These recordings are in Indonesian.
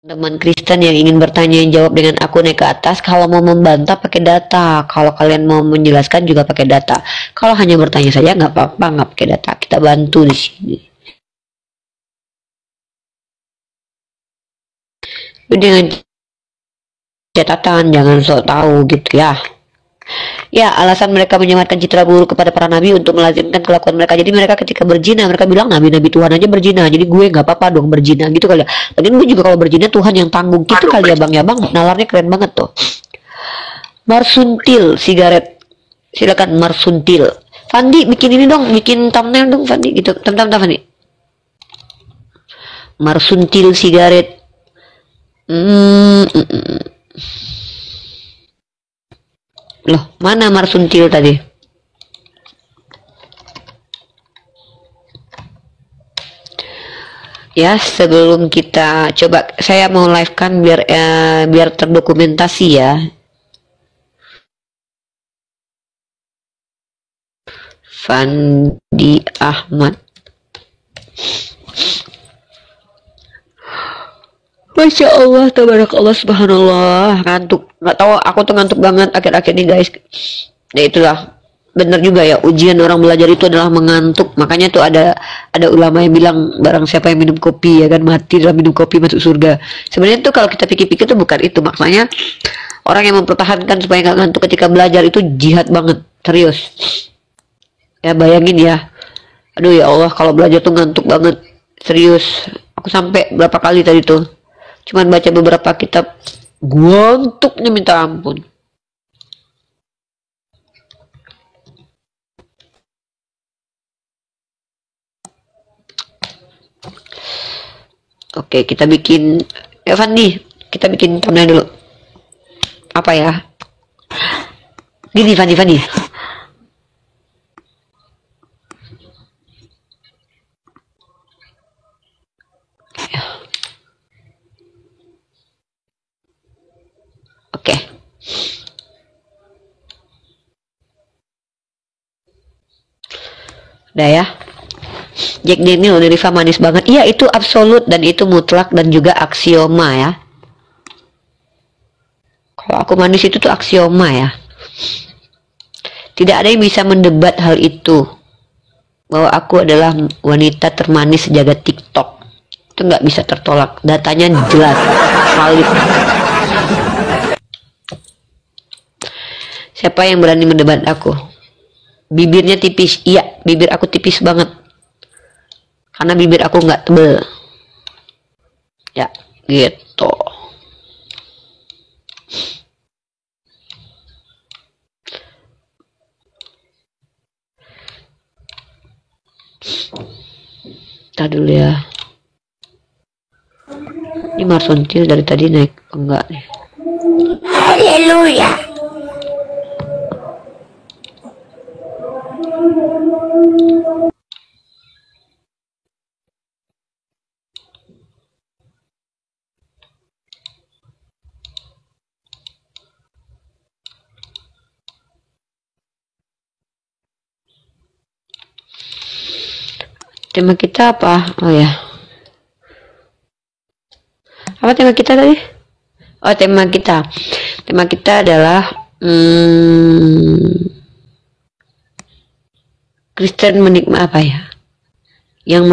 Teman Kristen yang ingin bertanya jawab dengan aku naik ke atas. Kalau mau membantah pakai data. Kalau kalian mau menjelaskan juga pakai data. Kalau hanya bertanya saja nggak apa-apa, nggak pakai data. Kita bantu di sini. Dengan catatan, jangan sok tahu gitu ya. Ya, alasan mereka menyematkan citra buruk kepada para nabi untuk melazimkan kelakuan mereka. Jadi mereka ketika berzina, mereka bilang nabi-nabi Tuhan aja berzina. Jadi gue nggak apa-apa dong berzina gitu kali ya. Lagian gue juga kalau berzina Tuhan yang tanggung gitu kali ya bang ya bang. Nalarnya keren banget tuh. Marsuntil sigaret. Silakan Marsuntil. Fandi bikin ini dong, bikin thumbnail dong Fandi gitu. Tam Fandi. Marsuntil sigaret. Hmm, mm, mm. Loh, mana Marsuntil tadi? Ya, sebelum kita coba saya mau live kan biar terdokumentasi ya. Fandi Ahmad. Masya Allah, tabarakallah, subhanallah, ngantuk. Nggak tahu, aku tuh ngantuk banget akhir-akhir ini guys. Ya itulah, bener juga ya, ujian orang belajar itu adalah mengantuk. Makanya tuh ada ulama yang bilang barang siapa yang minum kopi ya kan mati dalam minum kopi masuk surga. Sebenarnya tuh kalau kita pikir-pikir tuh bukan itu maksudnya. Orang yang mempertahankan supaya nggak ngantuk ketika belajar itu jihad banget, serius. Ya bayangin ya, aduh ya Allah kalau belajar tuh ngantuk banget, serius. Aku sampai berapa kali tadi tuh cuman baca beberapa kitab ngantuknya minta ampun. Oke, kita bikin Evan nih, kita bikin thumbnail dulu. Apa ya? Gini Fani. Oke. Udah ya. Jack Daniel dari Riva manis banget. Iya, itu absolut dan itu mutlak dan juga aksioma ya. Kalau aku manis itu tuh aksioma ya. Tidak ada yang bisa mendebat hal itu. Bahwa aku adalah wanita termanis sejagat TikTok. Itu nggak bisa tertolak. Datanya jelas, valid. Siapa yang berani mendebat aku? Bibirnya tipis. Iya, bibir aku tipis banget. Karena bibir aku nggak tebel. Ya, gitu. Kita dulu ya. Ini Marsontil dari tadi naik enggak nih? Haleluya. Tema kita apa? Oh ya. Apa tema kita tadi? Oh, tema kita. Tema kita adalah Kristen menikmati apa ya? Yang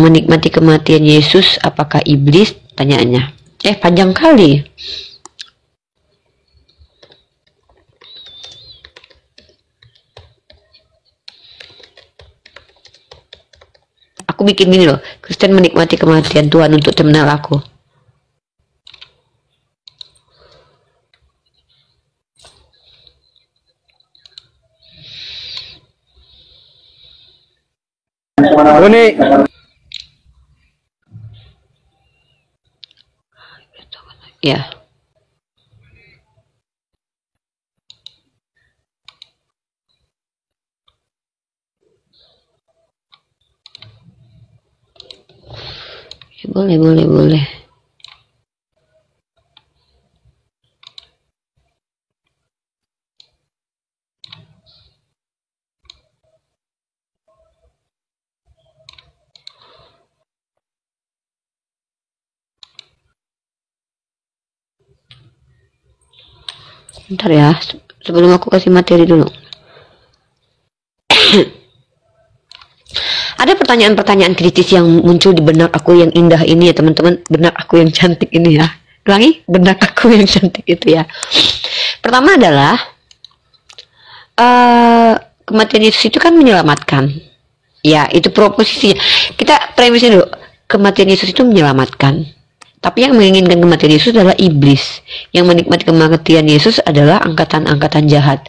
menikmati kematian Yesus apakah iblis? Tanyaannya. Panjang kali. Aku bikin gini loh, Kristen menikmati kematian Tuhan untuk terminal aku. Ini Ya. Boleh. Bentar ya, sebelum aku kasih materi dulu. Ada pertanyaan-pertanyaan kritis yang muncul di benak aku yang indah ini ya teman-teman. Benak aku yang cantik ini ya. Ulangi, benak aku yang cantik itu ya. Pertama adalah kematian Yesus itu kan menyelamatkan. Ya, itu proposisinya. Kita premisnya dulu. Kematian Yesus itu menyelamatkan. Tapi yang menginginkan kematian Yesus adalah iblis. Yang menikmati kematian Yesus adalah angkatan-angkatan jahat.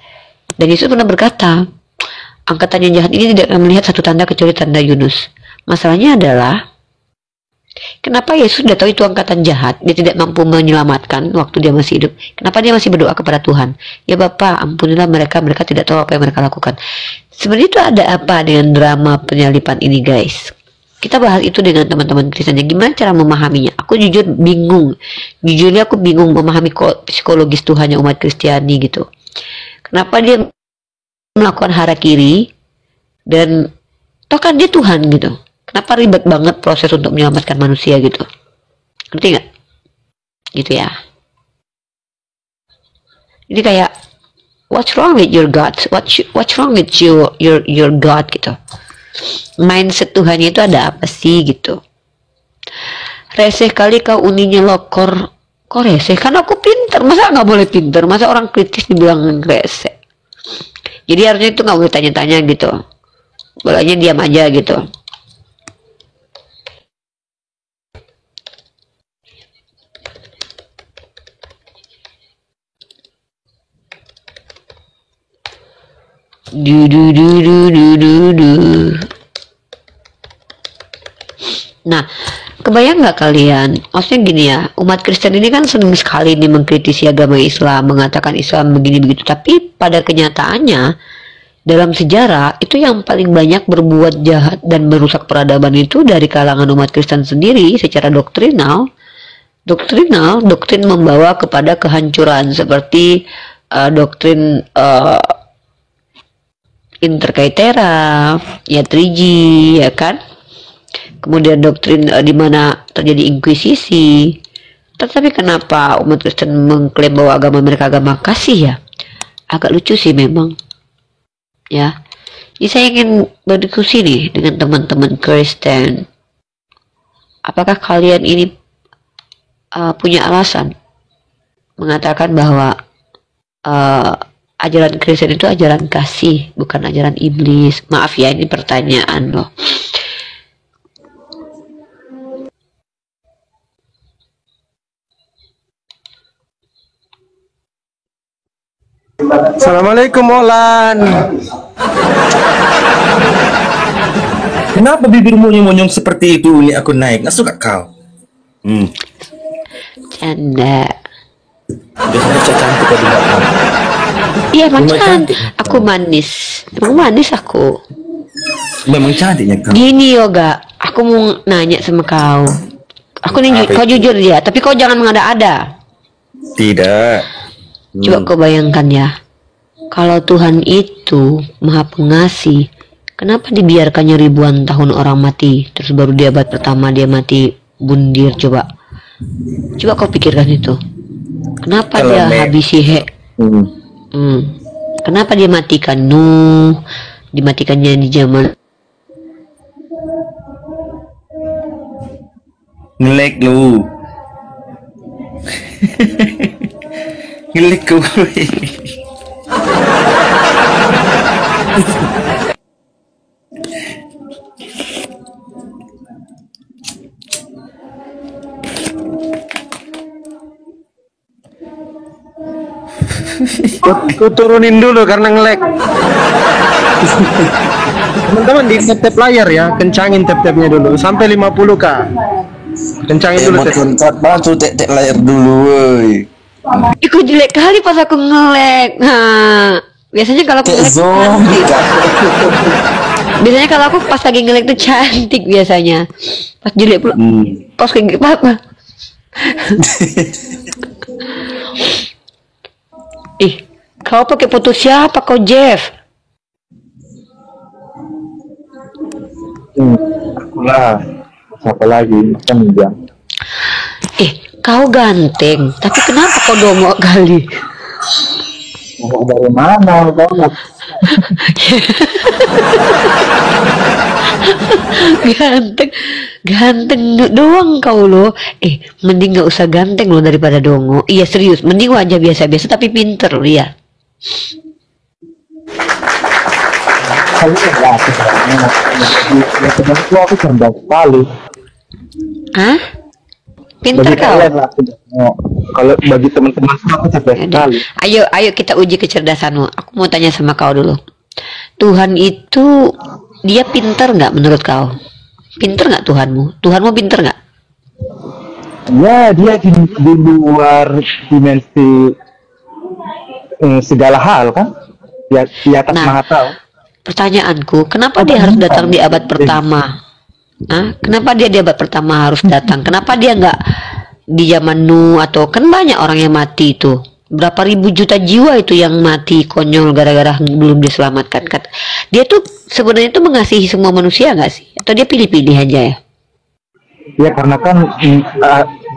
Dan Yesus pernah berkata, angkatan yang jahat ini tidak akan melihat satu tanda kecuali tanda Yunus. Masalahnya adalah, kenapa Yesus sudah tahu itu angkatan jahat, dia tidak mampu menyelamatkan waktu dia masih hidup. Kenapa dia masih berdoa kepada Tuhan? Ya Bapa, ampunilah mereka, mereka tidak tahu apa yang mereka lakukan. Sebenarnya itu ada apa dengan drama penyalipan ini guys? Kita bahas itu dengan teman-teman Kristen. Gimana cara memahaminya? Aku jujur bingung. Jujurnya aku bingung memahami psikologis Tuhannya umat Kristiani gitu. Kenapa dia melakukan harakiri dan toh kan dia Tuhan gitu. Kenapa ribet banget proses untuk menyelamatkan manusia gitu? Ngerti nggak? Gitu ya. Jadi kayak what's wrong with your God? What's wrong with your God gitu? Mindset Tuhannya itu ada apa sih gitu? Reseh kali kau uninya lokor. Kok reseh? Kan aku pinter. Masa nggak boleh pinter? Masa orang kritis dibilang reseh? Jadi harusnya itu nggak boleh tanya-tanya gitu. Bolehnya diam aja gitu. Nah, kebayang nggak kalian? Maksudnya gini ya, umat Kristen ini kan senang sekali nih mengkritisi agama Islam, mengatakan Islam begini begitu. Tapi pada kenyataannya, dalam sejarah itu yang paling banyak berbuat jahat dan merusak peradaban itu dari kalangan umat Kristen sendiri secara doktrinal. Doktrin membawa kepada kehancuran seperti doktrin interkaitera, ya 3G, ya kan? Kemudian doktrin di mana terjadi inkuisisi. Tetapi kenapa umat Kristen mengklaim bahwa agama mereka agama kasih ya? Agak lucu sih memang. Ya. Jadi saya ingin berdiskusi nih dengan teman-teman Kristen. Apakah kalian ini punya alasan mengatakan bahwa ajaran Kristen itu ajaran kasih, bukan ajaran iblis? Maaf ya, ini pertanyaan loh. Assalamualaikum Olan. Kenapa bibirmu monyong seperti itu? Ini aku naik, nggak suka kau. Canda. Biasanya cak cantik kau di belakang. Iya emang Memang cantik. cantik. Aku manis. Emang manis aku. Memang cantiknya kau. Gini Yoga, aku mau nanya sama kau. Aku nih, Apa kau itu? jujur ya, tapi kau jangan mengada-ada. Tidak. Coba kau bayangkan ya, kalau Tuhan itu Maha Pengasih, kenapa dibiarkannya ribuan tahun orang mati, terus baru di abad pertama dia mati bundir? Coba kau pikirkan itu. Kenapa Kalau dia me- habisi Kenapa dia matikan Nuh, dimatikannya di zaman Ngelek lu. Ngelek kau. Ku turunin dulu karena nge-lag. Teman-teman di tap layar ya, kencangin tap-tapnya dulu sampai 50k. Kencangin dulu Emot tap. kontrak bantu tek layar dulu, woi. Ih, jelek kali pas aku ngelek. Nah, biasanya kalau aku Tek ngelek zombie cantik. kau. Biasanya kalau aku pas lagi ngelek tuh cantik biasanya. Pas jelek pula. Pas kayak gitu apa? Ih, kau pakai foto siapa kau Jeff? Lah, siapa lagi kan dia. Kau ganteng, tapi kenapa kau dongok kali? Mau dari mana banget? Ganteng, ganteng doang kau loh. Mending nggak usah ganteng loh daripada dongo. Iya serius, mending wajah biasa-biasa tapi pinter loh ya. Kalian lah sebenarnya. Ya sebenarnya aku cerdas sekali. Hah? Pinter Bagi kau? kalian lah sebenarnya. Kalau bagi teman-teman aku cerdas sekali. Ayo kita uji kecerdasanmu. Aku mau tanya sama kau dulu. Tuhan itu dia pinter nggak menurut kau? Pinter nggak Tuhanmu? Tuhanmu pinter nggak? Ya dia di luar dimensi segala hal kan. Di atas Nah. maha tahu. Pertanyaanku, kenapa dia harus datang di abad pertama? Hah? Kenapa dia di abad pertama harus datang? Kenapa dia nggak di zaman Nuh atau kan banyak orang yang mati itu? Berapa ribu juta jiwa itu yang mati konyol gara-gara belum diselamatkan kan? Dia tuh sebenarnya tuh mengasihi semua manusia nggak sih? Atau dia pilih-pilih aja ya? Ya karena kan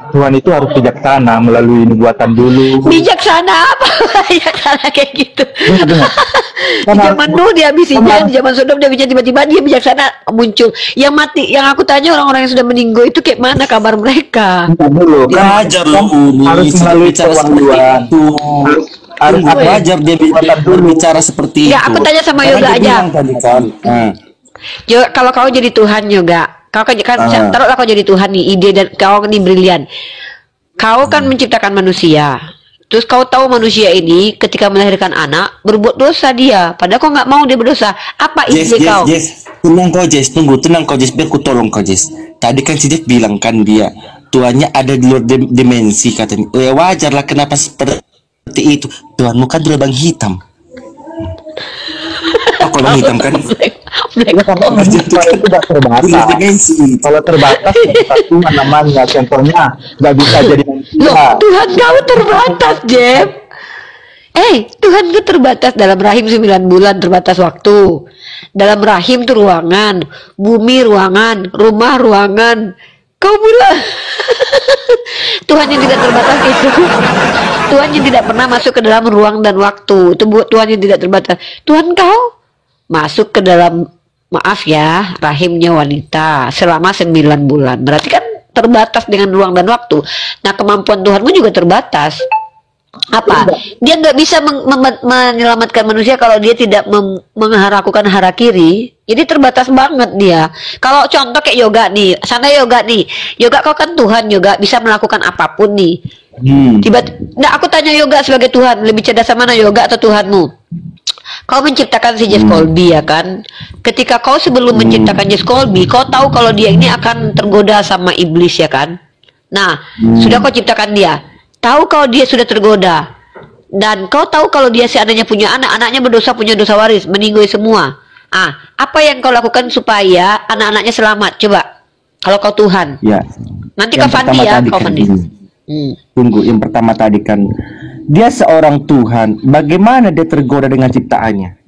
Tuhan itu harus bijaksana melalui nubuatan dulu. Bijaksana apa? Bijaksana kayak gitu. Benar. Di zaman Nuh dia habisinya, di zaman Sodom dia bisa tiba-tiba dia bijaksana muncul. Yang mati, yang aku tanya orang-orang yang sudah meninggal itu kayak mana kabar mereka? Bentar dulu. Wajar loh Uni, harus melalui bicara seperti perwanduan. itu. Harus Wajar dia berbicara seperti itu. Ya, aku tanya sama Karena Yoga dia aja. bilang tadi kan, Jo, kalau kau jadi Tuhan juga, kau kan taruhlah kau jadi Tuhan nih, ide dan kau nih brilian. Kau kan menciptakan manusia. Terus kau tahu manusia ini ketika melahirkan anak berbuat dosa dia, padahal kau nggak mau dia berdosa. Apa ide kau? Jess, tenang kau Jess, tenang kau Jess, biar ku tolong kau Jess. Tadi kan si Jeff bilang kan dia Tuhannya ada di luar dimensi katanya. Ya wajar lah kenapa seperti itu. Tuhanmu kan lubang hitam. Aku lubang hitam kan? Ya karena Tuhan itu tidak terbatas. Luar dimensi. Kalau terbatas satu namanya contohnya nggak bisa jadi manusia. Loh, Tuhan kau terbatas, Jeff. Tuhan itu terbatas dalam rahim 9 bulan, terbatas waktu. Dalam rahim itu ruangan, bumi ruangan, rumah ruangan. Kau bilang Tuhan yang tidak terbatas itu Tuhan yang tidak pernah masuk ke dalam ruang dan waktu. Itu buat Tuhan yang tidak terbatas. Tuhan kau masuk ke dalam, maaf ya, rahimnya wanita selama 9 bulan. Berarti kan terbatas dengan ruang dan waktu. Nah, kemampuan Tuhanmu juga terbatas. Apa? Dia nggak bisa menyelamatkan manusia kalau dia tidak melakukan hara kiri. Jadi terbatas banget dia. Kalau contoh kayak yoga nih, sana yoga nih, yoga kau kan Tuhan, yoga bisa melakukan apapun nih. Nah, aku tanya yoga sebagai Tuhan, lebih cerdas mana yoga atau Tuhanmu? Kau menciptakan si Jess Colby ya kan? Ketika kau sebelum menciptakan Jess Colby, kau tahu kalau dia ini akan tergoda sama iblis ya kan? Nah, sudah kau ciptakan dia. Tahu kalau dia sudah tergoda. Dan kau tahu kalau dia seandainya punya anak, anaknya berdosa, punya dosa waris, meninggal semua. Apa yang kau lakukan supaya anak-anaknya selamat? Coba. Kalau kau Tuhan. Ya. Nanti kau Fandi ya, kau Fandi. Tunggu, yang pertama tadi kan dia seorang Tuhan, bagaimana dia tergoda dengan ciptaannya?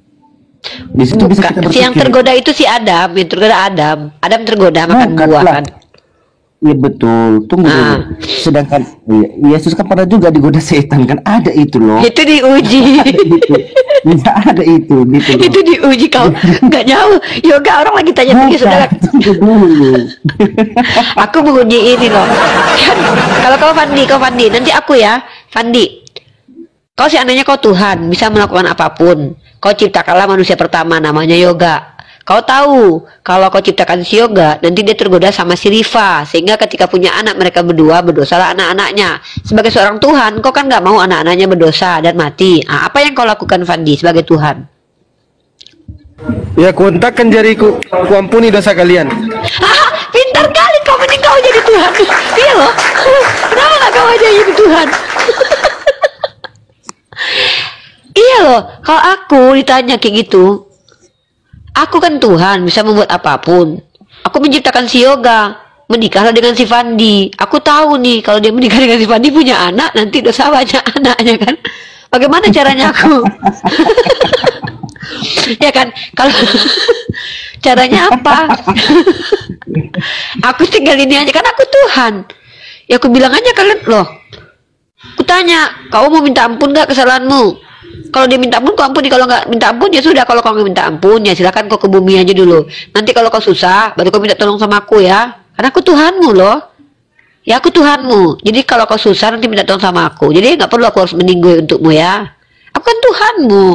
Di situ bisa kita berpikir. Yang tergoda itu si Adam, yang tergoda Adam. Adam tergoda makan buah kan. Iya betul, tunggu dulu. Sedangkan Yesus kan pernah juga digoda setan kan, ada itu loh. Itu diuji. Tidak ada itu gitu loh. Itu diuji kau nggak jauh. Yoga orang lagi tanya begini saudara. Tunggu dulu. Aku menguji ini loh. Kan, kalau kau Fandi, nanti aku ya, Fandi. Kau seandainya kau Tuhan, bisa melakukan apapun. Kau ciptakanlah manusia pertama namanya Yoga. Kau tahu kalau kau ciptakan si Yoga, nanti dia tergoda sama si Riva, sehingga ketika punya anak mereka berdua berdosalah anak-anaknya. Sebagai seorang Tuhan, kau kan nggak mau anak-anaknya berdosa dan mati. Apa yang kau lakukan Fandi sebagai Tuhan? Ya, kuhentakkan jariku, kuampuni dosa kalian. Pintar kali kau, mending kau jadi Tuhan. Iya loh. Kenapa nggak kau aja jadi Tuhan? Iya loh. Kalau aku ditanya kayak gitu, aku kan Tuhan, bisa membuat apapun. Aku menciptakan si Yoga, menikahlah dengan si Fandi. Aku tahu nih, kalau dia menikah dengan si Fandi punya anak, nanti dosa banyak anaknya kan. Bagaimana caranya aku? Ya kan, kalau caranya apa? Aku tinggal ini aja, kan aku Tuhan. Ya aku bilang aja kalian loh. Aku tanya, kau mau minta ampun gak kesalahanmu? Kalau dia minta ampun, kau ampuni. Kalau nggak minta ampun, ya sudah. Kalau kau nggak minta ampun, ya silakan kau ke bumi aja dulu. Nanti kalau kau susah, baru kau minta tolong sama aku ya. Karena aku Tuhanmu loh. Ya aku Tuhanmu. Jadi kalau kau susah, nanti minta tolong sama aku. Jadi nggak perlu aku harus meninggoy untukmu ya. Aku kan Tuhanmu.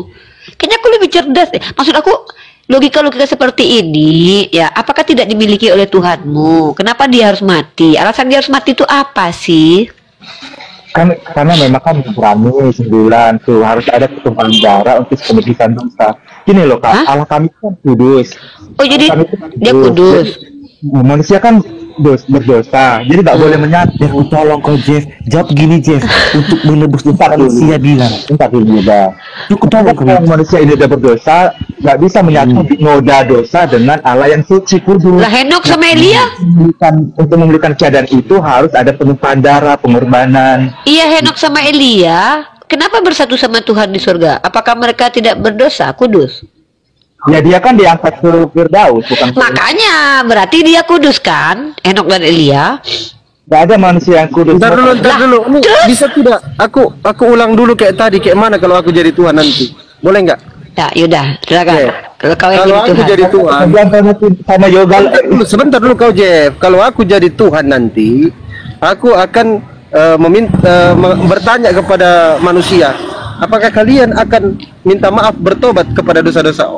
Kayaknya aku lebih cerdas deh. Maksud aku, logika-logika seperti ini, ya apakah tidak dimiliki oleh Tuhanmu? Kenapa dia harus mati? Alasan dia harus mati itu apa sih? Kan karena memang kan Ibrani 9 tuh harus ada pertumpahan darah untuk penyembuhan dosa. Gini loh Kak, Hah? Allah kami kan kudus. Oh jadi Kami itu kan dia kudus. Manusia kan berdosa, jadi nggak boleh menyatu. Jeff, tolong kau Jeff, jawab gini Jeff, untuk menebus dosa manusia bilang. Entar dulu juga. Cukup tolong Kalau kau. manusia ini udah berdosa, nggak bisa menyatu noda dosa dengan Allah yang suci kudus. Lah Henok sama Elia? Untuk memulihkan keadaan itu harus ada penumpahan darah, pengorbanan. Iya Henok sama Elia. Kenapa bersatu sama Tuhan di surga? Apakah mereka tidak berdosa, kudus? Ya dia kan diangkat ke Firdaus, bukan. Makanya berarti dia kudus kan? Henok dan Elia. Nggak ada manusia yang kudus. Ntar dulu. Ini bisa tidak? Aku ulang dulu kayak tadi, kayak mana kalau aku jadi Tuhan nanti? Boleh nggak? Ya, yaudah, silakan. Oke. Kalau kau yang Kalau jadi aku Tuhan. jadi Tuhan, Kemudian sama yoga. sebentar dulu kau Jeff. Kalau aku jadi Tuhan nanti, aku akan bertanya kepada manusia, apakah kalian akan minta maaf bertobat kepada dosa-dosa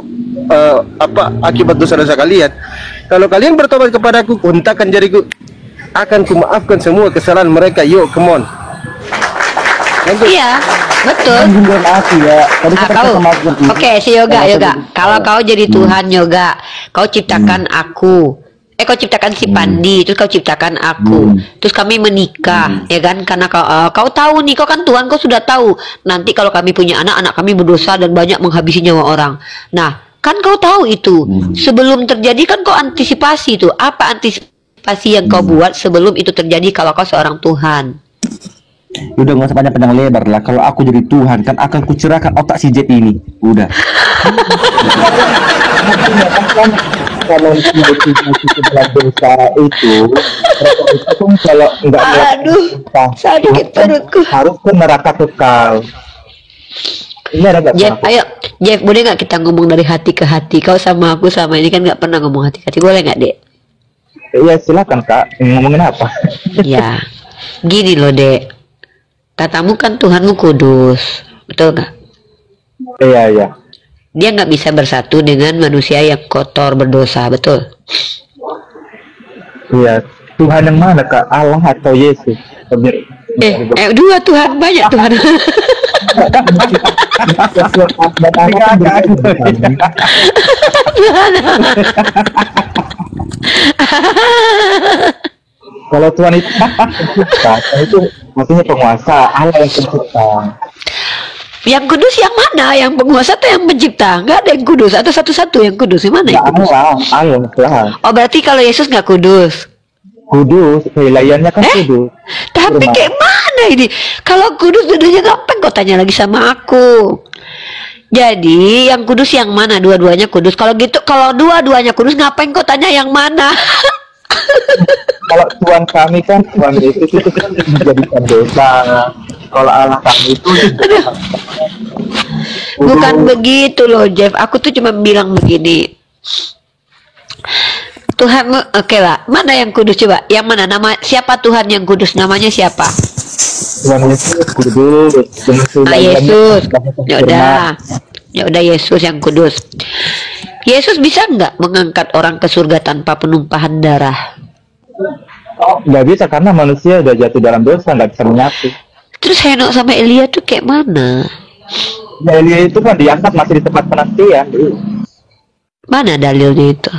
akibat dosa-dosa kalian? Kalau kalian bertobat kepadaku, hentakkan jariku, akan kumaafkan semua kesalahan mereka. Yuk, come on. Iya, betul. Oke, si Yoga. Kalau kau jadi Tuhan Yoga, kau ciptakan aku. Kau ciptakan si Pandi, terus kau ciptakan aku, terus kami menikah, ya kan? Karena kau tahu nih, kau kan Tuhan, kau sudah tahu. Nanti kalau kami punya anak, anak kami berdosa dan banyak menghabisi nyawa orang. Nah, kan kau tahu itu. Sebelum terjadi kan kau antisipasi itu. Apa antisipasi yang kau buat sebelum itu terjadi kalau kau seorang Tuhan? Udah nggak usah panjang lebar lah. Kalau aku jadi Tuhan kan akan kucerahkan otak si Jeff ini. Udah. Kalau dalam dosa itu kalau nggak Aduh, sakit perutku. harus ke neraka kekal. Ini ada nggak? Jeff, ayo, Jeff, boleh nggak kita ngomong dari hati ke hati? Kau sama aku sama ini kan nggak pernah ngomong hati ke hati, boleh nggak, Dek? Iya silakan Kak. Ngomongin apa? Ya, gini loh, Dek. Katamu kan Tuhanmu kudus, betul nggak? Iya. Dia nggak bisa bersatu dengan manusia yang kotor berdosa, betul? Iya. Tuhan yang mana Kak? Allah atau Yesus? Dua Tuhan, banyak Tuhan. Kalau Tuhan itu pencipta, itu maksudnya penguasa, Allah yang pencipta. Yang kudus yang mana? Yang penguasa atau yang pencipta? Nggak ada yang kudus atau satu-satu yang kudus? Yang mana yang kudus? Allah. Oh, berarti kalau Yesus nggak kudus? Kudus, kewilayahannya kan kudus. Tapi Firman. kayak mana ini? Kalau kudus duduknya ngapain kau tanya lagi sama aku? Jadi yang kudus yang mana? Dua-duanya kudus. Kalau gitu, kalau dua-duanya kudus ngapain kau tanya yang mana? Kalau Tuhan kami kan Tuhan Yesus itu kan menjadikan dosa. Kalau Allah kami itu Bukan begitu loh, Jeff. Aku tuh cuma bilang begini. Tuhan, oke lah. Mana yang kudus coba? Yang mana? Nama siapa Tuhan yang kudus? Namanya siapa? Tuhan Yesus kudus. Yesus. Ya udah Yesus yang kudus. Yesus bisa nggak mengangkat orang ke surga tanpa penumpahan darah? Nggak bisa karena manusia udah jatuh dalam dosa, nggak bisa menyatu. Terus Henok sama Elia tuh kayak mana? Ya Elia itu kan diangkat masih di tempat penantian. Mana dalilnya itu?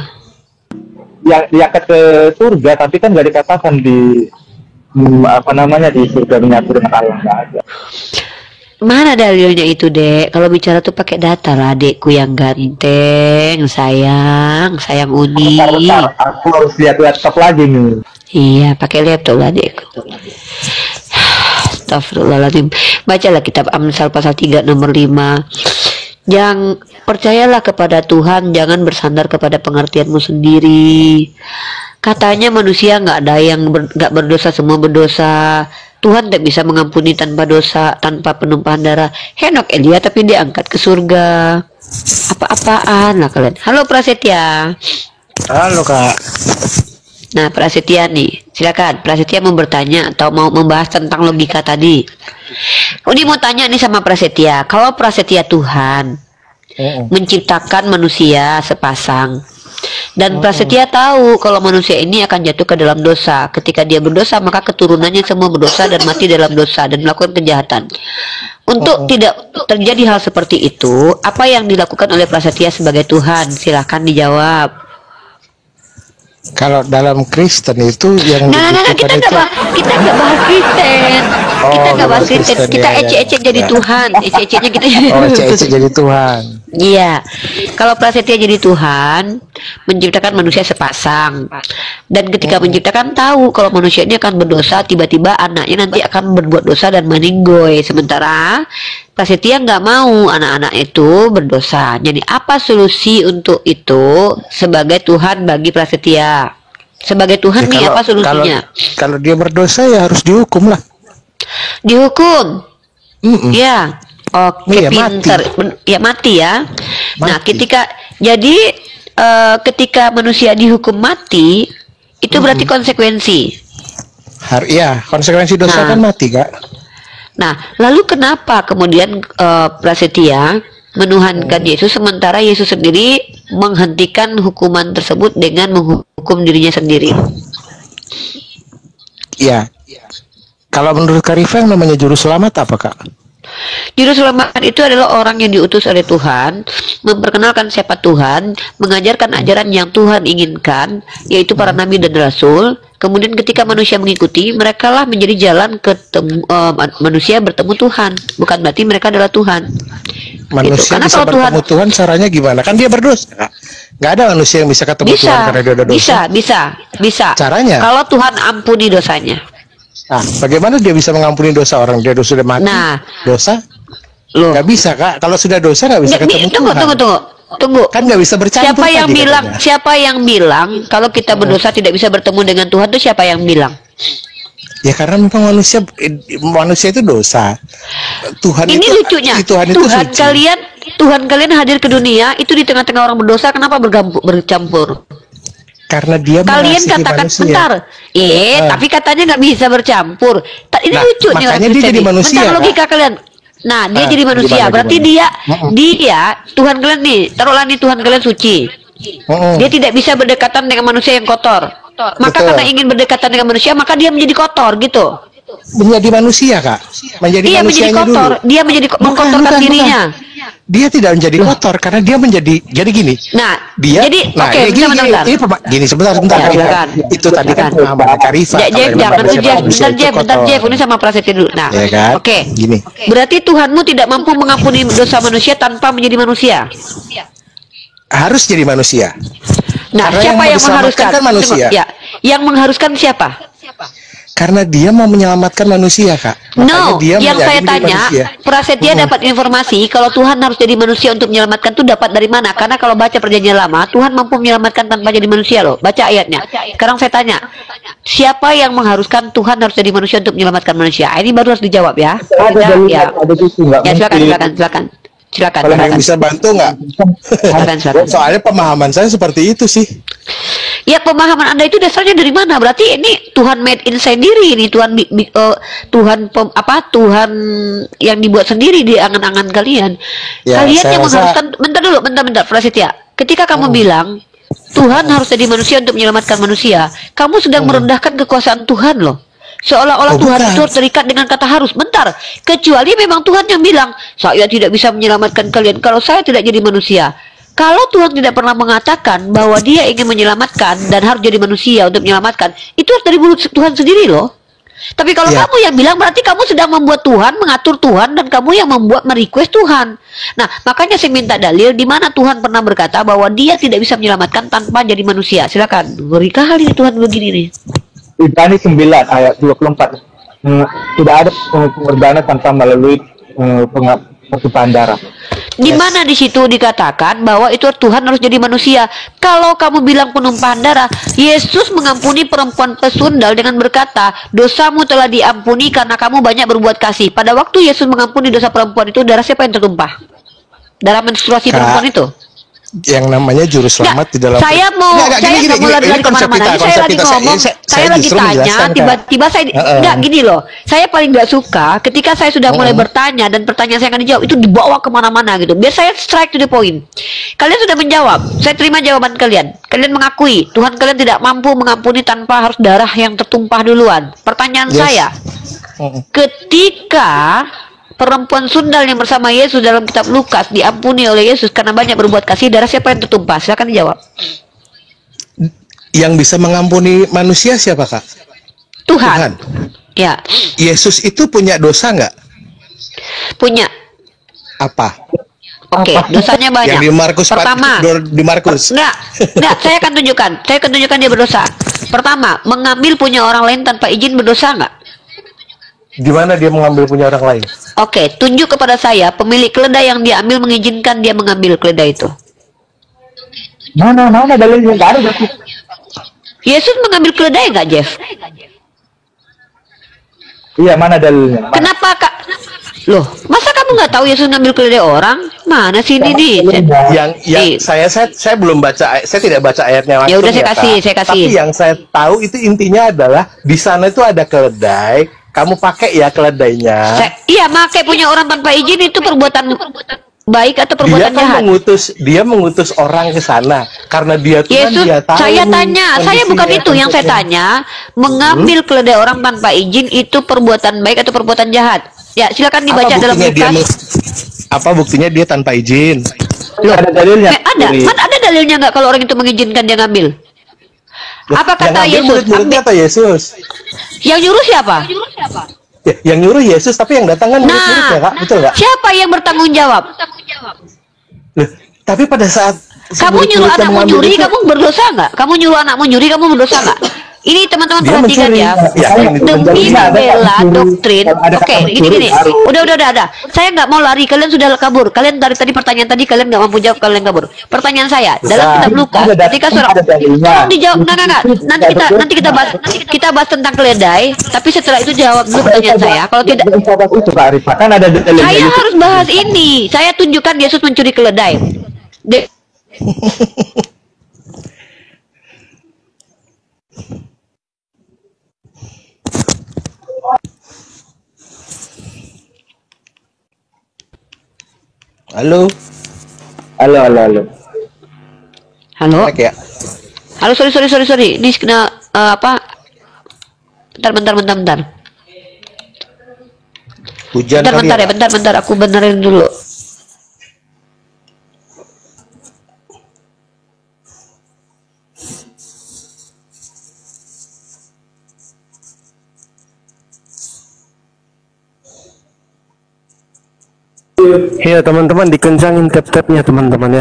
Yang diangkat ke surga, tapi kan nggak dikatakan di di surga menyatu dengan Allah, nggak ada. Mana dalilnya itu, Dek? Kalau bicara tuh pakai data lah, Dekku yang ganteng, sayang Uni. Bentar, aku harus lihat laptop lagi nih. Iya, pakai laptop lah, Dekku. Astagfirullahaladzim. Bacalah kitab Amsal pasal 3 nomor 5. Yang percayalah kepada Tuhan, jangan bersandar kepada pengertianmu sendiri. Katanya manusia nggak ada yang nggak berdosa, semua berdosa. Tuhan tidak bisa mengampuni tanpa dosa, tanpa penumpahan darah. Henok Elia tapi diangkat ke surga. Apa-apaan lah kalian. Halo Prasetya. Halo Kak. Nah, Prasetya nih, silakan. Prasetya mau bertanya atau mau membahas tentang logika tadi. Uni mau tanya nih sama Prasetya. Kalau Prasetya Tuhan menciptakan manusia sepasang, dan Prasetya tahu kalau manusia ini akan jatuh ke dalam dosa. Ketika dia berdosa, maka keturunannya semua berdosa dan mati dalam dosa dan melakukan kejahatan. Untuk tidak terjadi hal seperti itu, apa yang dilakukan oleh Prasetya sebagai Tuhan? Silahkan dijawab. Kalau dalam Kristen itu yang Nah, kita dibutuhkan nggak bahas Kristen. Oh, Kita nggak bahas Kristen, Kristen. Kita ya. ecek-ecek jadi Tuhan. Ecek-eceknya kita. Oh, ecek jadi Tuhan. Iya. Kalau Prasetya jadi Tuhan, menciptakan manusia sepasang. Dan ketika menciptakan tahu kalau manusia ini akan berdosa, tiba-tiba anaknya nanti akan berbuat dosa dan meninggoy. Sementara Prasetya nggak mau anak-anak itu berdosa. Jadi apa solusi untuk itu sebagai Tuhan bagi Prasetya? Sebagai Tuhan nih apa solusinya? Kalau dia berdosa ya harus dihukum lah. Dihukum. Ya. Oke, Iya, pinter. Ya mati ya. Nah, Mati. ketika manusia dihukum mati, itu berarti konsekuensi. Ya, konsekuensi dosa Nah. kan mati, Kak. Nah, lalu kenapa kemudian Prasetya menuhankan Yesus sementara Yesus sendiri menghentikan hukuman tersebut dengan menghukum dirinya sendiri? Iya. Kalau menurut Kak Rifa yang namanya juru selamat apa, Kak? Juru selamat itu adalah orang yang diutus oleh Tuhan, memperkenalkan siapa Tuhan, mengajarkan ajaran yang Tuhan inginkan, yaitu para nabi dan rasul. Kemudian ketika manusia mengikuti, mereka lah menjadi jalan manusia bertemu Tuhan. Bukan berarti mereka adalah Tuhan. Manusia Karena bisa kalau bertemu Tuhan caranya gimana? Kan dia berdosa, Kak. Nggak ada manusia yang bisa ketemu Tuhan karena dia udah dosa. Bisa. Caranya? Kalau Tuhan ampuni dosanya. Nah, bagaimana dia bisa mengampuni dosa orang? Dia sudah mati. Nah. Dosa? Loh. Nggak bisa, Kak. Kalau sudah dosa nggak bisa ketemu Tuhan. Tunggu. Kan nggak bisa bercampur. Siapa yang bilang kalau kita berdosa tidak bisa bertemu dengan Tuhan itu siapa yang bilang? Ya karena memang manusia itu dosa. Tuhan Ini itu lucunya. Tuhan itu suci. Tuhan kalian hadir ke dunia itu di tengah-tengah orang berdosa, kenapa bercampur? Karena dia Kalian mengasihi katakan manusia. bentar. Tapi katanya nggak bisa bercampur. Ini Nah, lucu nih makanya orang dia Kristen jadi nih. manusia, Bentar, Kak. logika kalian. Nah, dia jadi manusia. gimana, Berarti gimana? dia Tuhan kalian nih, taruhlah nih Tuhan kalian suci. Dia tidak bisa berdekatan dengan manusia yang kotor. Maka Betul. karena ingin berdekatan dengan manusia, maka dia menjadi kotor gitu. Menjadi manusia, Kak. Menjadi Dia menjadi manusianya kotor. dulu. Dia menjadi mengkotorkan dirinya. Dia tidak menjadi kotor karena dia menjadi gini. Nah, Dia jadi oke, bentar. Gini sebentar Ya, Kak Rifa. silakan. Itu tadi kan Silakan. pemahaman Kak Rifa. Jeff, Kalau jangan memang tuh Jeff, manusia bentar itu Jeff, kotor. ini sama Prasetya dulu. Nah, Ya kan? oke. Gini. Berarti Tuhanmu tidak mampu mengampuni dosa manusia tanpa menjadi manusia. Harus jadi manusia. Nah, Karena siapa yang yang mau mengharuskan? diselamatkan kan manusia. Ya, yang mengharuskan siapa? Karena dia mau menyelamatkan manusia, Kak. Makanya No, dia yang saya menjadi tanya, manusia. Prasetya dapat informasi kalau Tuhan harus jadi manusia untuk menyelamatkan itu dapat dari mana? Karena kalau baca perjanjian lama, Tuhan mampu menyelamatkan tanpa jadi manusia loh. Baca ayatnya. Sekarang saya tanya, siapa yang mengharuskan Tuhan harus jadi manusia untuk menyelamatkan manusia? Ini baru harus dijawab ya. Ya, ya silakan. Kalau yang bisa bantu nggak? Silakan. Soalnya pemahaman saya seperti itu sih. Ya, pemahaman Anda itu dasarnya dari mana? Berarti ini Tuhan made in sendiri, ini Tuhan Tuhan yang dibuat sendiri di angan-angan kalian. Ya, Kalian saya yang rasa- mengharuskan bentar Prasetya. Ketika kamu bilang Tuhan harus jadi manusia untuk menyelamatkan manusia, kamu sedang merendahkan kekuasaan Tuhan loh. Seolah-olah Tuhan bukan. itu terikat dengan kata harus. Bentar, kecuali memang Tuhan yang bilang, saya tidak bisa menyelamatkan kalian kalau saya tidak jadi manusia. Kalau Tuhan tidak pernah mengatakan bahwa dia ingin menyelamatkan dan harus jadi manusia untuk menyelamatkan, itu harus dari mulut Tuhan sendiri loh. Tapi kalau Ya. kamu yang bilang, berarti kamu sedang membuat Tuhan, mengatur Tuhan, dan kamu yang membuat merequest Tuhan. Nah, makanya saya minta dalil di mana Tuhan pernah berkata bahwa dia tidak bisa menyelamatkan tanpa jadi manusia. Silakan, beri kali ini Tuhan begini nih. Ibrani 9 ayat 24. Tidak ada pengorbanan tanpa melalui pertumpahan darah. Di mana di situ dikatakan bahwa itu Tuhan harus jadi manusia? Kalau kamu bilang penumpahan darah, Yesus mengampuni perempuan pesundal dengan berkata, dosamu telah diampuni karena kamu banyak berbuat kasih. Pada waktu Yesus mengampuni dosa perempuan itu, darah siapa yang tertumpah? Darah menstruasi perempuan itu? Yang namanya juru selamat di dalam Saya mau saya nggak mau lari kemana-mana. Saya lagi ngomong, saya lagi tanya, tiba-tiba saya nggak gini loh. Saya paling nggak suka ketika saya sudah mulai bertanya dan pertanyaan saya akan dijawab itu dibawa kemana-mana gitu. Biar saya strike to the point. Kalian sudah menjawab, saya terima jawaban kalian. Kalian mengakui Tuhan kalian tidak mampu mengampuni tanpa harus darah yang tertumpah duluan. Pertanyaan saya, ketika perempuan sundal yang bersama Yesus dalam kitab Lukas diampuni oleh Yesus karena banyak berbuat kasih, darah siapa yang tertumpah? Silakan dijawab. Yang bisa mengampuni manusia siapa, Kak? Tuhan. Ya. Yesus itu punya dosa nggak? Punya. Apa? Oke, dosanya banyak. Yang di Markus. Pertama, di Markus. Enggak, saya akan tunjukkan dia berdosa. Pertama, mengambil punya orang lain tanpa izin berdosa nggak? Gimana dia mengambil punya orang lain? Oke, tunjuk kepada saya pemilik keledai yang dia ambil mengizinkan dia mengambil keledai itu. Mana dalilnya? Nggak ada. Yesus mengambil keledai nggak, Jeff? Iya, mana dalilnya? Kenapa, Kak? Loh, masa kamu nggak tahu Yesus ngambil keledai orang? Mana sih ini nih? Yang saya belum baca, saya tidak baca ayatnya langsung. Ya udah saya Kak. kasih. Tapi yang saya tahu itu intinya adalah di sana itu ada keledai, kamu pakai ya keledainya. Iya, pakai punya orang tanpa izin itu perbuatan baik atau perbuatan jahat? Dia mengutus orang ke sana karena dia Tuhan, Yesus, dia tahu. saya bukan itu yang saya tanya. Mengambil keledai orang tanpa izin itu perbuatan baik atau perbuatan jahat? Ya, silakan dibaca dalam Lukas. Apa buktinya dia tanpa izin? Loh, ada dalilnya. Ada dalilnya nggak kalau orang itu mengizinkan dia ngambil? Apa kata Yesus? Murid-muridnya atau Yesus? Yang nyuruh siapa? Ya, yang nyuruh Yesus, tapi yang datang kan murid-muridnya, Kak. Betul nggak? Siapa yang bertanggung jawab? Loh, tapi pada saat kamu nyuruh anakmu nyuri, kamu berdosa nggak? Kamu nyuruh anakmu nyuri, kamu berdosa nggak? Ini teman-teman perhatikan ya. Demi membela doktrin. Oke, gini. Udah. Saya nggak mau lari. Kalian sudah kabur. Kalian dari tadi pertanyaan tadi kalian nggak mampu jawab, kalian kabur. Pertanyaan saya dalam kitab Lukas ketika seorang tolong dijawab. Enggak. Nanti kita bahas tentang keledai. Tapi setelah itu jawab dulu pertanyaan saya. Kalau tidak, Kan ada dalilnya. saya harus bahas ini. Saya tunjukkan Yesus mencuri keledai. Halo. Halo. Ya. Halo, sorry. Ini kena apa? Bentar. Hujan Bentar, aku benerin dulu. Ya teman-teman, dikencangin tap-tapnya teman-teman ya,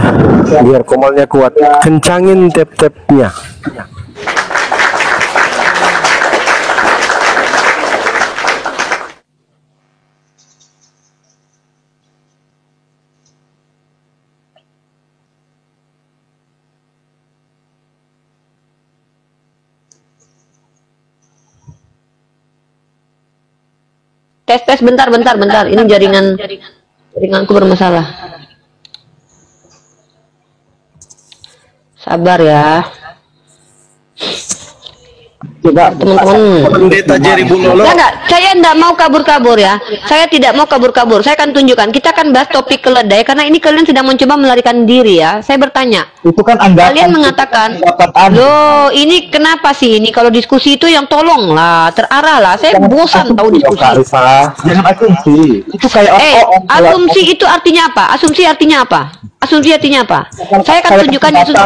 biar komalnya kuat. Kencangin tap-tapnya. Tes bentar. Ini jaringanku bermasalah. Sabar ya. Coba Teman-teman. Pendeta Jerry Bulolo. Saya enggak mau kabur-kabur ya. Saya tidak mau kabur-kabur. Saya akan tunjukkan. Kita akan bahas topik keledai karena ini kalian sedang mencoba melarikan diri ya. Saya bertanya. itu kan anggapan. Kalian mengatakan, loh ini kenapa sih ini kalau diskusi itu yang tolonglah terarah lah. Saya bosan tahu diskusi. Jangan asumsi. Itu kayak asumsi itu artinya apa? Asumsi artinya apa? Saya akan tunjukkan Yesus.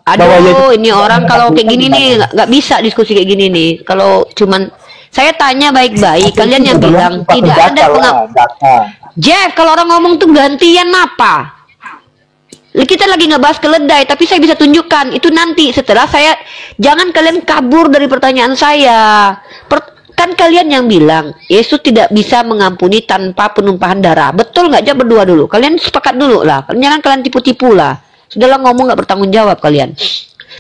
Aduh, ini orang kalau kayak gini nih nggak bisa diskusi kayak gini nih. Kalau cuman saya tanya baik-baik, kalian yang bilang tidak ada Jeff, kalau orang ngomong tuh gantian apa? Kita lagi ngebahas keledai, tapi saya bisa tunjukkan itu nanti setelah saya. Jangan kalian kabur dari pertanyaan saya. Kan kalian yang bilang Yesus tidak bisa mengampuni tanpa penumpahan darah. Betul nggak? Jangan berdua dulu. Kalian sepakat dulu lah. Jangan kalian tipu-tipu lah. Sudahlah ngomong nggak bertanggung jawab kalian.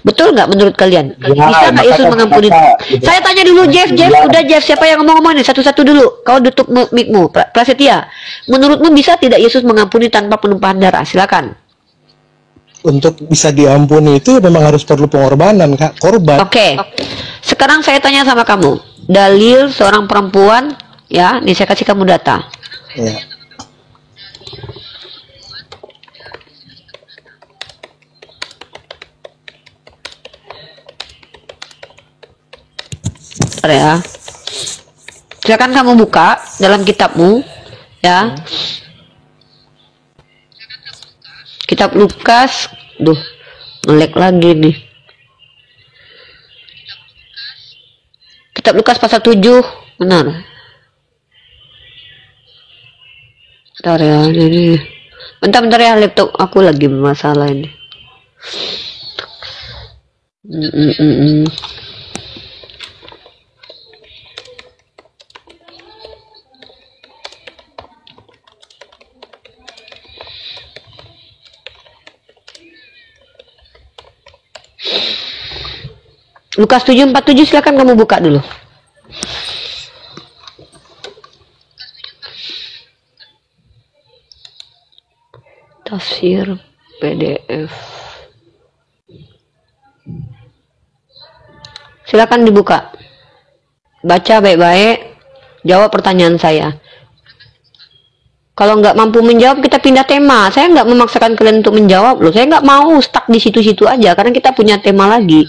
Betul nggak menurut kalian? Bisa nggak Yesus mengampuni? Saya tanya dulu Jeff. Udah Jeff, siapa yang ngomong nih? Satu-satu dulu. Kau tutup mic-mu. Prasetya, menurutmu bisa tidak Yesus mengampuni tanpa penumpahan darah? Silakan. Untuk bisa diampuni itu memang harus perlu pengorbanan, Kak. Korban. Oke. Sekarang saya tanya sama kamu. Dalil seorang perempuan, ya, nih saya kasih kamu data. Ya. Bentar ya. Silakan kamu buka dalam kitabmu, ya. Kitab Lukas, ngelek lagi nih. Kitab Lukas pasal 7, benar. Bentar ya, ini. Bentar ya, laptop aku lagi bermasalah ini. Lukas 7:47, silakan kamu buka dulu. Tafsir PDF. Silakan dibuka. Baca baik-baik. Jawab pertanyaan saya. Kalau nggak mampu menjawab, kita pindah tema. Saya nggak memaksakan kalian untuk menjawab loh. Saya nggak mau stuck di situ-situ aja, karena kita punya tema lagi.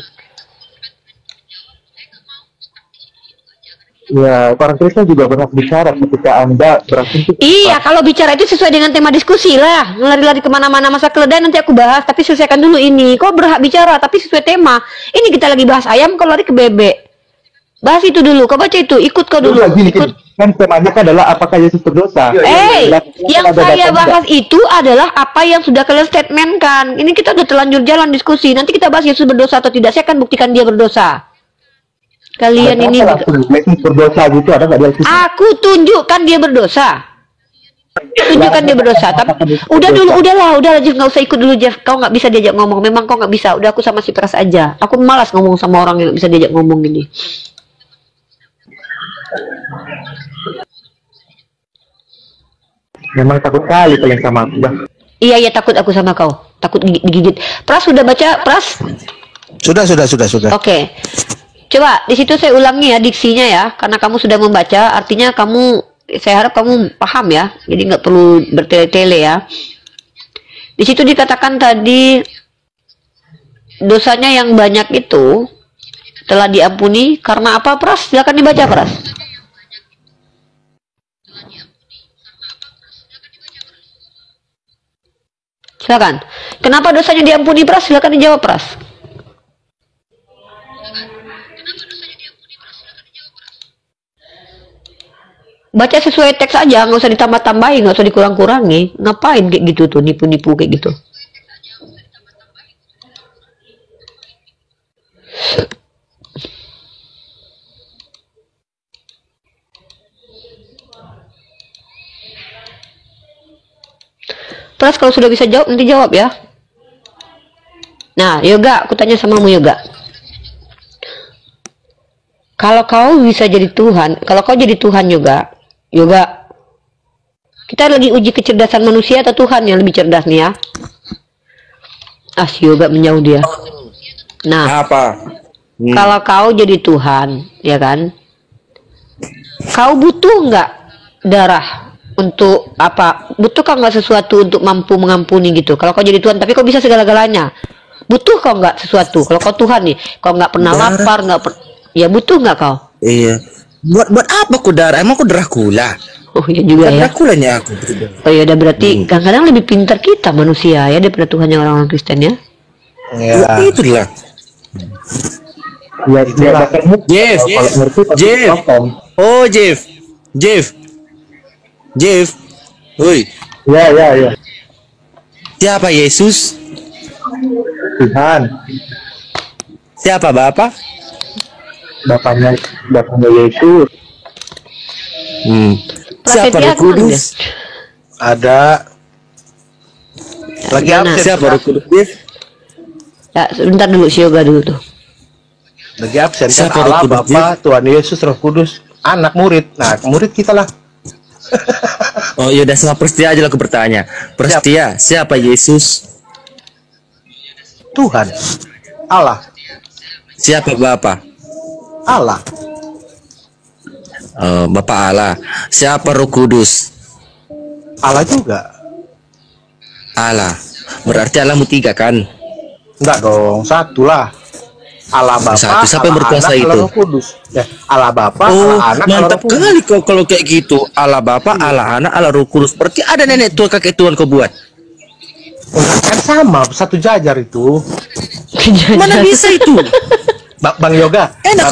Ya, para Kristen juga berhak bicara ketika Anda berasumsi. Iya, kalau bicara itu sesuai dengan tema diskusi lah. Lari-lari kemana-mana masa keledai nanti aku bahas, tapi selesaikan dulu ini. Kok berhak bicara, tapi sesuai tema. Ini kita lagi bahas ayam, kau lari ke bebek. Bahas itu dulu, kau baca itu, ikut kau dulu. Ikut. Kan temanya kan adalah apakah Yesus berdosa? Yang saya bahas itu adalah apa yang sudah kalian statementkan. Ini kita udah terlanjur jalan diskusi. Nanti kita bahas Yesus berdosa atau tidak. Saya akan buktikan dia berdosa. Kalian ini Yesus berdosa gitu, ada nggak dia? aku tunjukkan dia berdosa. Tunjukkan dia berdosa. Tapi udahlah Jeff, nggak usah ikut dulu Jeff. Kau nggak bisa diajak ngomong. Memang kau nggak bisa. Udah aku sama si Pras aja. Aku malas ngomong sama orang yang nggak bisa diajak ngomong ini. Memang takut kali kalian sama aku. Iya takut aku sama kau. Takut digigit. Pras sudah baca Pras? Sudah. Oke. Coba di situ saya ulangi ya diksinya ya, karena kamu sudah membaca, artinya kamu, saya harap kamu paham ya, jadi nggak perlu bertele-tele ya. Di situ dikatakan tadi dosanya yang banyak itu telah diampuni karena apa, Pras? Silakan dibaca, Pras. Silakan. Kenapa dosanya diampuni, Pras? Silakan dijawab, Pras. Baca sesuai teks aja, nggak usah ditambah-tambahin, nggak usah dikurang-kurangi. Ngapain kayak gitu tuh, nipu-nipu kayak gitu. Terus kalau sudah bisa jawab, nanti jawab ya. Nah, Yoga, aku tanya sama kamu Yoga. Kalau kau bisa jadi Tuhan, kalau kau jadi Tuhan Yoga, kita lagi uji kecerdasan manusia atau Tuhan yang lebih cerdas nih ya? Si Yoga menjauh dia. Nah, Apa? kalau kau jadi Tuhan, ya kan? Kau butuh nggak darah untuk apa? Butuhkah nggak sesuatu untuk mampu mengampuni gitu? Kalau kau jadi Tuhan, tapi kau bisa segala-galanya. Butuh kau nggak sesuatu? Kalau kau Tuhan nih, kau nggak pernah lapar, ya butuh nggak kau? Iya. Buat apa ku darah? Emang ku Dracula? Oh iya juga ya. Draculanya aku. Oh iya, udah berarti kadang-kadang lebih pintar kita manusia ya daripada Tuhan yang orang-orang Kristen ya. Ya. Itulah. Jeff. Oh Jeff. Woi. Ya. Siapa Yesus? Tuhan, Siapa Bapak? bapaknya Yesus. Siapa Prasetya Roh Kudus? Ada lagi Gimana? absen. Siapa Roh Kudus, Dev? Ya, sebentar dulu si Yoga dulu tuh. Lagi absen kan Siapa Roh Allah, Kudus, Bapa, Tuhan Yesus, Roh Kudus, anak murid. Nah, murid kita lah. Oh yaudah, sama Prestia aja lah aku bertanya. Prestia, siapa Yesus? Tuhan. Allah. Siapa Bapa? Allah. Bapak Allah. Siapa Roh Kudus? Allah juga. Allah. Berarti Allahmu 3 kan? Enggak dong, satu lah. Allah Bapa, Satu. Siapa yang Allah berkuasa Anak, itu? Allah Roh Kudus. Ya, Allah Bapa, Oh, Allah Anak, Allah mantap Roh Kudus. kali kok kalau kayak gitu. Allah Bapa, Allah Anak, Allah Roh Kudus. Berarti ada nenek tua kakek Tuhan kau buat. Kan sama, satu jajar itu. Mana bisa itu? Bang Yoga, Enak.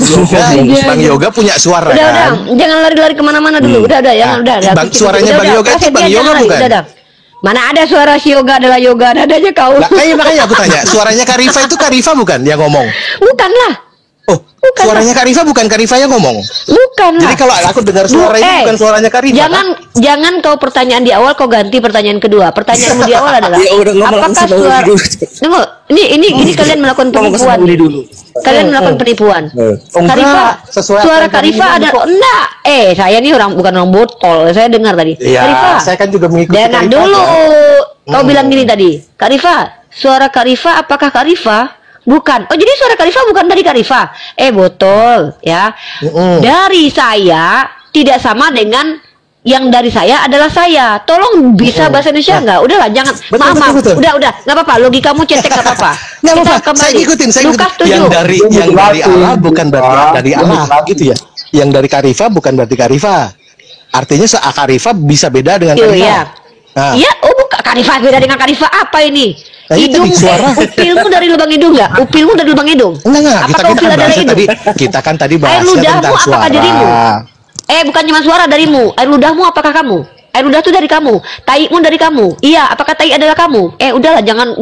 Bang Yoga punya suara Udah, kan? jangan lari-lari kemana-mana dulu. Udah, ya, udah. Bang, suaranya Bang Yoga itu Bang Yoga bukan? Udah. Mana ada suara si Yoga adalah Yoga, ada aja kau. Lah, makanya aku tanya, suaranya Karifa itu Karifa bukan yang ngomong? Bukan lah. Oh, Bukan suaranya Karifa bukan Karifa yang ngomong. Bukan lah. Jadi kalau aku dengar suara ini bukan suaranya Karifa. Jangan kau pertanyaan di awal kau ganti pertanyaan kedua. Pertanyaanmu di awal adalah Ya udah, ngomong apakah langsung suara dulu. Tunggu, ini kalian melakukan Ngomong ke penipuan. Saudi dulu. Kalian melakukan penipuan. Oh, enggak, Karifa, sesuai apa suara yang Karifa kami ada bilang kok. enggak? Saya ini bukan orang botol. Saya dengar tadi. Iya, Karifa, saya kan juga mengikuti dengar Karifa, dulu. kan? Kau bilang gini tadi. Karifa, suara Karifa apakah Karifa? Bukan. Oh, jadi suara Karifa bukan dari Karifa. Botol, ya. Dari saya tidak sama dengan yang dari saya adalah saya. Tolong bisa bahasa Indonesia enggak? Udahlah, jangan. Betul, Maaf. betul. Udah, enggak apa-apa. Logikamu cetek enggak apa-apa. Nggak Kita apa-apa, saya kembali. ikutin, Lukas 7. Yang dari Allah bukan berarti dari Allah, gitu ya. Yang dari Karifa bukan berarti Karifa. Artinya Karifa bisa beda dengan Karifa. Iya. Nah, Iya, bukan Karifa beda dengan Karifa apa ini? Nah, itu Hidung, suara. upilmu dari lubang hidung enggak? Upilmu dari lubang hidung? enggak, Apakah upil adalah bahasnya hidung? kita kan tadi Air bahasnya ludahmu tentang apakah suara. dirimu? Bukan cuma suara darimu. Air ludahmu apakah kamu? Air ludah itu dari kamu. Taimu dari kamu. Iya, apakah tai adalah kamu? Udahlah, jangan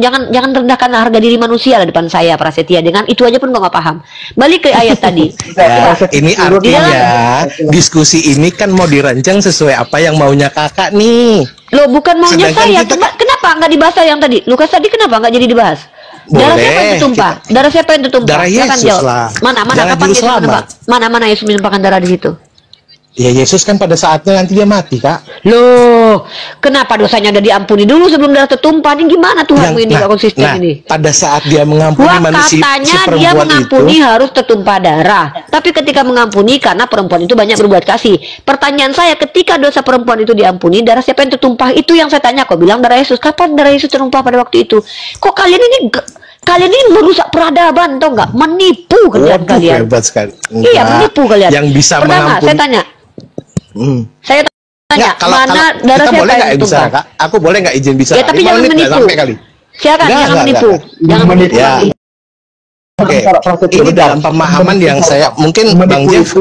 rendahkan harga diri manusia lah depan saya, Prasetya. Dengan itu aja pun kau nggak paham. Balik ke ayat tadi. Ya, ini artinya dalam- diskusi ini kan mau dirancang sesuai apa yang maunya kakak nih. Loh, bukan maunya Sedangkan saya. kita- Kenapa nggak dibahas yang tadi? Lukas tadi kenapa nggak jadi dibahas? Darah siapa yang Boleh, tertumpah? Darah siapa yang tertumpah? Darah Silakan Yesus jawab. lah. Mana Darah kapan juru Yesus selamat. menumpah? Mana Yesus menumpahkan darah di situ? Ya Yesus kan pada saatnya nanti dia mati, Kak. Loh, kenapa dosanya udah diampuni dulu sebelum darah tertumpah? Ini gimana Tuhanmu ini nggak konsisten ini? pada saat dia mengampuni Wah, manusia si katanya dia perempuan mengampuni itu, harus tertumpah darah. Tapi ketika mengampuni karena perempuan itu banyak berbuat kasih. Pertanyaan saya, ketika dosa perempuan itu diampuni, darah siapa yang tertumpah? Itu yang saya tanya. Kok bilang darah Yesus? Kapan darah Yesus tertumpah pada waktu itu? Kok kalian ini merusak peradaban, tau nggak? Menipu kalian. waduh, hebat sekali. Iya, Enggak. menipu kalian. Yang bisa Pertama, mengampuni. saya tanya. Saya tanya, Enggak, kalau mana darah kita siapa boleh yang nggak bisa, tertumpah? Kak? Aku boleh nggak izin bisa? Ya, tapi 5 jangan menit nggak menipu. sampai kali. Silakan, Enggak, jangan enggak, menipu. enggak. Jangan menipu. Ya. Oke, ini dalam pemahaman yang saya mungkin Bang Jeff,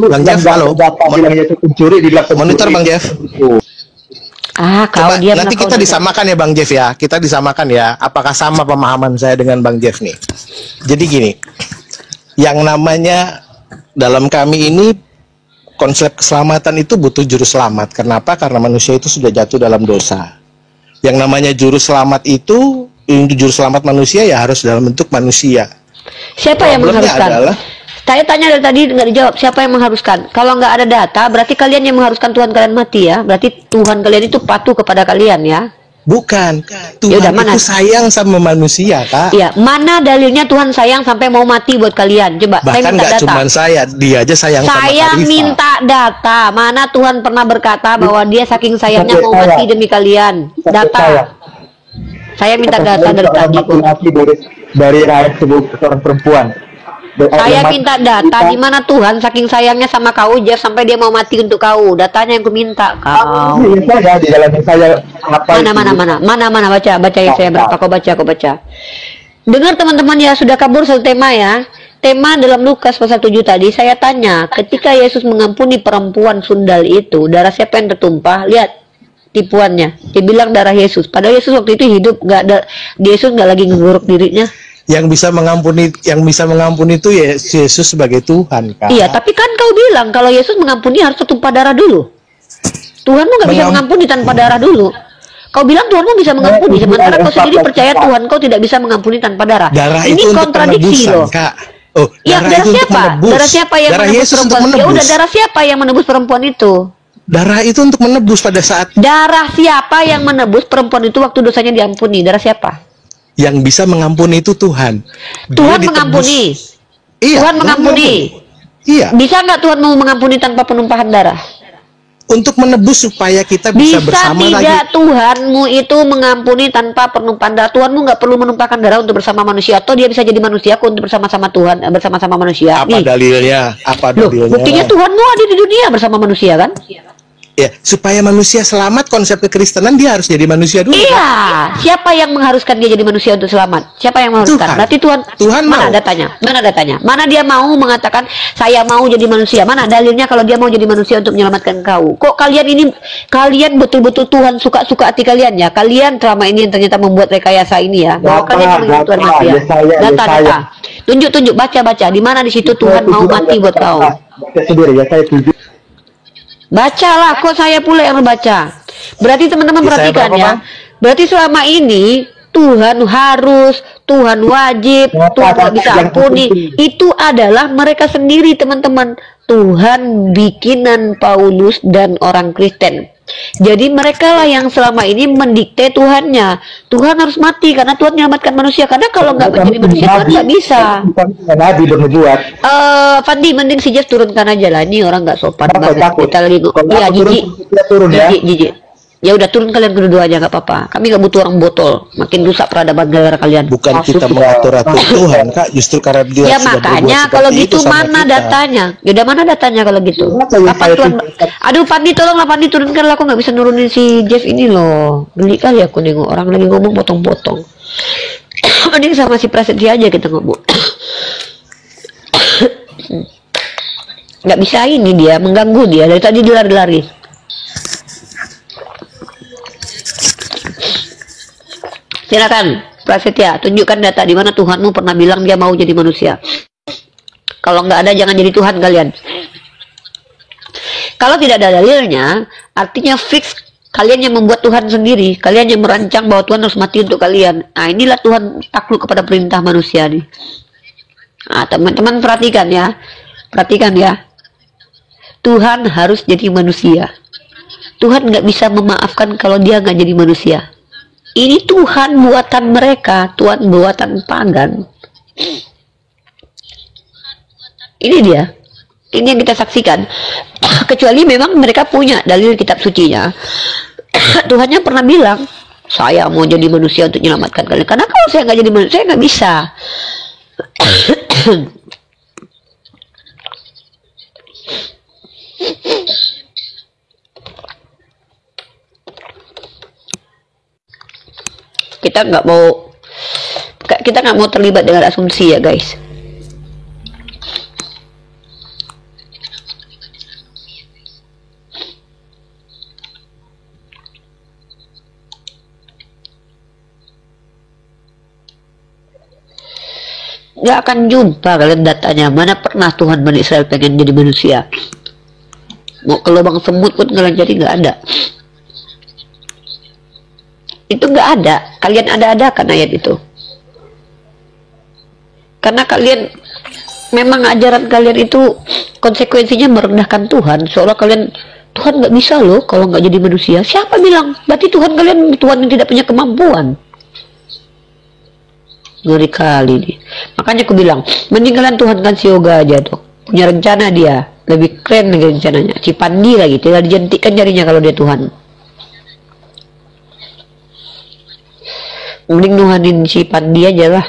halo. Monitor Bang Jeff. Kau Coba diam nanti lah, kita kau disamakan ya Bang Jeff ya. Kita disamakan ya. Apakah sama pemahaman saya dengan Bang Jeff nih? Jadi gini, yang namanya dalam kami ini konsep keselamatan itu butuh juru selamat. Kenapa? Karena manusia itu sudah jatuh dalam dosa. Yang namanya juru selamat itu, juru selamat manusia ya harus dalam bentuk manusia. Siapa yang Problemnya mengharuskan? adalah- Saya tanya dari tadi nggak dijawab. Siapa yang mengharuskan? Kalau nggak ada data, berarti kalian yang mengharuskan Tuhan kalian mati ya. Berarti Tuhan kalian itu patuh kepada kalian ya. Bukan. Tuhan Yaudah, mana? itu sayang sama manusia, Kak. Iya. Mana dalilnya Tuhan sayang sampai mau mati buat kalian? Coba. Saya Bahkan minta nggak data. cuma saya, dia aja sayang sama Saya Karifa. minta data. Mana Tuhan pernah berkata bahwa Dia saking sayangnya mau mati demi kalian? Data. Saya minta data dari tadi kok. dari rakyat seorang perempuan. Saya minta data di mana Tuhan saking sayangnya sama kau Jeff sampai dia mau mati untuk kau. Datanya yang ku minta kau. Saya di dalam saya apa Mana baca yang saya berapa kau baca. Dengar teman-teman ya, sudah kabur satu tema ya. Tema dalam Lukas pasal 7 tadi saya tanya, ketika Yesus mengampuni perempuan sundal itu, darah siapa yang tertumpah? Lihat tipuannya. Dia bilang darah Yesus. Padahal Yesus waktu itu hidup, Yesus nggak lagi ngegorok dirinya. Yang bisa mengampuni itu Yesus sebagai Tuhan, Kak. Iya, tapi kan kau bilang kalau Yesus mengampuni harus tertumpah darah dulu. Tuhanmu nggak bisa mengampuni tanpa darah dulu. Kau bilang Tuhanmu bisa mengampuni, sementara kau sendiri percaya Tuhan kau tidak bisa mengampuni tanpa darah. Darah Ini itu untuk kontradiksi penebusan, loh. Kak. Oh, Ya, darah darah itu untuk siapa? menebus. Darah siapa yang Darah menebus Yesus untuk perempuan? Ya menebus. udah, darah siapa yang menebus perempuan itu? Darah itu untuk menebus pada saat Darah siapa yang menebus perempuan itu waktu dosanya diampuni? Darah siapa? yang bisa mengampuni itu Tuhan. Dia Tuhan ditebus. mengampuni. Iya, Tuhan mengampuni. Iya, Bisa nggak Tuhan mau mengampuni tanpa penumpahan darah? untuk menebus supaya kita bisa Bisa bersama tidak lagi. Tuhanmu itu mengampuni tanpa penumpahan darah? Tuhanmu nggak perlu menumpahkan darah untuk bersama manusia, atau dia bisa jadi manusia kok untuk bersama-sama Tuhan, bersama-sama manusia. Apa Nih, dalilnya? Apa loh, dalilnya? buktinya Tuhanmu ada di dunia bersama manusia kan? Ya, supaya manusia selamat, konsep kekristenan dia harus jadi manusia dulu. Iya, siapa yang mengharuskan dia jadi manusia untuk selamat? Siapa yang mengharuskan? Tuhan. Berarti Tuhan. Tuhan Mana mau. datanya? Mana datanya? Mana dia mau mengatakan saya mau jadi manusia? Mana dalilnya kalau dia mau jadi manusia untuk menyelamatkan kau? Kok kalian betul-betul Tuhan suka-suka hati kalian ya? Kalian selama ini yang ternyata membuat rekayasa ini ya. Bahwa kalian mengingat Tuhan mati ya. Data. Tunjuk, baca. Di mana di situ Tuhan mau mati buat kau? Baca sendiri ya, saya tujuh. Bacalah, kok saya pula yang membaca. Berarti teman-teman Saya perhatikan berapa, ya. Bang? Berarti selama ini Tuhan harus, Tuhan wajib, Tuhan nggak bisa ampuni. Itu adalah mereka sendiri teman-teman. Tuhan bikinan Paulus dan orang Kristen. Jadi mereka lah yang selama ini mendikte Tuhannya. Tuhan harus mati karena Tuhan menyelamatkan manusia. Karena kalau nggak menjadi manusia Tuhan nggak bisa. Nabi bernubuat. Fandi, mending si Jeff turunkan aja lah. Ini orang nggak sopan Kenapa banget. takut? Kita lagi Kalau iya, aku turun, jijik. kita turun ya. Jijik. Ya udah, turun kalian berdua aja nggak apa-apa. Kami nggak butuh orang botol. Makin rusak peradaban negara kalian. Bukan Masuk kita ke- mengatur-atur Tuhan, Kak. Justru karena dia Ya sudah makanya berbuat kalau seperti gitu itu sama mana kita. datanya? Yaudah, mana datanya kalau gitu? Apa yang Kapan saya Tuhan? tunjukkan? Aduh Pandi, tolonglah Pandi, turunkan lah. Aku nggak bisa nurunin si Jeff ini loh. Geli kali aku nengok orang lagi ngomong potong-potong. Mending sama si Prasetya aja kita ngomong. Nggak bisa, ini dia mengganggu dia dari tadi dilari-lari. Silakan Prasetya, tunjukkan data di mana Tuhanmu pernah bilang dia mau jadi manusia. Kalau nggak ada, jangan jadi Tuhan kalian. Kalau tidak ada dalilnya, artinya fix kalian yang membuat Tuhan sendiri. Kalian yang merancang bahwa Tuhan harus mati untuk kalian. Nah, inilah Tuhan takluk kepada perintah manusia nih. Nah, teman-teman perhatikan ya. Perhatikan ya. Tuhan harus jadi manusia. Tuhan nggak bisa memaafkan kalau dia nggak jadi manusia. Ini Tuhan buatan mereka, Tuhan buatan pagan. Ini dia. Ini yang kita saksikan. Kecuali memang mereka punya dalil kitab sucinya. Tuhannya pernah bilang, saya mau jadi manusia untuk menyelamatkan kalian. Karena kalau saya nggak jadi manusia, saya nggak bisa. Kita nggak mau terlibat dengan asumsi ya guys. Nggak akan jumpa kalian datanya. Mana pernah Tuhan Bani Israel pengen jadi manusia? Mau ke lubang semut pun kalian jadi nggak ada. Itu nggak ada. Kalian ada-adakan ayat itu. Karena kalian memang ajaran kalian itu konsekuensinya merendahkan Tuhan. Seolah kalian Tuhan nggak bisa loh kalau nggak jadi manusia. Siapa bilang? Berarti Tuhan kalian Tuhan yang tidak punya kemampuan. Ngeri kali nih. Makanya aku bilang, mending kalian Tuhan kan si Yoga aja tuh. Punya rencana dia. Lebih keren lagi rencananya. Cipandi lagi. Tinggal dijentikkan jarinya kalau dia Tuhan. Mending nuhanin si Pandi aja lah.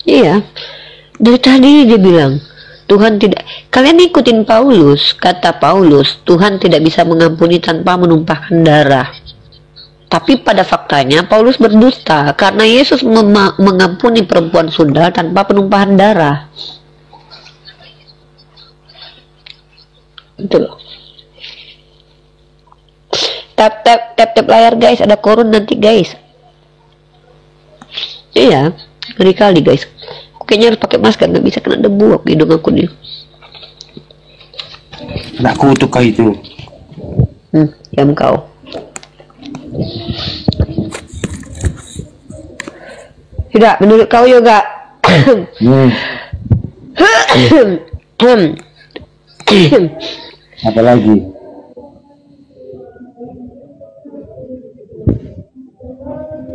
Iya. Dari tadi dia bilang, Tuhan tidak. Kalian ikutin Paulus. Kata Paulus, Tuhan tidak bisa mengampuni tanpa menumpahkan darah. Tapi pada faktanya Paulus berdusta karena Yesus mengampuni perempuan sundal tanpa penumpahan darah. Betul. Tap layar guys, ada korun nanti guys. Iya, ngeri kali guys. kayaknya harus pakai masker, nggak bisa kena debu hidung aku nih. Nak kutuk kau itu. Diam kau. Sudah, menurut kau Yoga? Apa lagi?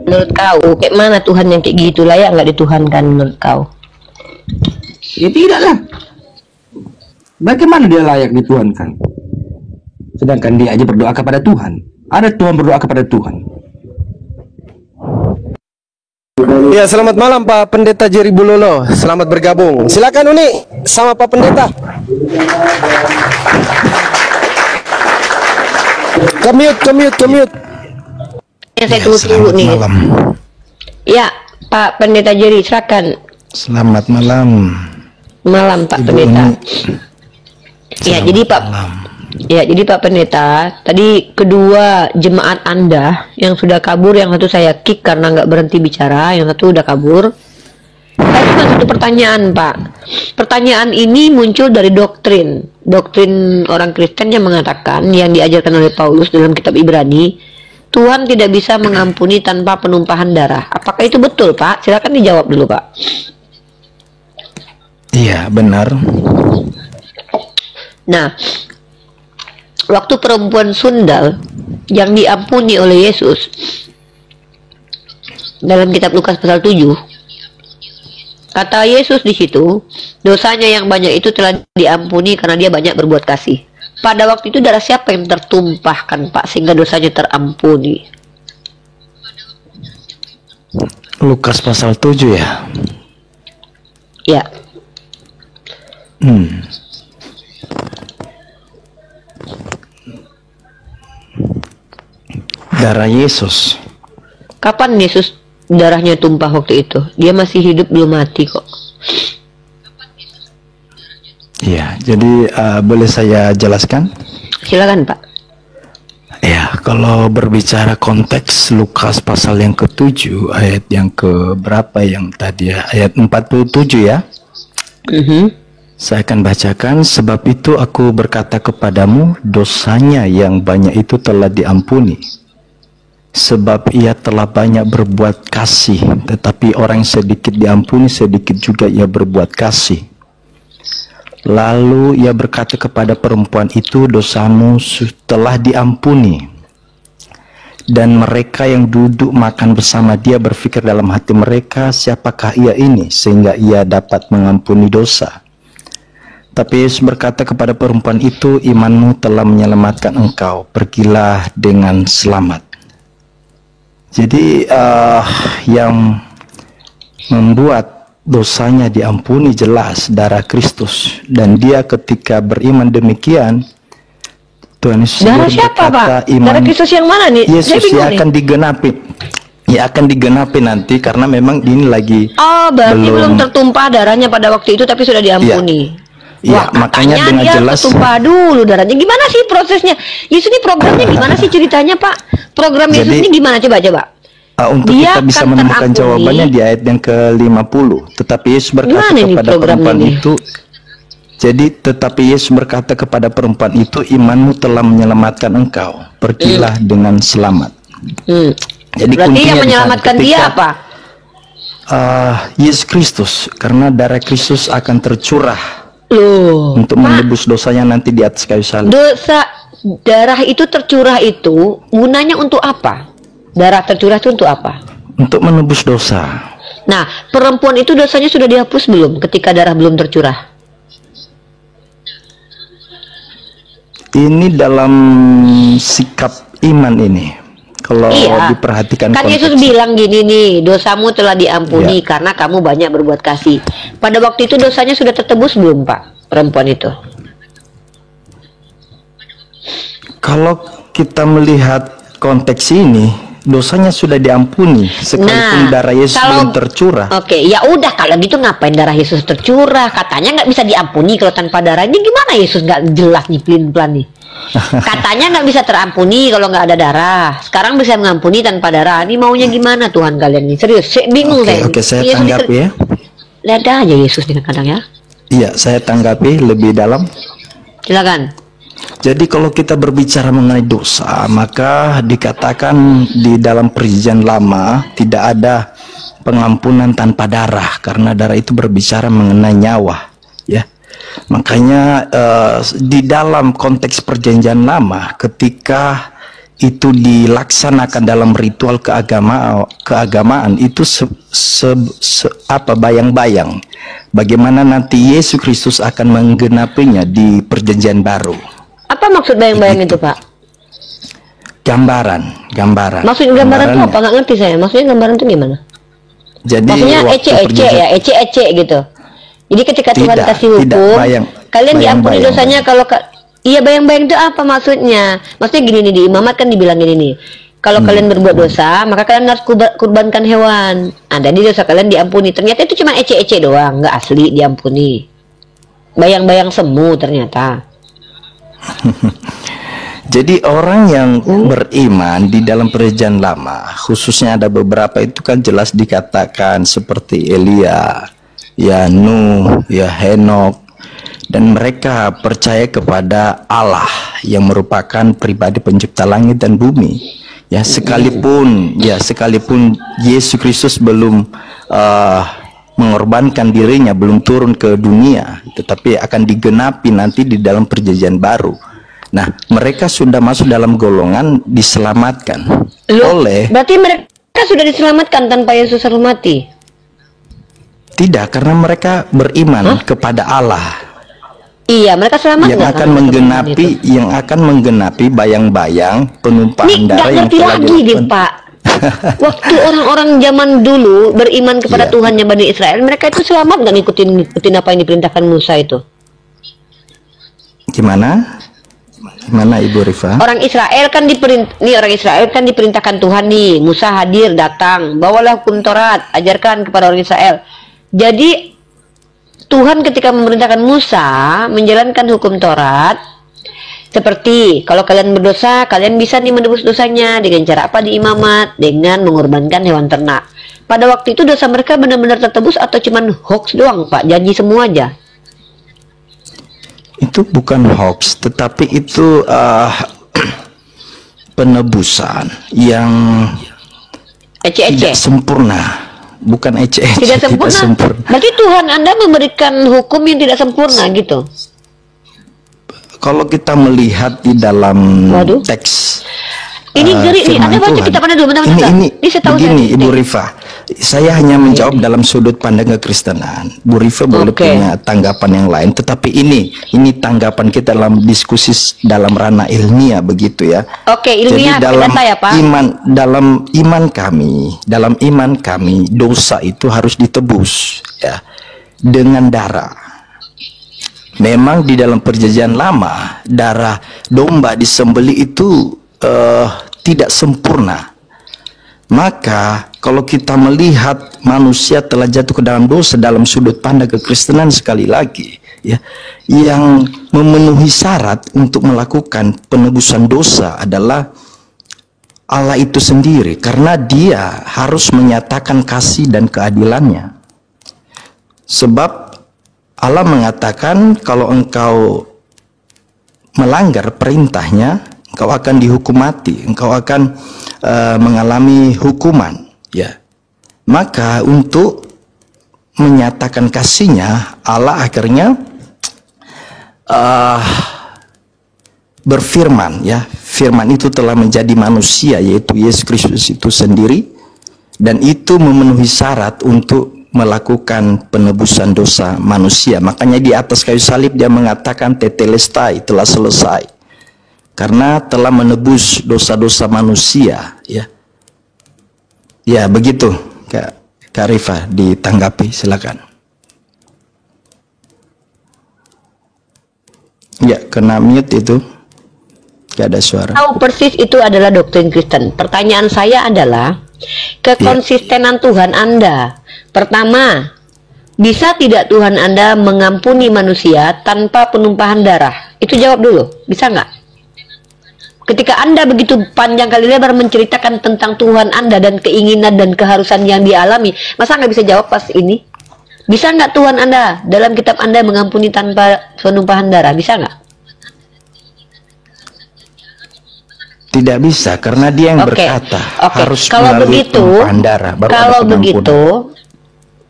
Menurut kau, kayak mana Tuhan yang kayak gitu, layak nggak dituhankan menurut kau? Ya tidaklah. Bagaimana dia layak dituhankan? Sedangkan dia aja berdoa kepada Tuhan. Ada Tuhan berdoa kepada Tuhan. Ya, selamat malam Pak Pendeta Jerry Bulolo. Selamat bergabung. Silakan Uni sama Pak Pendeta. Kemute. Yang saya tunggu nih. Malam. Ya, Pak Pendeta Jerry, silakan. Selamat malam. Malam Pak Ibu Pendeta. Uni. Ya, Selamat jadi Pak. malam. Ya, jadi Pak Pendeta, tadi kedua jemaat Anda yang sudah kabur, yang satu saya kick karena nggak berhenti bicara, yang satu udah kabur. Saya cuma satu pertanyaan, Pak. Pertanyaan ini muncul dari doktrin orang Kristen yang mengatakan, yang diajarkan oleh Paulus dalam kitab Ibrani, Tuhan tidak bisa mengampuni tanpa penumpahan darah. Apakah itu betul, Pak? Silakan dijawab dulu, Pak. Iya, benar. Nah, waktu perempuan sundal yang diampuni oleh Yesus dalam kitab Lukas pasal 7, kata Yesus di situ, dosanya yang banyak itu telah diampuni karena dia banyak berbuat kasih. Pada waktu itu darah siapa yang tertumpahkan, Pak, sehingga dosanya terampuni? Lukas pasal 7 ya. Ya, Darah Yesus. kapan Yesus darahnya tumpah waktu itu? Dia masih hidup, belum mati kok. Iya, jadi boleh saya jelaskan? Silakan, Pak. Ya, kalau berbicara konteks Lukas pasal yang ke-7, ayat yang ke berapa yang tadi ya? Ayat 47 ya. Saya akan bacakan, sebab itu aku berkata kepadamu, dosanya yang banyak itu telah diampuni. Sebab ia telah banyak berbuat kasih, tetapi orang sedikit diampuni, sedikit juga ia berbuat kasih. Lalu ia berkata kepada perempuan itu, dosamu telah diampuni. Dan mereka yang duduk makan bersama dia berpikir dalam hati mereka, siapakah ia ini sehingga ia dapat mengampuni dosa? Tapi Yesus berkata kepada perempuan itu, imanmu telah menyelamatkan engkau, pergilah dengan selamat. Jadi yang membuat dosanya diampuni jelas darah Kristus, dan dia ketika beriman demikian, Tuhan Yesus Darah siapa, Pak? Darah Kristus yang mana nih? Saya Yesus bingung ya nih. akan digenapi. Ya akan digenapi nanti karena memang ini lagi Oh, berarti belum tertumpah darahnya pada waktu itu, tapi sudah diampuni. Iya, makanya dengan dia jelas tertumpah dulu darahnya. Gimana sih prosesnya? Yesus ini programnya gimana sih ceritanya, Pak? Program Yesus Jadi, ini gimana, coba? untuk Dia kita bisa akan menemukan terampuni. jawabannya di ayat yang ke-50. Tetapi Yesus berkata Gimana ini kepada programnya perempuan ini? itu, jadi tetapi Yesus berkata kepada perempuan itu, imanmu telah menyelamatkan engkau, pergilah dengan selamat. Jadi Berarti kuncinya yang di sana. menyelamatkan dia Ketika, apa? Yesus Kristus, karena darah Kristus akan tercurah Loh, untuk menebus dosanya nanti di atas kayu salib. dosa darah itu tercurah itu gunanya untuk apa? Darah tercurah itu untuk apa? Untuk menebus dosa. Nah, perempuan itu dosanya sudah dihapus belum ketika darah belum tercurah? Ini dalam sikap iman ini. Kalau diperhatikan kan Yesus konteksnya. bilang gini nih, dosamu telah diampuni karena kamu banyak berbuat kasih. Pada waktu itu dosanya sudah tertebus belum, Pak, perempuan itu? Kalau kita melihat konteks ini, dosanya sudah diampuni sekalipun darah Yesus belum tercurah. Oke, ya udah kalau gitu ngapain darah Yesus tercurah? Katanya nggak bisa diampuni kalau tanpa darah. Ini gimana Yesus nggak jelas nih, pelin-pelan nih? Katanya nggak bisa terampuni kalau nggak ada darah. Sekarang bisa mengampuni tanpa darah. Ini maunya gimana Tuhan kalian nih? Serius, bingung saya. Oke, saya Yesus tanggapi ya. ada aja Yesus nih kadang ya. Iya, saya tanggapi lebih dalam. Silakan. Jadi kalau kita berbicara mengenai dosa, maka dikatakan di dalam perjanjian lama tidak ada pengampunan tanpa darah, karena darah itu berbicara mengenai nyawa, ya. Makanya di dalam konteks perjanjian lama, ketika itu dilaksanakan dalam ritual keagamaan itu bayang-bayang bagaimana nanti Yesus Kristus akan menggenapinya di perjanjian baru. Apa maksud bayang-bayang itu, Pak? Gambaran. Maksud gambaran itu apa? Nggak ngerti saya. Maksudnya gambaran itu gimana? Jadi maksudnya ece-ece ya, ece-ece gitu. Jadi ketika Tuhan kasih hukum, kalian diampuni dosanya kalau iya, bayang-bayang itu apa maksudnya? Maksudnya gini nih, di imamat kan dibilang gini nih. Kalau kalian berbuat dosa, maka kalian harus kurbankan hewan. Jadi dosa kalian diampuni. Ternyata itu cuma ece-ece doang, nggak asli diampuni. Bayang-bayang semu ternyata. Jadi orang yang beriman di dalam perjanjian lama, khususnya ada beberapa itu kan jelas dikatakan seperti Elia, ya Nuh, ya Henok, dan mereka percaya kepada Allah yang merupakan pribadi pencipta langit dan bumi. Ya sekalipun Yesus Kristus belum mengorbankan dirinya, belum turun ke dunia, tetapi akan digenapi nanti di dalam perjanjian baru. Nah, mereka sudah masuk dalam golongan diselamatkan oleh. Berarti mereka sudah diselamatkan tanpa Yesus harus mati? Tidak, karena mereka beriman kepada Allah. Iya, mereka selamat yang akan menggenapi bayang-bayang penumpahan darah yang telah dilakukan. Pak. Waktu orang-orang zaman dulu beriman kepada Tuhannya Bani Israel, mereka itu selamat nggak ngikutin apa yang diperintahkan Musa itu? Gimana Ibu Rifa? Orang Israel kan diperintahkan Tuhan nih, Musa hadir datang, bawalah hukum Taurat, ajarkan kepada orang Israel. Jadi Tuhan ketika memerintahkan Musa menjalankan hukum Taurat, seperti kalau kalian berdosa, kalian bisa nih menebus dosanya dengan cara apa? Di imamat, dengan mengorbankan hewan ternak. Pada waktu itu dosa mereka benar-benar tertebus atau cuman hoax doang, Pak? Janji semua aja. Itu bukan hoax, tetapi itu penebusan yang tidak sempurna. Bukan ece-ece, tidak sempurna. Berarti Tuhan Anda memberikan hukum yang tidak sempurna gitu. Kalau kita melihat di dalam teks ini ngeri nih, Anda baca kitab Anda dulu, bentar. Ini begini, Ibu Rifa, saya hanya menjawab dalam sudut pandang kekristenan. Bu Rifa boleh punya tanggapan yang lain, tetapi ini tanggapan kita dalam diskusi dalam ranah ilmiah begitu ya. Ilmiah. Jadi dalam iman kami dosa itu harus ditebus ya dengan darah. Memang di dalam perjanjian lama darah domba disembelih itu tidak sempurna. Maka kalau kita melihat manusia telah jatuh ke dalam dosa dalam sudut pandang kekristenan, sekali lagi ya, yang memenuhi syarat untuk melakukan penebusan dosa adalah Allah itu sendiri, karena Dia harus menyatakan kasih dan keadilannya. Sebab Allah mengatakan kalau engkau melanggar perintahnya, engkau akan dihukum mati, engkau akan mengalami hukuman, ya. Maka untuk menyatakan kasihnya, Allah akhirnya berfirman, ya. Firman itu telah menjadi manusia, yaitu Yesus Kristus itu sendiri, dan itu memenuhi syarat untuk melakukan penebusan dosa manusia. Makanya di atas kayu salib Dia mengatakan tetelestai, telah selesai. Karena telah menebus dosa-dosa manusia, ya. Ya, begitu, Kak Rifa, ditanggapi, silakan. Ya, kena mute itu. Gak ada suara. Tahu persis itu adalah doktrin Kristen. Pertanyaan saya adalah kekonsistenan Tuhan Anda. Pertama, bisa tidak Tuhan Anda mengampuni manusia tanpa penumpahan darah? Itu jawab dulu, bisa nggak? Ketika Anda begitu panjang kali lebar menceritakan tentang Tuhan Anda dan keinginan dan keharusan yang dialami, masa nggak bisa jawab pas ini? Bisa nggak Tuhan Anda dalam kitab Anda mengampuni tanpa penumpahan darah? Bisa nggak? Tidak bisa, karena dia yang Oke. berkata Oke. harus Kalau melalui begitu, tumpahan darah, baru ada kalau pengampunan. begitu,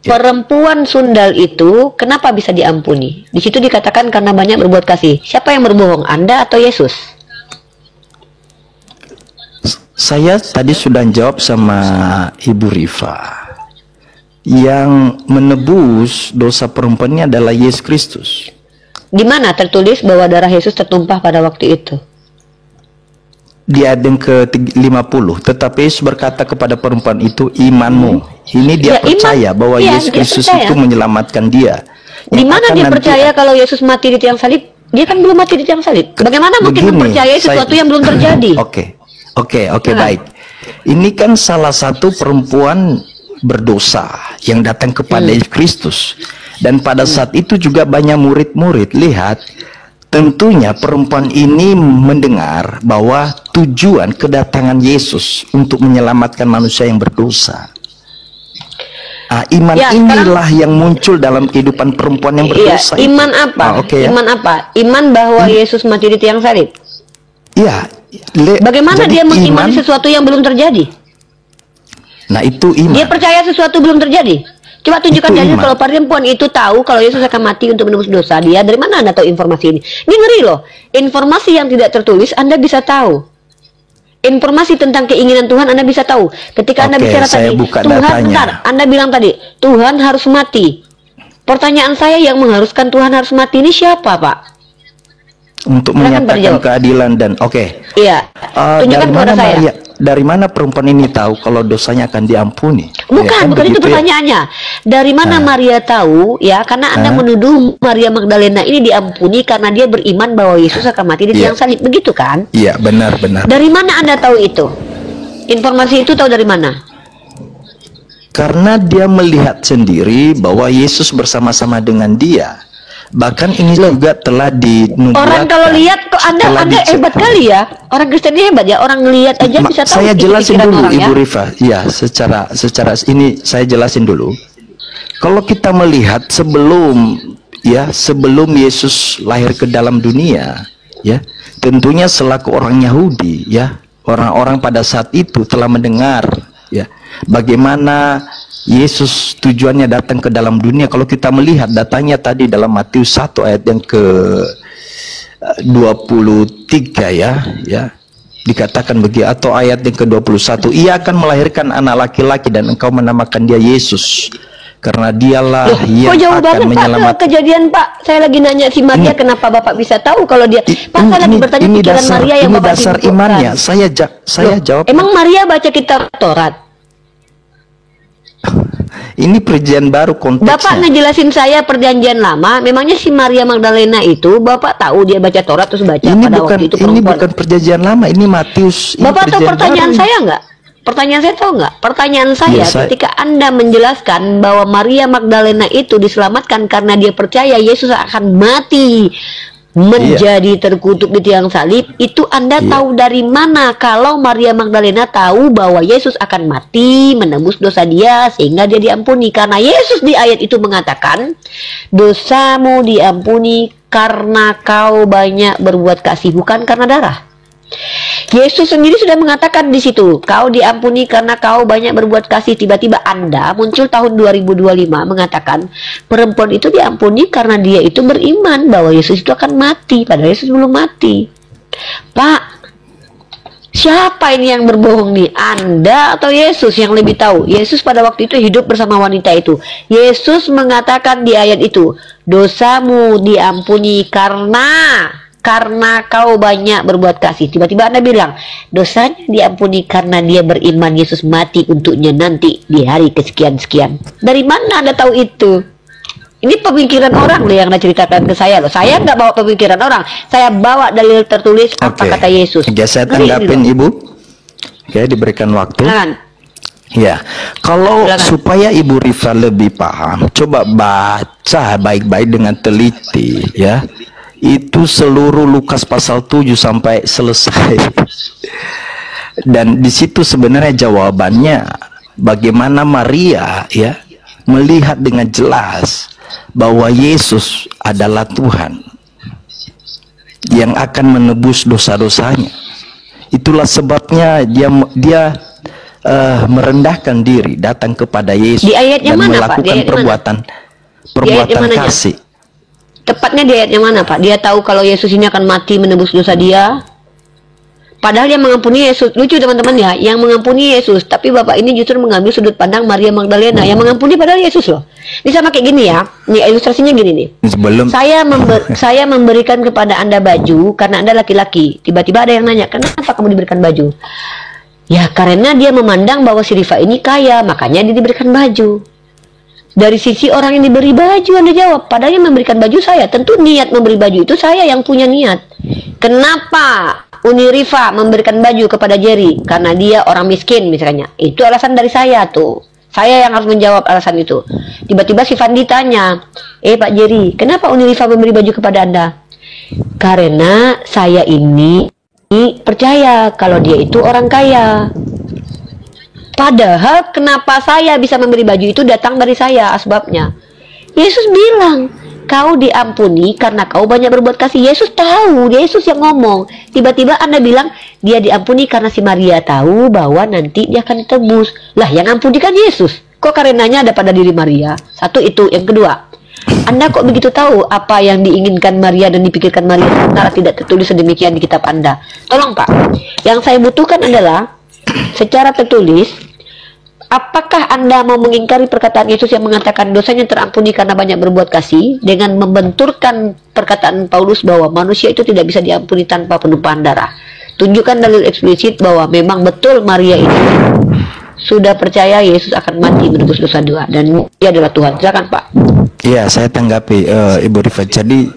perempuan sundal itu kenapa bisa diampuni? Di situ dikatakan karena banyak berbuat kasih. Siapa yang berbohong, Anda atau Yesus? Saya tadi sudah jawab sama Ibu Rifa. Yang menebus dosa perempuannya adalah Yesus Kristus. Di mana tertulis bahwa darah Yesus tertumpah pada waktu itu? Di ayat yang ke-50, tetapi Yesus berkata kepada perempuan itu, imanmu. Ini dia Ya, iman. percaya bahwa Iya, Yesus dia Kristus percaya. itu menyelamatkan dia. Di Yang mana akan dia nanti- percaya kalau Yesus mati di tiang salib? Dia kan belum mati di tiang salib. Bagaimana mungkin Begini, mempercayai sesuatu saya- yang belum terjadi? Oke, Nah. baik. Ini kan salah satu perempuan berdosa yang datang kepada Yesus Kristus. Dan pada saat itu juga banyak murid-murid. Lihat, tentunya perempuan ini mendengar bahwa tujuan kedatangan Yesus untuk menyelamatkan manusia yang berdosa. Iman Ya, inilah yang muncul dalam kehidupan perempuan yang Iya, berdosa. itu. iman apa? Oke ya. Iman apa? Iman bahwa Yesus mati di tiang salib. Iya. Bagaimana Jadi dia mengimani iman- sesuatu yang belum terjadi? Nah, itu iman. Dia percaya sesuatu belum terjadi. Coba tunjukkan Itu dalil iman. kalau perempuan itu tahu kalau Yesus akan mati untuk menebus dosa dia. Dari mana Anda tahu informasi ini? Ini ngeri loh. Informasi yang tidak tertulis Anda bisa tahu. Informasi tentang keinginan Tuhan Anda bisa tahu. Ketika Anda Oke, bicara saya tadi, buka Tuhan datanya. bentar, Anda bilang tadi, Tuhan harus mati. Pertanyaan saya yang mengharuskan Tuhan harus mati ini siapa, Pak? Untuk Silakan menyatakan berjawab. keadilan dan Iya. Tunjukkan kepada saya. Dari mana perempuan ini tahu kalau dosanya akan diampuni? Bukan, Ya kan, bukan itu begitu ya? pertanyaannya. Dari mana Maria tahu ya? Karena Anda menuduh Maria Magdalena ini diampuni karena dia beriman bahwa Yesus akan mati di Iya. tiang salib, begitu kan? Iya, benar. Dari mana Anda tahu itu? Informasi itu tahu dari mana? Karena dia melihat sendiri bahwa Yesus bersama-sama dengan dia. Bahkan ini juga telah dinubuatkan. Orang kalau lihat kok setelah Anda hebat kali ya. Orang Kristen ini hebat ya. Orang ngelihat aja bisa tahu. Saya isi jelasin pikiran dulu, orang, Ibu ya. Rifa. Ya, secara ini saya jelasin dulu. Kalau kita melihat sebelum Yesus lahir ke dalam dunia, ya, tentunya selaku orang Yahudi, ya, orang-orang pada saat itu telah mendengar, ya, bagaimana Yesus tujuannya datang ke dalam dunia. Kalau kita melihat datanya tadi dalam Matius 1 ayat yang ke 23 ya dikatakan begitu, atau ayat yang ke-21, ia akan melahirkan anak laki-laki dan engkau menamakan dia Yesus karena dialah Loh, yang kok jauh akan banget Pak ke menyelamatkan. kejadian Pak? Saya lagi nanya si Maria, kenapa Bapak bisa tahu kalau dia? Pak, saya lagi bertanya ini pikiran dasar, Maria yang ini Bapak dasar simpulkan. imannya. Saya Loh, jawab. Emang Maria baca kitab Taurat? Ini perjanjian baru Bapak konteksnya. ngejelasin saya perjanjian lama. Memangnya si Maria Magdalena itu Bapak tahu dia baca Taurat terus baca Ini pada bukan waktu itu ini perempuan. bukan perjanjian lama, ini Matius. Ini Bapak tahu perjanjian pertanyaan baru. saya nggak? Pertanyaan saya tahu nggak? Pertanyaan saya Ya, ketika Anda menjelaskan bahwa Maria Magdalena itu diselamatkan karena dia percaya Yesus akan mati menjadi terkutuk di tiang salib, itu Anda Iya. tahu dari mana kalau Maria Magdalena tahu bahwa Yesus akan mati menebus dosa dia sehingga dia diampuni? Karena Yesus di ayat itu mengatakan dosamu diampuni karena kau banyak berbuat kasih, bukan karena darah. Yesus sendiri sudah mengatakan di situ, kau diampuni karena kau banyak berbuat kasih. Tiba-tiba Anda muncul tahun 2025 mengatakan perempuan itu diampuni karena dia itu beriman bahwa Yesus itu akan mati, padahal Yesus belum mati. Pak, siapa ini yang berbohong nih? Anda atau Yesus yang lebih tahu? Yesus pada waktu itu hidup bersama wanita itu. Yesus mengatakan di ayat itu, dosamu diampuni karena kau banyak berbuat kasih. Tiba-tiba Anda bilang dosanya diampuni karena dia beriman Yesus mati untuknya nanti di hari kesekian-sekian. Dari mana Anda tahu itu? Ini pemikiran orang loh yang Anda ceritakan ke saya loh. Saya nggak bawa pemikiran orang. Saya bawa dalil tertulis apa Oke. kata Yesus. Oke, saya Ngeri ini tanggapin loh. Ibu. Oke, diberikan waktu. Silakan. Ya, kalau Silakan. supaya Ibu Rifa lebih paham, coba baca baik-baik dengan teliti, ya. Itu seluruh Lukas pasal 7 sampai selesai. Dan di situ sebenarnya jawabannya bagaimana Maria, ya, melihat dengan jelas bahwa Yesus adalah Tuhan yang akan menebus dosa-dosanya. Itulah sebabnya dia merendahkan diri, datang kepada Yesus Di ayatnya dan mana, Pak? Di melakukan ayat perbuatan mananya? kasih. Tepatnya di ayat yang mana, Pak? Dia tahu kalau Yesus ini akan mati menebus dosa dia. Padahal yang mengampuni Yesus. Lucu teman-teman ya, yang mengampuni Yesus. Tapi Bapak ini justru mengambil sudut pandang Maria Magdalena. Yang mengampuni padahal Yesus loh. Ini sama kayak gini ya. Nih ilustrasinya gini nih. Sebelum Saya memberikan kepada Anda baju karena Anda laki-laki. Tiba-tiba ada yang nanya, kenapa kamu diberikan baju? Ya karena dia memandang bahwa si Rifa ini kaya, makanya dia diberikan baju. Dari sisi orang yang diberi baju, Anda jawab, padahal yang memberikan baju saya. Tentu niat memberi baju itu saya yang punya niat. Kenapa Uni Rifa memberikan baju kepada Jerry? Karena dia orang miskin misalnya. Itu alasan dari saya tuh. Saya yang harus menjawab alasan itu. Tiba-tiba si Fandi tanya, Pak Jerry, kenapa Uni Rifa memberi baju kepada Anda? Karena saya ini percaya kalau dia itu orang kaya. Padahal kenapa saya bisa memberi baju itu datang dari saya asbabnya. Yesus bilang, kau diampuni karena kau banyak berbuat kasih. Yesus tahu, Yesus yang ngomong. Tiba-tiba Anda bilang, dia diampuni karena si Maria tahu bahwa nanti dia akan ditebus. Lah yang ampuni kan Yesus. Kok karenanya ada pada diri Maria? Satu itu. Yang kedua, Anda kok begitu tahu apa yang diinginkan Maria dan dipikirkan Maria sementara tidak tertulis sedemikian di kitab Anda? Tolong Pak, yang saya butuhkan adalah secara tertulis, apakah Anda mau mengingkari perkataan Yesus yang mengatakan dosanya terampuni karena banyak berbuat kasih dengan membenturkan perkataan Paulus bahwa manusia itu tidak bisa diampuni tanpa penumpahan darah? Tunjukkan dalil eksplisit bahwa memang betul Maria ini sudah percaya Yesus akan mati menebus dosa dia dan dia adalah Tuhan. Silakan Pak. Iya, saya tanggapi Ibu Rifa. Jadi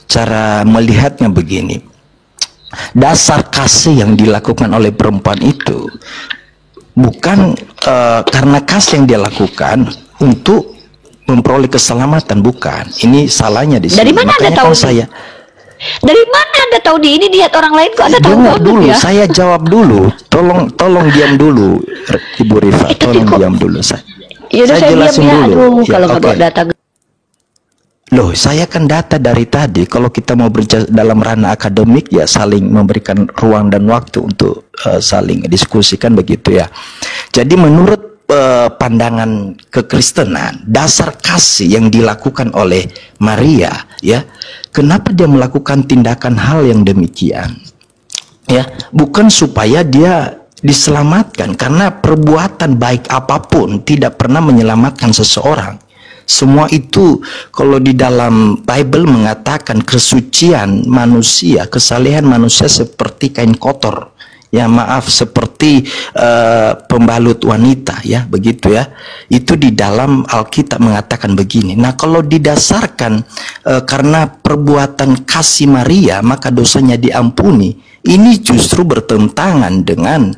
cara melihatnya begini. Dasar kasih yang dilakukan oleh perempuan itu bukan karena kasih yang dia lakukan untuk memperoleh keselamatan, bukan. Ini salahnya di sini. Dari mana Anda tahu? Dari mana Anda tahu ini lihat orang lain kok Anda tahu dulu ya? Saya jawab dulu. Tolong diam dulu, Ibu Rifa. Tolong diam dulu. Saya jelasin dulu. Kalau nggak datang. Loh, saya kan data dari tadi. Kalau kita mau berbicara dalam ranah akademik, ya saling memberikan ruang dan waktu untuk saling diskusikan begitu ya. Jadi menurut pandangan kekristenan, dasar kasih yang dilakukan oleh Maria, ya, kenapa dia melakukan tindakan hal yang demikian? Ya, bukan supaya dia diselamatkan, karena perbuatan baik apapun tidak pernah menyelamatkan seseorang. Semua itu kalau di dalam Bible mengatakan kesucian manusia, kesalehan manusia seperti kain kotor. Ya maaf, seperti pembalut wanita, ya begitu ya. Itu di dalam Alkitab mengatakan begini. Nah kalau didasarkan karena perbuatan kasih Maria maka dosanya diampuni, ini justru bertentangan dengan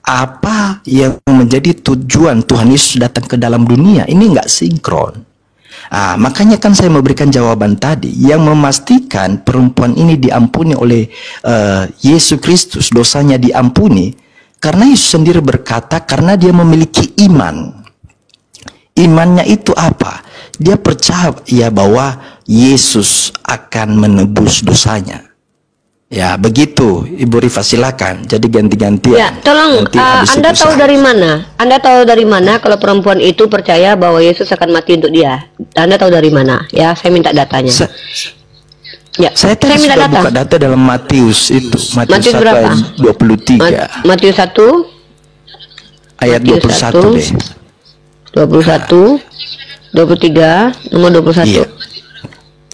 apa yang menjadi tujuan Tuhan Yesus datang ke dalam dunia. Ini nggak sinkron. Makanya kan saya memberikan jawaban tadi yang memastikan perempuan ini diampuni oleh Yesus Kristus, dosanya diampuni karena Yesus sendiri berkata karena dia memiliki iman. Imannya itu apa? Dia percaya ya bahwa Yesus akan menebus dosanya. Ya begitu, Ibu Rifa, silakan. Jadi ganti-gantian. Ya, tolong Anda tahu dari mana? Anda tahu dari mana kalau perempuan itu percaya bahwa Yesus akan mati untuk dia? Anda tahu dari mana? Ya, saya minta datanya. Saya tadi sudah buka data dalam Matius itu. Matius 1 berapa? ayat 23. Matius 1 ayat 21 deh. 21 23 nomor 21. Iya.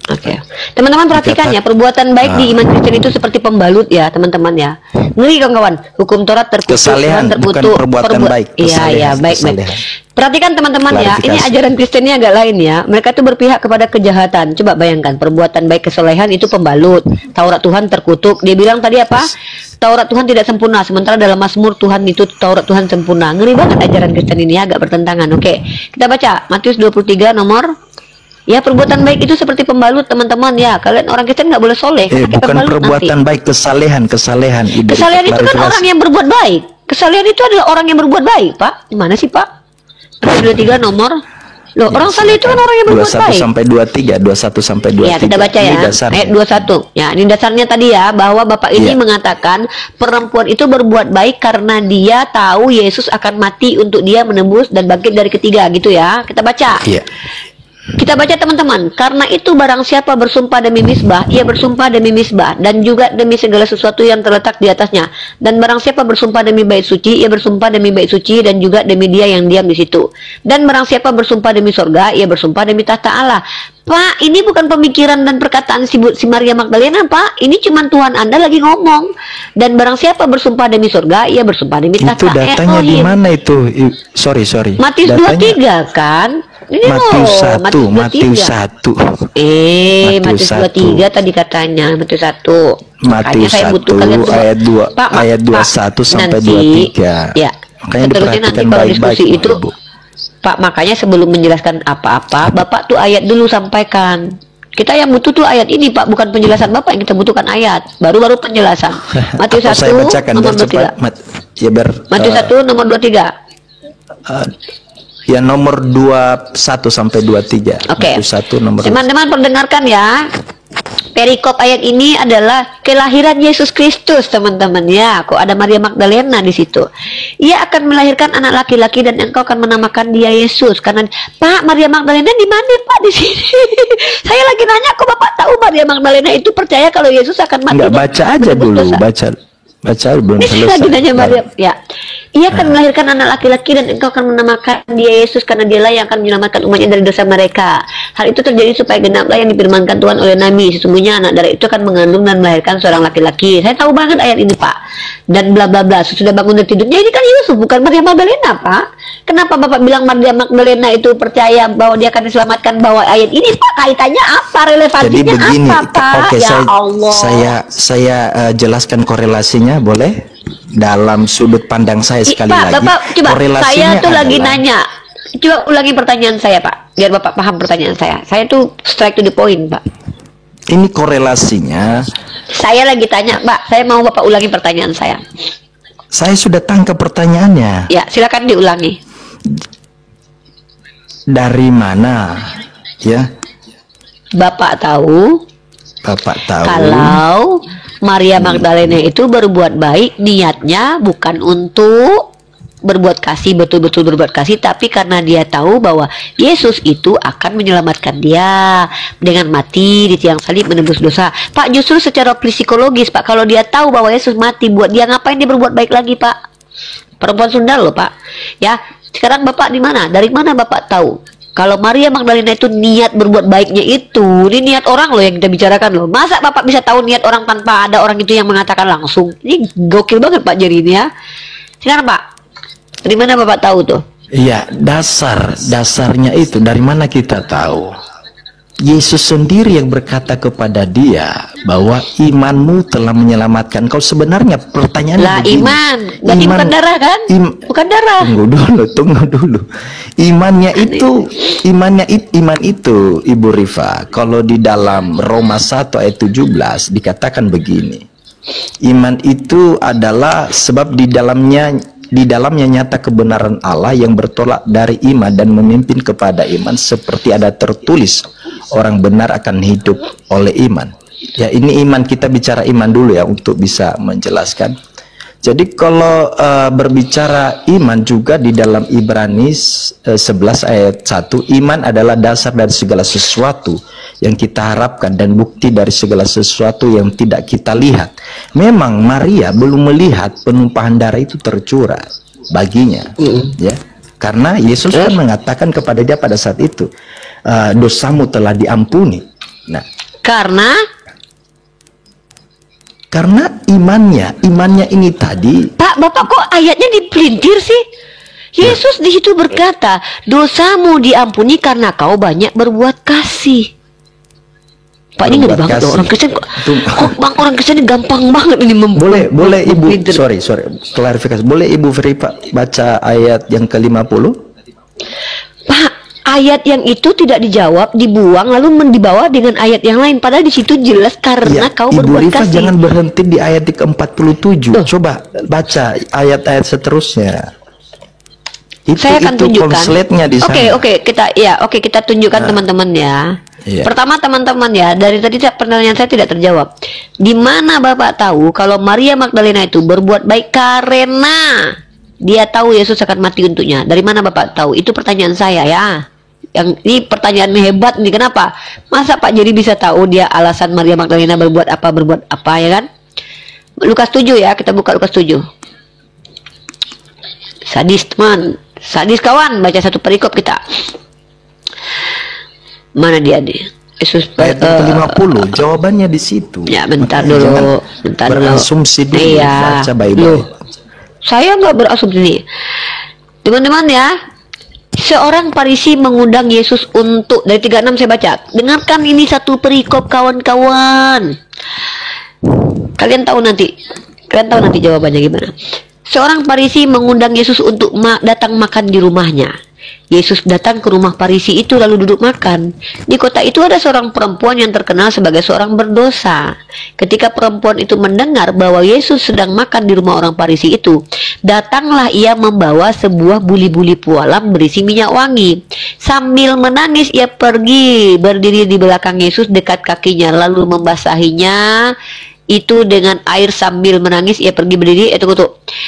Oke, teman-teman perhatikan ya, perbuatan baik di iman Kristen itu seperti pembalut ya teman-teman ya. Ngeri kawan-kawan, hukum Taurat terkutuk, kesalehan, bukan perbuatan baik. Iya, baik. Perhatikan teman-teman ya, ini ajaran Kristennya agak lain ya. Mereka itu berpihak kepada kejahatan. Coba bayangkan, perbuatan baik kesalehan itu pembalut. Taurat Tuhan terkutuk. Dia bilang tadi apa? Taurat Tuhan tidak sempurna, sementara dalam Mazmur Tuhan itu Taurat Tuhan sempurna. Ngeri banget ajaran Kristen ini, agak bertentangan. Oke, kita baca Matius 23 nomor. Ya, perbuatan baik itu seperti pembalut teman-teman ya. Kalian orang Kristen nggak boleh soleh. Bukan perbuatan baik, kesalehan. Kesalehan itu kan orang yang berbuat baik. Kesalehan itu adalah orang yang berbuat baik, Pak. Gimana sih, Pak? Matius 23 nomor Loh, orang saleh itu kan orang yang berbuat 21 baik. sampai 23, 21 sampai 23. Ya, kita baca ya. Ini dasarnya. Ayat 21. Ya, ini dasarnya tadi ya, bahwa Bapak ini Iya. mengatakan perempuan itu berbuat baik karena dia tahu Yesus akan mati untuk dia menebus dan bangkit dari ketiga, gitu ya. Kita baca. Iya. Kita baca teman-teman. Karena itu barang siapa bersumpah demi misbah, ia bersumpah demi misbah dan juga demi segala sesuatu yang terletak di atasnya. Dan barang siapa bersumpah demi bait suci, ia bersumpah demi bait suci dan juga demi dia yang diam di situ. Dan barang siapa bersumpah demi sorga, ia bersumpah demi tahta Allah. Pak, ini bukan pemikiran dan perkataan si Maria Magdalena, Pak. Ini cuma Tuhan Anda lagi ngomong. Dan barang siapa bersumpah demi sorga, ia bersumpah demi tahta Itu datanya di Elohim. mana itu? Sorry. Matius Datanya 23 kan? Ini Matius loh, 1, Matius 1. Matius Matius 23 tadi katanya, Matius 1. Matius 1 ayat 2 ayat 21 sampai 23. Ya. Makanya Seterusnya nanti diperhatikan kalau baik-baik, diskusi itu, Ibu. Pak, makanya sebelum menjelaskan apa-apa, Bapak tuh ayat dulu sampaikan. Kita yang butuh tuh ayat ini, Pak, bukan penjelasan Bapak, yang kita butuhkan ayat. Baru-baru penjelasan. Matius Atau 1 saya bacakan nomor biar cepat. 23. Ya biar Matius 1 nomor 23. ya nomor 21 sampai 23. Oke. Matius 1 nomor Teman-teman perdengarkan ya. Perikop ayat ini adalah kelahiran Yesus Kristus, teman-teman ya. Kok ada Maria Magdalena di situ? Ia akan melahirkan anak laki-laki dan engkau akan menamakan dia Yesus. Karena Pak, Maria Magdalena di mana, Pak, di sini? Saya lagi nanya, kok Bapak tahu Maria Magdalena itu percaya kalau Yesus akan mati? Enggak, dan baca aja menebus dulu, dosa? baca belum Ini selesai. lagi nanya Maria, ya. Ia Nah. akan melahirkan anak laki-laki dan engkau akan menamakan dia Yesus karena dialah yang akan menyelamatkan umatnya dari dosa mereka. Hal itu terjadi supaya genaplah yang difirmankan Tuhan oleh Nabi. Sesungguhnya anak darah itu akan mengandung dan melahirkan seorang laki-laki. Saya tahu banget ayat ini, Pak. Dan bla bla bla. Sesudah bangun dari tidurnya, ini kan Yusuf, bukan Maria Magdalena, Pak. Kenapa Bapak bilang Maria Magdalena itu percaya bahwa dia akan diselamatkan, bahwa ayat ini, Pak, kaitannya apa? Jadi Relevansinya begini, apa, Pak? oke, Ya Allah. saya jelaskan korelasinya, boleh? Dalam sudut pandang saya sekali Pak, lagi. Bapak, coba, korelasinya saya tuh lagi adalah- nanya. Coba ulangi pertanyaan saya, Pak. Biar Bapak paham pertanyaan saya. Saya tuh strike to the point, Pak. Ini korelasinya, Saya lagi tanya, Pak. Saya mau Bapak ulangi pertanyaan saya. saya sudah tangkap pertanyaannya. Ya, silakan diulangi. Dari mana, ya? Bapak tahu Bapak tahu. kalau Maria Magdalena itu berbuat baik, niatnya bukan untuk berbuat kasih, betul-betul berbuat kasih, tapi karena dia tahu bahwa Yesus itu akan menyelamatkan dia dengan mati di tiang salib menebus dosa. Pak, justru secara psikologis, Pak, kalau dia tahu bahwa Yesus mati buat dia, ngapain dia berbuat baik lagi, Pak? Perempuan Sunda loh, Pak. Ya, sekarang Bapak di mana? Dari mana Bapak tahu kalau Maria Magdalena itu niat berbuat baiknya itu? Ini niat orang loh yang kita bicarakan loh. Masa Bapak bisa tahu niat orang tanpa ada orang itu yang mengatakan langsung? Ini gokil banget Pak Jerry ini ya. Sekarang Pak, dari mana Bapak tahu tuh? Iya, dasarnya itu dari mana kita tahu? Yesus sendiri yang berkata kepada dia bahwa imanmu telah menyelamatkan kau. Sebenarnya pertanyaannya Lah begini. iman, berarti bukan darah kan? Bukan darah. Tunggu dulu. Iman itu Ibu Rifa, kalau di dalam Roma 1 ayat 17 dikatakan begini. Iman itu adalah sebab di dalamnya nyata kebenaran Allah yang bertolak dari iman dan memimpin kepada iman, seperti ada tertulis, orang benar akan hidup oleh iman. Ya, ini iman, kita bicara iman dulu ya untuk bisa menjelaskan. Jadi kalau berbicara iman juga di dalam Ibrani 11 ayat 1, iman adalah dasar dari segala sesuatu yang kita harapkan dan bukti dari segala sesuatu yang tidak kita lihat. Memang Maria belum melihat penumpahan darah itu tercurah baginya, ya, karena Yesus kan mengatakan kepada dia pada saat itu, dosamu telah diampuni. Nah, karena imannya ini tadi. Pak, Bapak kok ayatnya dipelintir sih? Yesus di situ berkata, dosamu diampuni karena kau banyak berbuat kasih. Pak, ini ngeri banget loh, orang Kristen kok bang, orang Kristen ini gampang banget ini boleh Ibu, sorry klarifikasi, boleh Ibu Fripa baca ayat yang ke-50? Pak, ayat yang itu tidak dijawab, dibuang lalu dibawa dengan ayat yang lain, padahal di situ jelas karena kau Ibu berbuat Rifa kasih. jangan berhenti di ayat ke-47. Coba baca ayat-ayat seterusnya. Saya akan tunjukkan. konsletnya di sana. Oke, kita tunjukkan teman-teman ya. Iya. Pertama teman-teman ya, dari tadi pertanyaan saya tidak terjawab. Di mana Bapak tahu kalau Maria Magdalena itu berbuat baik karena dia tahu Yesus akan mati untuknya? Dari mana Bapak tahu? Itu pertanyaan saya ya. Yang ini pertanyaan hebat nih, kenapa? Masa Pak Jerry bisa tahu dia alasan Maria Magdalena berbuat apa ya kan? Lukas 7 ya, kita buka Lukas 7. Sadis teman, sadis kawan, baca satu perikop kita. Mana dia nih? Yesus Ayat yang ke-50, jawabannya di situ. Ya, bentar Makanya dulu, jangan berasumsi dulu, Iya. baca baik-baik. Loh, saya nggak berasumsi nih. Teman-teman ya, seorang Farisi mengundang Yesus untuk, dari 36 saya baca. Dengarkan ini satu perikop kawan-kawan. Kalian tahu nanti jawabannya gimana. Seorang Farisi mengundang Yesus untuk datang makan di rumahnya. Yesus datang ke rumah Farisi itu lalu duduk makan. Di kota itu ada seorang perempuan yang terkenal sebagai seorang berdosa. Ketika perempuan itu mendengar bahwa Yesus sedang makan di rumah orang Farisi itu, datanglah ia membawa sebuah buli-buli pualam berisi minyak wangi. Sambil menangis ia pergi berdiri di belakang Yesus dekat kakinya lalu membasahinya itu dengan air. Sambil menangis ia pergi berdiri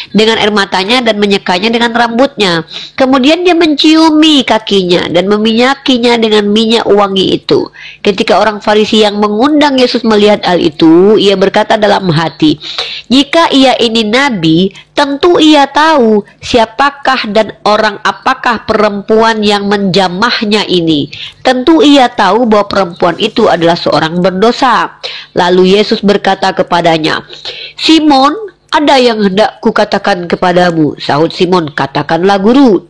dengan air matanya dan menyekanya dengan rambutnya. Kemudian dia menciumi kakinya dan meminyakinya dengan minyak wangi itu. Ketika orang Farisi yang mengundang Yesus melihat hal itu, ia berkata dalam hati, jika ia ini nabi, tentu ia tahu siapakah dan orang apakah perempuan yang menjamahnya ini. Tentu ia tahu bahwa perempuan itu adalah seorang berdosa. Lalu Yesus berkata kepadanya, Simon, ada yang hendak kukatakan kepadamu. Sahut Simon, katakanlah guru.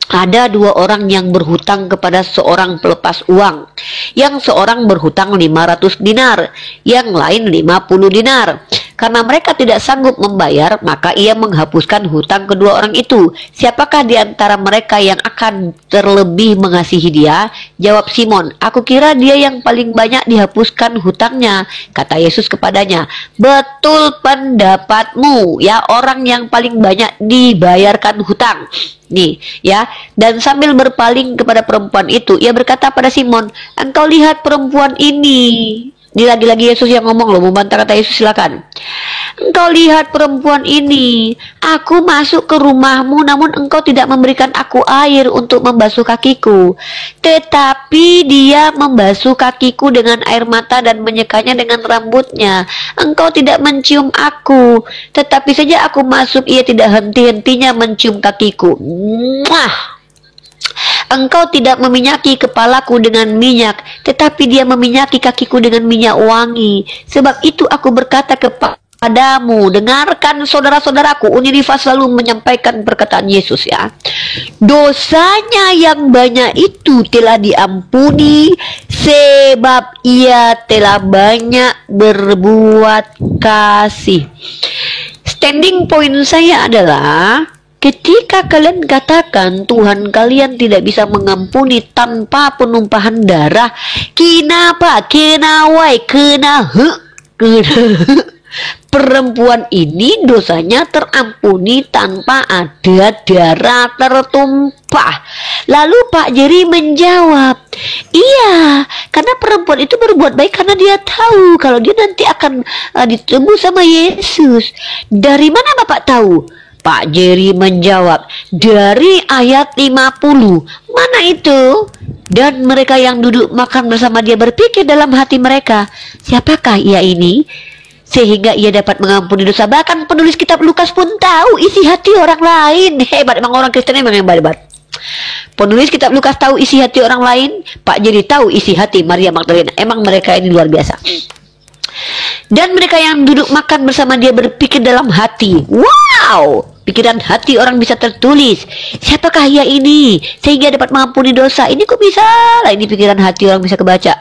Ada dua orang yang berhutang kepada seorang pelepas uang. Yang seorang berhutang 500 dinar, yang lain 50 dinar. Karena mereka tidak sanggup membayar, maka ia menghapuskan hutang kedua orang itu. Siapakah di antara mereka yang akan terlebih mengasihi dia? Jawab Simon, aku kira dia yang paling banyak dihapuskan hutangnya. Kata Yesus kepadanya, betul pendapatmu, ya, orang yang paling banyak dibayarkan hutang. Nih ya, dan sambil berpaling kepada perempuan itu, ia berkata pada Simon, engkau lihat perempuan ini. Ini lagi-lagi Yesus yang ngomong loh, membantah kata Yesus, silakan. Engkau lihat perempuan ini, aku masuk ke rumahmu namun engkau tidak memberikan aku air untuk membasuh kakiku. Tetapi dia membasuh kakiku dengan air mata dan menyekanya dengan rambutnya. Engkau tidak mencium aku, tetapi saja aku masuk ia tidak henti-hentinya mencium kakiku. Mwah! Engkau tidak meminyaki kepalaku dengan minyak, tetapi dia meminyaki kakiku dengan minyak wangi. Sebab itu aku berkata kepadamu, dengarkan saudara-saudaraku. Unirifas selalu menyampaikan perkataan Yesus ya. Dosanya yang banyak itu telah diampuni, sebab ia telah banyak berbuat kasih. Standing point saya adalah, ketika kalian katakan Tuhan kalian tidak bisa mengampuni tanpa penumpahan darah, kenapa? Perempuan ini dosanya terampuni tanpa ada darah tertumpah. Lalu Pak Jerry menjawab, iya, karena perempuan itu berbuat baik karena dia tahu kalau dia nanti akan ditebus sama Yesus. Dari mana Bapak tahu? Pak Jerry menjawab, dari ayat 50. Mana itu? Dan mereka yang duduk makan bersama dia berpikir dalam hati mereka, siapakah ia ini? Sehingga ia dapat mengampuni dosa. Bahkan penulis kitab Lukas pun tahu isi hati orang lain. Hebat, emang orang Kristen memang yang hebat. Penulis kitab Lukas tahu isi hati orang lain, Pak Jerry tahu isi hati Maria Magdalena. Emang mereka ini luar biasa. Dan mereka yang duduk makan bersama dia berpikir dalam hati, wow, pikiran hati orang bisa tertulis. Siapakah ia ini sehingga dapat mengampuni dosa? Ini kok bisa lah, ini pikiran hati orang bisa kebaca.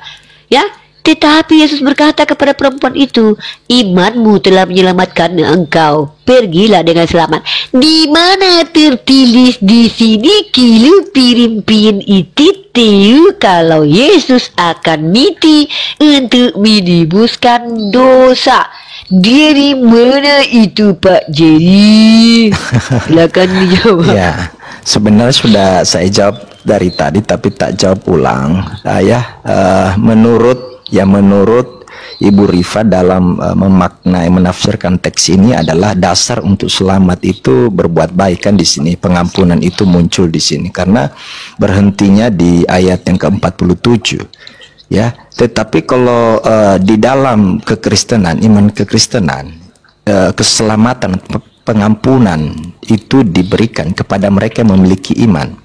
Ya, tetapi Yesus berkata kepada perempuan itu, imanmu telah menyelamatkan engkau. Pergilah dengan selamat. Di mana tertulis di sini kilu pirimpin itu tahu kalau Yesus akan mati untuk menebuskan dosa. Dari mana itu Pak Jerry? Silakan dijawab. Ya, Sebenarnya sudah saya jawab dari tadi, tapi tak jawab ulang. Menurut Ibu Rifa dalam memaknai, menafsirkan teks ini adalah dasar untuk selamat itu berbuat baik, kan di sini pengampunan itu muncul di sini karena berhentinya di ayat yang ke-47. Ya, tetapi kalau di dalam kekristenan, iman kekristenan, keselamatan, pengampunan itu diberikan kepada mereka yang memiliki iman,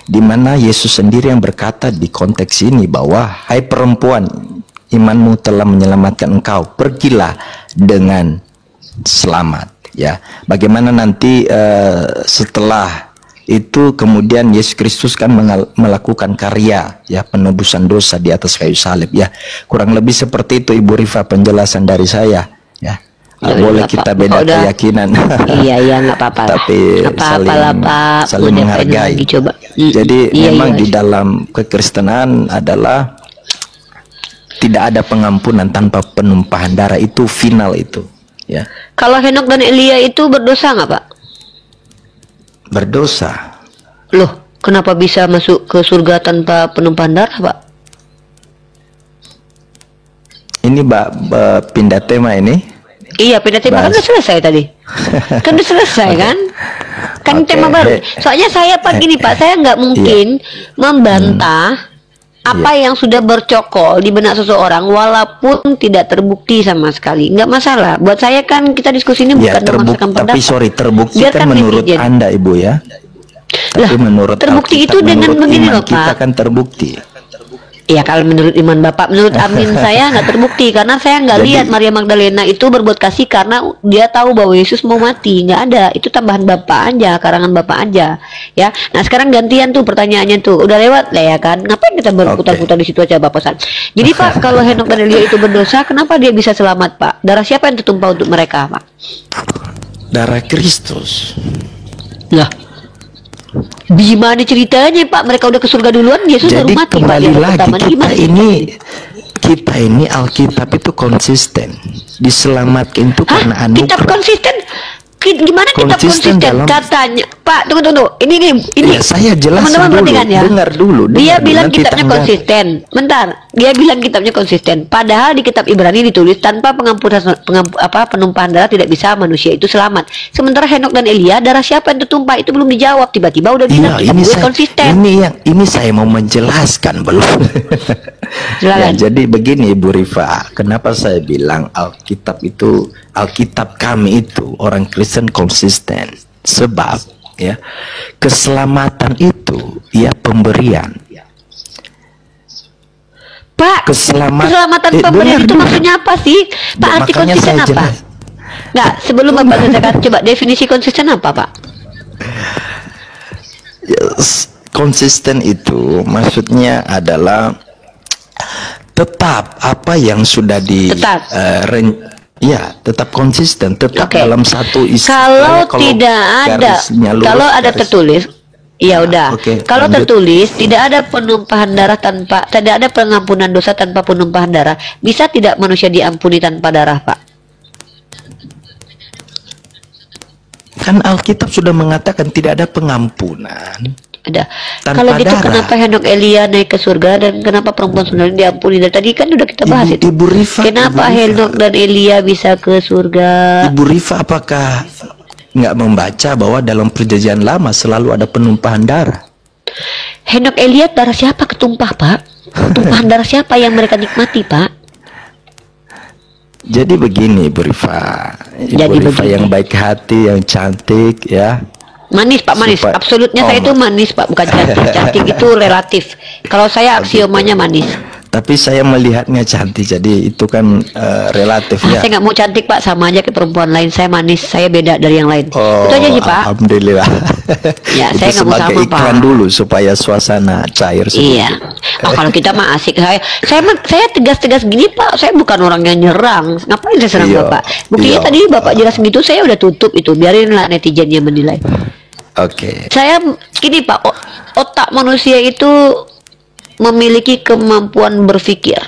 di mana Yesus sendiri yang berkata di konteks ini bahwa hai perempuan, imanmu telah menyelamatkan engkau, pergilah dengan selamat. Ya, bagaimana nanti setelah itu kemudian Yesus Kristus kan melakukan karya, ya, penebusan dosa di atas kayu salib. Ya, kurang lebih seperti itu Ibu Rifa penjelasan dari saya. Ya, boleh kita beda keyakinan. Iya, nggak apa-apa. Tapi saling menghargai. Coba. Jadi memang di dalam kekristenan adalah tidak ada pengampunan tanpa penumpahan darah, itu final itu. Ya. Kalau Henok dan Elia itu berdosa nggak, Pak? Berdosa. Loh, kenapa bisa masuk ke surga tanpa penumpahan darah, Pak? Ini pindah tema ini. Iya, pindah tema kan udah selesai tadi. Kan udah selesai kan? Kan tema baru. Soalnya saya Pak gini Pak, saya nggak mungkin membantah apa yang sudah bercokol di benak seseorang walaupun tidak terbukti sama sekali. Nggak masalah. Buat saya kan kita diskusi ini bukan memaksakan pendapat. Tapi terbukti biarkan kan menurut netizen. Anda Ibu ya. Tapi menurut terbukti Alkitab, itu dengan menurut begini iman loh kita Pak. kan terbukti. Ya kalau menurut iman Bapak, menurut amin saya nggak terbukti karena saya nggak lihat Maria Magdalena itu berbuat kasih karena dia tahu bahwa Yesus mau mati. Nggak ada, itu tambahan Bapak aja, karangan Bapak aja, ya. Nah sekarang gantian tuh pertanyaannya tuh, udah lewat lah ya kan? Ngapain kita berputar-putar di situ aja Bapak San? Jadi Pak, kalau Henok dan Elia itu berdosa, kenapa dia bisa selamat Pak? Darah siapa yang tertumpah untuk mereka Pak? Darah Kristus. Lah, gimana ceritanya Pak? Mereka udah ke surga duluan, Yesus baru Jadi mati Pak. kembali lagi Gimana kita ini Alkitab itu konsisten, diselamatkan itu karena Kitab anugerah. konsisten? Gimana kitab konsisten? dalam- Katanya Pak, tunggu. Ini. Ya, saya jelasin Teman-teman dulu. perhatikan ya. Dengar dulu. Dia bilang nanti kitabnya tanggapi. konsisten. Bentar. Dia bilang kitabnya konsisten. Padahal di kitab Ibrani ditulis tanpa penumpahan darah tidak bisa manusia itu selamat. Sementara Henok dan Elia, darah siapa yang tertumpah itu belum dijawab. Tiba-tiba udah bilang Iya, kitab gue konsisten. ini saya mau menjelaskan belum. Ya, Silakan. jadi begini Ibu Rifa, kenapa saya bilang Alkitab kami itu orang Kristen konsisten, sebab ya keselamatan itu ya pemberian. Pak, keselamatan dengar pemberian itu dulu. maksudnya apa sih? Pak, arti Makanya konsisten saya apa? jelas. Nggak, sebelum Bapak selesaikan, coba definisi konsisten apa Pak? Konsisten itu maksudnya adalah tetap apa yang sudah Tetap. tetap konsisten, tetap Oke. dalam satu isi. Kalau tidak ada, kalau ada tertulis, ya udah. oke, Kalau lanjut. tertulis tidak ada penumpahan darah tidak ada pengampunan dosa tanpa penumpahan darah. Bisa tidak manusia diampuni tanpa darah, Pak? Kan Alkitab sudah mengatakan tidak ada pengampunan. Ada. Tanpa Kalau gitu darah. kenapa Henok Elia naik ke surga dan kenapa perempuan sebenarnya diampuni? Dari tadi kan udah kita bahas itu. Ibu Rifa, Kenapa Ibu Rifa. Henok dan Elia bisa ke surga? Ibu Rifa apakah nggak membaca bahwa dalam perjanjian lama selalu ada penumpahan darah? Henok Elia darah siapa ketumpah, Pak? Tumpahan darah siapa yang mereka nikmati, Pak? Jadi begini Ibu Rifa, Jadi Ibu Rifa begini. yang baik hati, yang cantik ya. Manis Pak, manis. Supaya- Absolutnya Oh, saya itu manis Pak, bukan cantik. Cantik itu relatif. Kalau saya aksiomanya manis. Tapi saya melihatnya cantik, jadi itu kan relatif ya. Saya nggak mau cantik Pak, sama aja ke perempuan lain. Saya manis, saya beda dari yang lain. Oh, Itu aja sih Pak. Alhamdulillah. Ya, Itu saya nggak mau sebagai sama, iklan Pak. dulu supaya suasana cair sedikit. Iya. Oh, kalau kita mah asik. Saya tegas-tegas gini Pak. Saya bukan orang yang nyerang. Ngapain saya serang Iya, Bapak? Buktinya iya. tadi Bapak jelas gitu, saya udah tutup itu. Biarinlah netizennya menilai. Oke. Saya gini Pak, otak manusia itu memiliki kemampuan berpikir.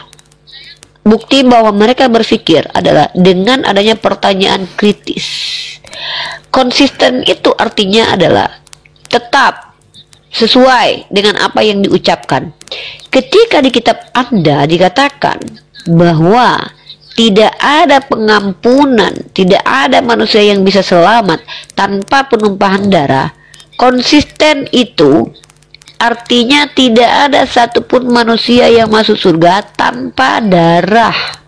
Bukti bahwa mereka berpikir adalah dengan adanya pertanyaan kritis. Konsisten itu artinya adalah tetap sesuai dengan apa yang diucapkan. Ketika di kitab Anda dikatakan bahwa tidak ada pengampunan, tidak ada manusia yang bisa selamat tanpa penumpahan darah, konsisten itu artinya tidak ada satupun manusia yang masuk surga tanpa darah.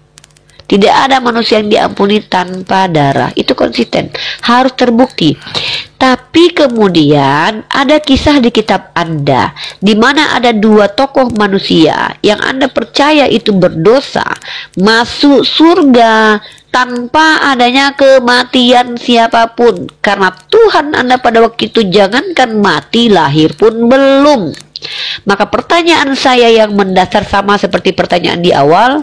Tidak ada manusia yang diampuni tanpa darah. Itu konsisten, harus terbukti. Tapi kemudian ada kisah di kitab Anda di mana ada dua tokoh manusia yang Anda percaya itu berdosa masuk surga tanpa adanya kematian siapapun, karena Tuhan Anda pada waktu itu jangankan mati, lahir pun belum. Maka pertanyaan saya yang mendasar sama seperti pertanyaan di awal,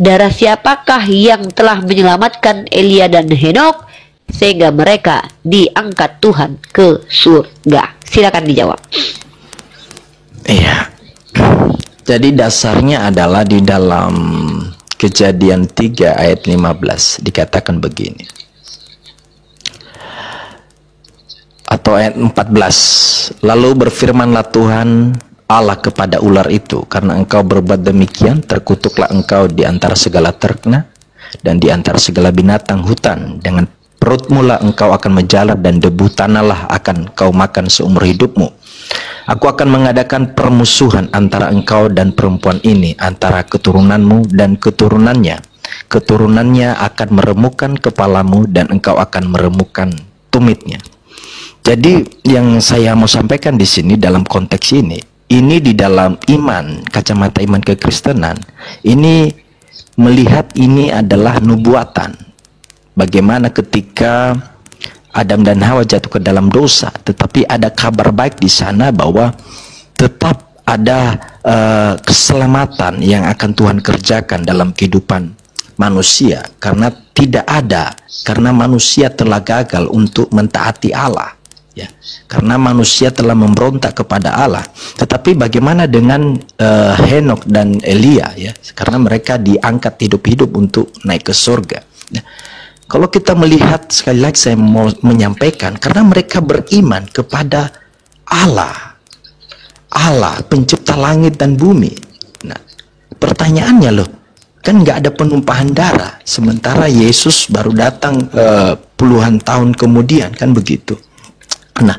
darah siapakah yang telah menyelamatkan Elia dan Henok sehingga mereka diangkat Tuhan ke surga? Silakan dijawab. Iya. Jadi dasarnya adalah di dalam Kejadian 3 ayat 15 dikatakan begini. Atau ayat 14. Lalu berfirmanlah Tuhan Allah kepada ular itu, karena engkau berbuat demikian, terkutuklah engkau di antara segala ternak dan di antara segala binatang hutan. Dengan perutmu lah engkau akan menjalar, dan debu tanahlah akan kau makan seumur hidupmu. Aku akan mengadakan permusuhan antara engkau dan perempuan ini, antara keturunanmu dan keturunannya. Keturunannya akan meremukkan kepalamu, dan engkau akan meremukkan tumitnya. Jadi yang saya mau sampaikan di sini dalam konteks ini di dalam iman, kacamata iman kekristenan, ini melihat ini adalah nubuatan. Bagaimana ketika Adam dan Hawa jatuh ke dalam dosa, tetapi ada kabar baik di sana bahwa tetap ada keselamatan yang akan Tuhan kerjakan dalam kehidupan manusia, karena manusia telah gagal untuk mentaati Allah, ya, karena manusia telah memberontak kepada Allah. Tetapi bagaimana dengan Henok dan Elia, ya, karena mereka diangkat hidup-hidup untuk naik ke surga, ya. Kalau kita melihat, sekali lagi saya mau menyampaikan, karena mereka beriman kepada Allah pencipta langit dan bumi. Nah, pertanyaannya loh, kan nggak ada penumpahan darah, sementara Yesus baru datang puluhan tahun kemudian, kan begitu. Nah,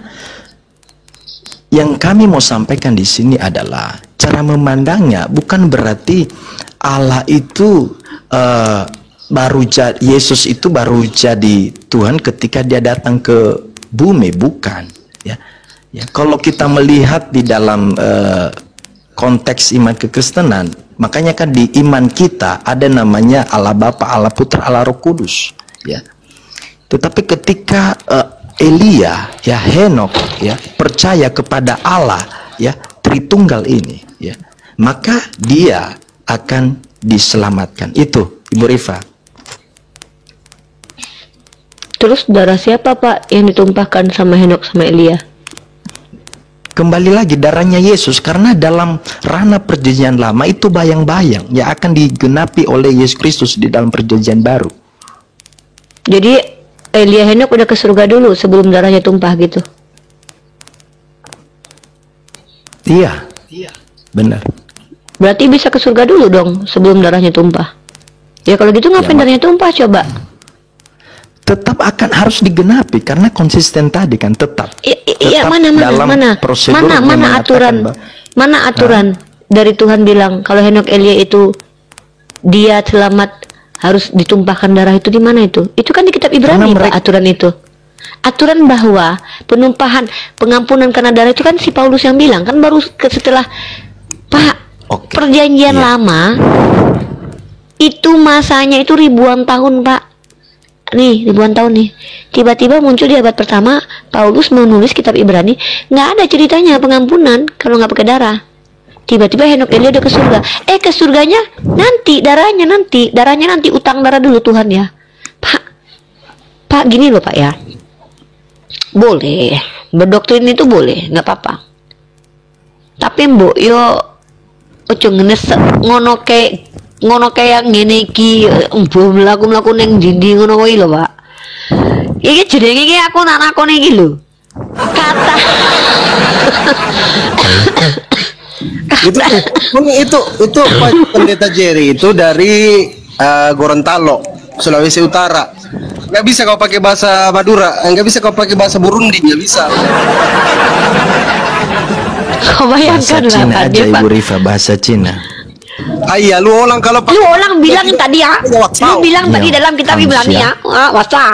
yang kami mau sampaikan di sini adalah cara memandangnya bukan berarti Allah itu Yesus itu baru jadi Tuhan ketika dia datang ke bumi, bukan, ya. Ya, kalau kita melihat di dalam konteks iman kekristenan, makanya kan di iman kita ada namanya Allah Bapa, Allah Putra, Allah Roh Kudus, ya. Tetapi ketika Elia, ya, Henok, ya, percaya kepada Allah, ya, Tritunggal ini, ya, maka dia akan diselamatkan. Itu Ibu Rifa. Terus darah siapa Pak yang ditumpahkan sama Henok sama Elia? Kembali lagi darahnya Yesus, karena dalam ranah perjanjian lama itu bayang-bayang yang akan digenapi oleh Yesus Kristus di dalam perjanjian baru. Jadi Elia Henok udah ke surga dulu sebelum darahnya tumpah gitu? Iya, benar. Berarti bisa ke surga dulu dong sebelum darahnya tumpah. Ya kalau gitu ngapain darahnya tumpah coba? Tetap akan harus digenapi karena konsisten tadi kan tetap. Iya, mana aturan dari Tuhan bilang kalau Henok Elia itu dia selamat harus ditumpahkan darah, itu di mana itu? Itu kan di kitab Ibrani Pak, aturan itu. Aturan bahwa pengampunan karena darah itu kan si Paulus yang bilang, kan baru setelah Pak, perjanjian lama itu masanya itu ribuan tahun Pak. Nih ribuan tahun nih, tiba-tiba muncul di abad pertama Paulus menulis kitab Ibrani, nggak ada ceritanya pengampunan kalau nggak pakai darah. Tiba-tiba Henok Elia udah ke surga. Ke surganya nanti, darahnya nanti utang darah dulu Tuhan ya. Pak gini loh Pak ya, boleh berdoktrin itu boleh, nggak apa-apa. Tapi mbok yo ojo ngenes ngono kayak ngene iki mlaku-mlaku ning dinding ngono kuwi lho Pak. Iki jenenge iki aku nak nakoni iki lho. kata itu Pak Pendeta Jerry itu dari Gorontalo, Sulawesi Utara. Nggak bisa kau pakai bahasa Madura, nggak bisa kau pakai bahasa Burundi, nggak bisa. kau Bahasa bayangkan lah Cina Pak, aja dia Pak. Ibu Rifa, bahasa Cina. Iya, lu orang kalau Lu orang bilang tadi ya, lu bilang tadi Ya, dalam kitab manusia. Ibrani ya, wasa.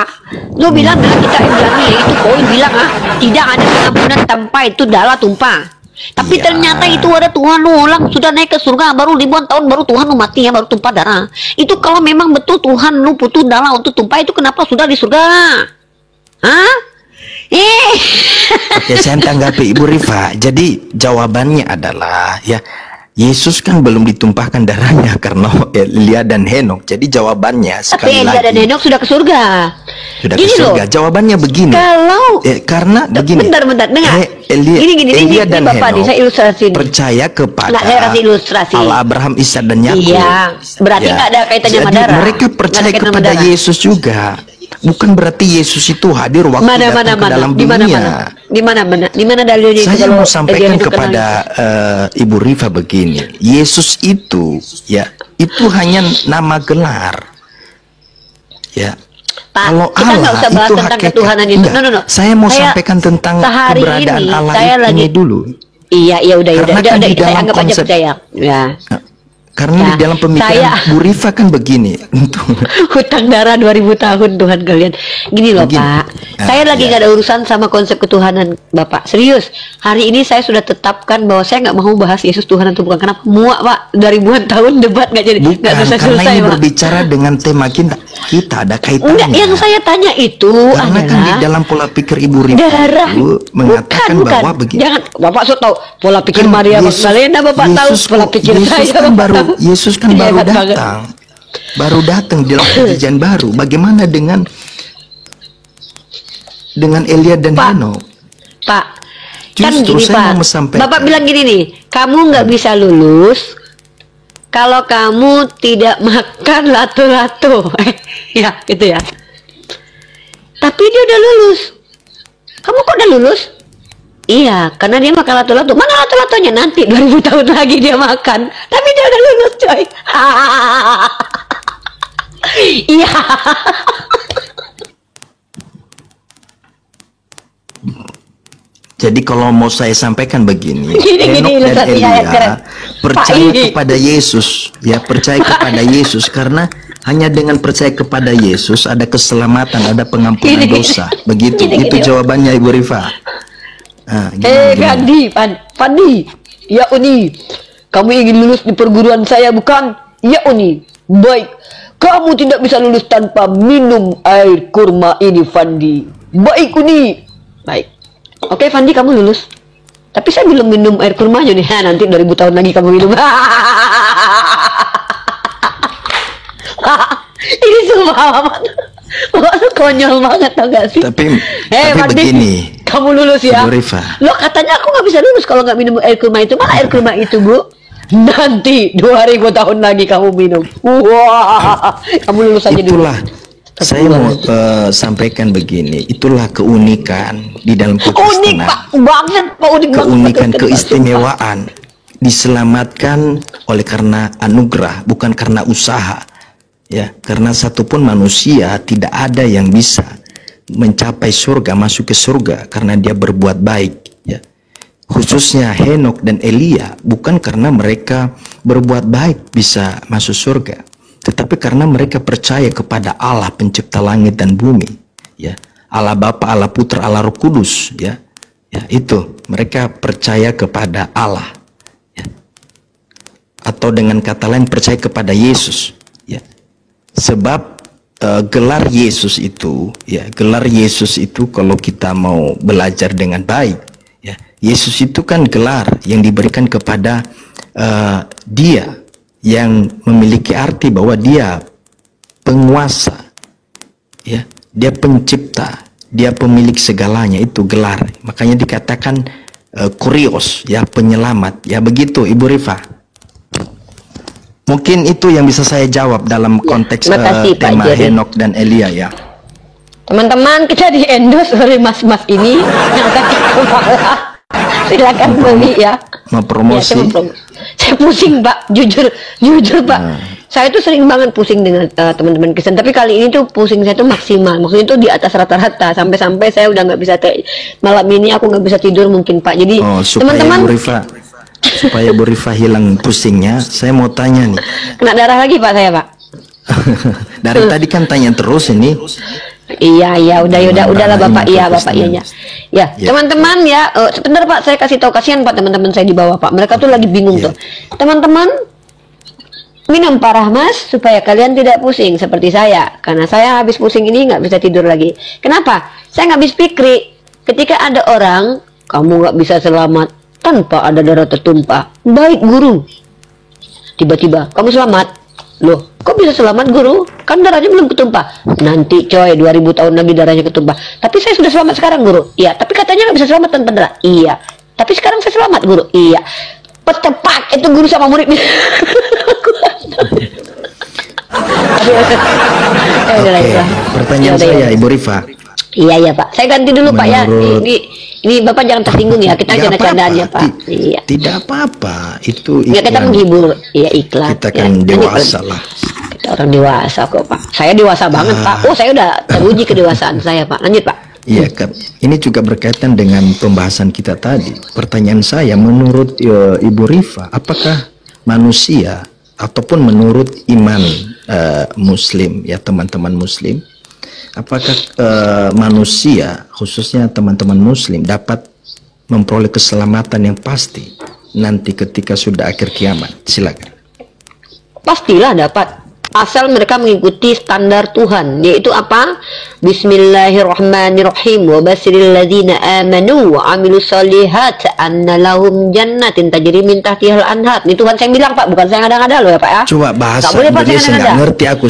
Lu bilang dalam kitab Ibrani ya, itu poin bilang tidak ada pengampunan tanpa itu darah tumpah. Tapi Iya. ternyata itu ada Tuhan, lu orang sudah naik ke surga baru ribuan tahun baru Tuhan lu mati ya, baru tumpah darah. Itu kalau memang betul Tuhan lu butuh darah untuk tumpah, itu kenapa sudah di surga? Hah? Oke, saya tanggapi Ibu Rifa. Jadi jawabannya adalah ya, Yesus kan belum ditumpahkan darahnya karena Elia dan Henok. Jadi jawabannya Tapi sekali Elia dan lagi Henok sudah ke surga. sudah ke Gini loh, surga. Jawabannya begini. kalau Karena begini. bentar, dengar. Elia, Gini, Elia dan Bapak, Henok saya ilustrasi nih. percaya kepada Nggak, saya kasih ilustrasi. Allah, Abraham, Ishak dan Yakub. Iya, berarti nggak ada kaitannya sama Jadi darah. mereka Nggak ada percaya kaitan sama kepada darah. Yesus juga. Bukan berarti Yesus itu hadir waktu datang ke dalam di dunia. mana dalilnya itu Saya kalau mau sampaikan Elia Henok kepada Ibu Rifa begini, Yesus itu ya, itu hanya nama gelar. Ya. Pak, Kalau kita nggak Allah usah bahas itu tentang hakikat. ketuhanan Yesus. Enggak. No. Saya mau sampaikan tentang sehari keberadaan ini, Allah saya ini lagi- dulu. Iya, udah, Karena kan di saya dalam anggap aja konsep- percaya. Ya. Karena Ya, di dalam pemikiran saya- Bu Rifa kan begini. Hutang darah 2000 tahun Tuhan kalian. Gini loh Begini. Pak, Ah, saya lagi iya. nggak ada urusan sama konsep ketuhanan Bapak. Serius, hari ini saya sudah tetapkan bahwa saya nggak mau bahas Yesus Tuhan atau bukan. Kenapa? Muak Pak, 2000 tahun debat nggak jadi, nggak Bukan, karena selesai ini Pak. berbicara dengan tema kita ada kaitannya. Enggak, yang saya tanya itu Karena kan di adalah dalam pola pikir Ibu Rifa darah. itu mengatakan bahwa begini. Jangan, Bapak so tahu pola pikir Kan Maria Yesus- Magdalena, Bapak tahu Yesus pola kok- pikir Yesus saya. kan Bapak baru tahu. Yesus kan Ini baru hebat banget. datang. Baru datang di dalam perjanjian baru. Bagaimana dengan Elia dan Pak, Henok? Pak, kan Justru gini saya Pak, mau sampaikan. Bapak bilang gini nih, kamu nggak bisa lulus kalau kamu tidak makan lato-lato. Ya, gitu ya. Tapi dia udah lulus. Kamu kok udah lulus? Iya, karena dia makan lato-lato. Mana lato-latonya? Nanti 2000 tahun lagi dia makan. Tapi dia udah lulus, coy. Iya. Jadi kalau mau saya sampaikan begini, Gini, Henok dan ilustrasi ayat Elia keren. percaya Pak, ini. kepada Yesus, ya percaya kepada Yesus karena hanya dengan percaya kepada Yesus ada keselamatan, ada pengampunan Gini, dosa. Begitu, gini, itu gini. jawabannya Ibu Rifa. Nah, gimana? Fandi, ya Uni, kamu ingin lulus di perguruan saya bukan? Ya Uni, baik. Kamu tidak bisa lulus tanpa minum air kurma ini, Fandi. Baik Uni, baik. Oke Fandi, kamu lulus. Tapi saya belum minum air kurmanya nih. Nanti 2000 tahun lagi kamu minum. Ini sumpah amat. Wah, konyol banget tau gak sih? Tapi Fandi, begini, kamu lulus ya? Ibu Rifa. Lo katanya aku nggak bisa lulus kalau nggak minum air kurma itu. Mana air kurma itu, Bu? Nanti 2000 tahun lagi kamu minum. Wah, kamu lulus aja dulu. Itulah saya mau sampaikan begini, itulah keunikan di dalam Unik kekristenan. Pak, banget Pak, unik banget. Keunikan, Pak. keistimewaan diselamatkan oleh karena anugerah, bukan karena usaha. Ya, karena satupun manusia tidak ada yang bisa mencapai surga, masuk ke surga karena dia berbuat baik. Ya, khususnya Henok dan Elia bukan karena mereka berbuat baik bisa masuk surga, tetapi karena mereka percaya kepada Allah pencipta langit dan bumi. Ya, Allah Bapa, Allah Putra, Allah Roh Kudus. Ya, itu mereka percaya kepada Allah. Ya. Atau dengan kata lain percaya kepada Yesus. Ya. Sebab gelar Yesus itu, ya, gelar Yesus itu kalau kita mau belajar dengan baik, ya, Yesus itu kan gelar yang diberikan kepada Dia yang memiliki arti bahwa Dia penguasa, ya, Dia pencipta, Dia pemilik segalanya, itu gelar. Makanya dikatakan kurios, ya, penyelamat, ya, begitu Ibu Rifa. Mungkin itu yang bisa saya jawab dalam konteks makasih, Pak tema Jerry. Henok dan Elia, ya. Teman-teman, kita di endorse oleh mas-mas ini yang sakit kepala. Silakan beli ya. Mau promosi? Ya, saya pusing Pak, jujur Pak. Saya tuh sering banget pusing dengan teman-teman Kristen. Tapi kali ini tuh pusing saya tuh maksimal. Maksudnya tuh di atas rata-rata. Sampai-sampai saya udah nggak bisa malam ini aku nggak bisa tidur mungkin Pak. Jadi teman-teman. Supaya Bu Rifa hilang pusingnya, saya mau tanya nih. Kena darah lagi Pak saya Pak. Dari tadi kan tanya terus ini. Iya, udahlah Bapak. Iya, Bapak iya. Ya, teman-teman ya, sebentar Pak, saya kasih tahu, kasihan Pak teman-teman saya di bawah Pak. Mereka tuh lagi bingung tuh. Teman-teman, minum Parah Mas supaya kalian tidak pusing seperti saya. Karena saya habis pusing ini nggak bisa tidur lagi. Kenapa? Saya nggak habis pikir. Ketika ada orang, kamu nggak bisa selamat tanpa ada darah tertumpah. Baik guru. Tiba-tiba, kamu selamat. Loh, kok bisa selamat guru? Kan darahnya belum ketumpah. Nanti coy, 2000 tahun lagi darahnya ketumpah. Tapi saya sudah selamat sekarang guru. Iya, tapi katanya nggak bisa selamat tanpa darah. Iya, tapi sekarang saya selamat guru. Iya. Petepak itu guru sama muridnya. Pertanyaan saya Ibu Rifa. Iya Pak. Saya ganti dulu Pak ya. Ini Bapak jangan tersinggung ya. Kita canda-candaan ya Pak. Iya. Tidak apa-apa. Itu iklan. Ya kita menghibur. Iya iklan. Kita kan dewasa lah. Kita orang dewasa kok Pak. Saya dewasa banget Pak. Oh saya udah teruji kedewasaan saya Pak. Lanjut Pak. Iya kan. Ini juga berkaitan dengan pembahasan kita tadi. Pertanyaan saya, menurut Ibu Rifa, apakah manusia ataupun menurut iman Muslim ya, teman-teman Muslim, apakah manusia, khususnya teman-teman Muslim, dapat memperoleh keselamatan yang pasti nanti ketika sudah akhir kiamat? Silakan. Pastilah dapat, asal mereka mengikuti standar Tuhan, yaitu apa? Bismillahirrahmanirrahim. Wa basyiril ladzina amanu wa amilus solihat anna lahum jannatin tajri min tahtihal anhar. Ini Tuhan saya bilang Pak, bukan saya ngada-ngada loh ya Pak ya. Coba bahasa Indonesia, nggak ngerti aku.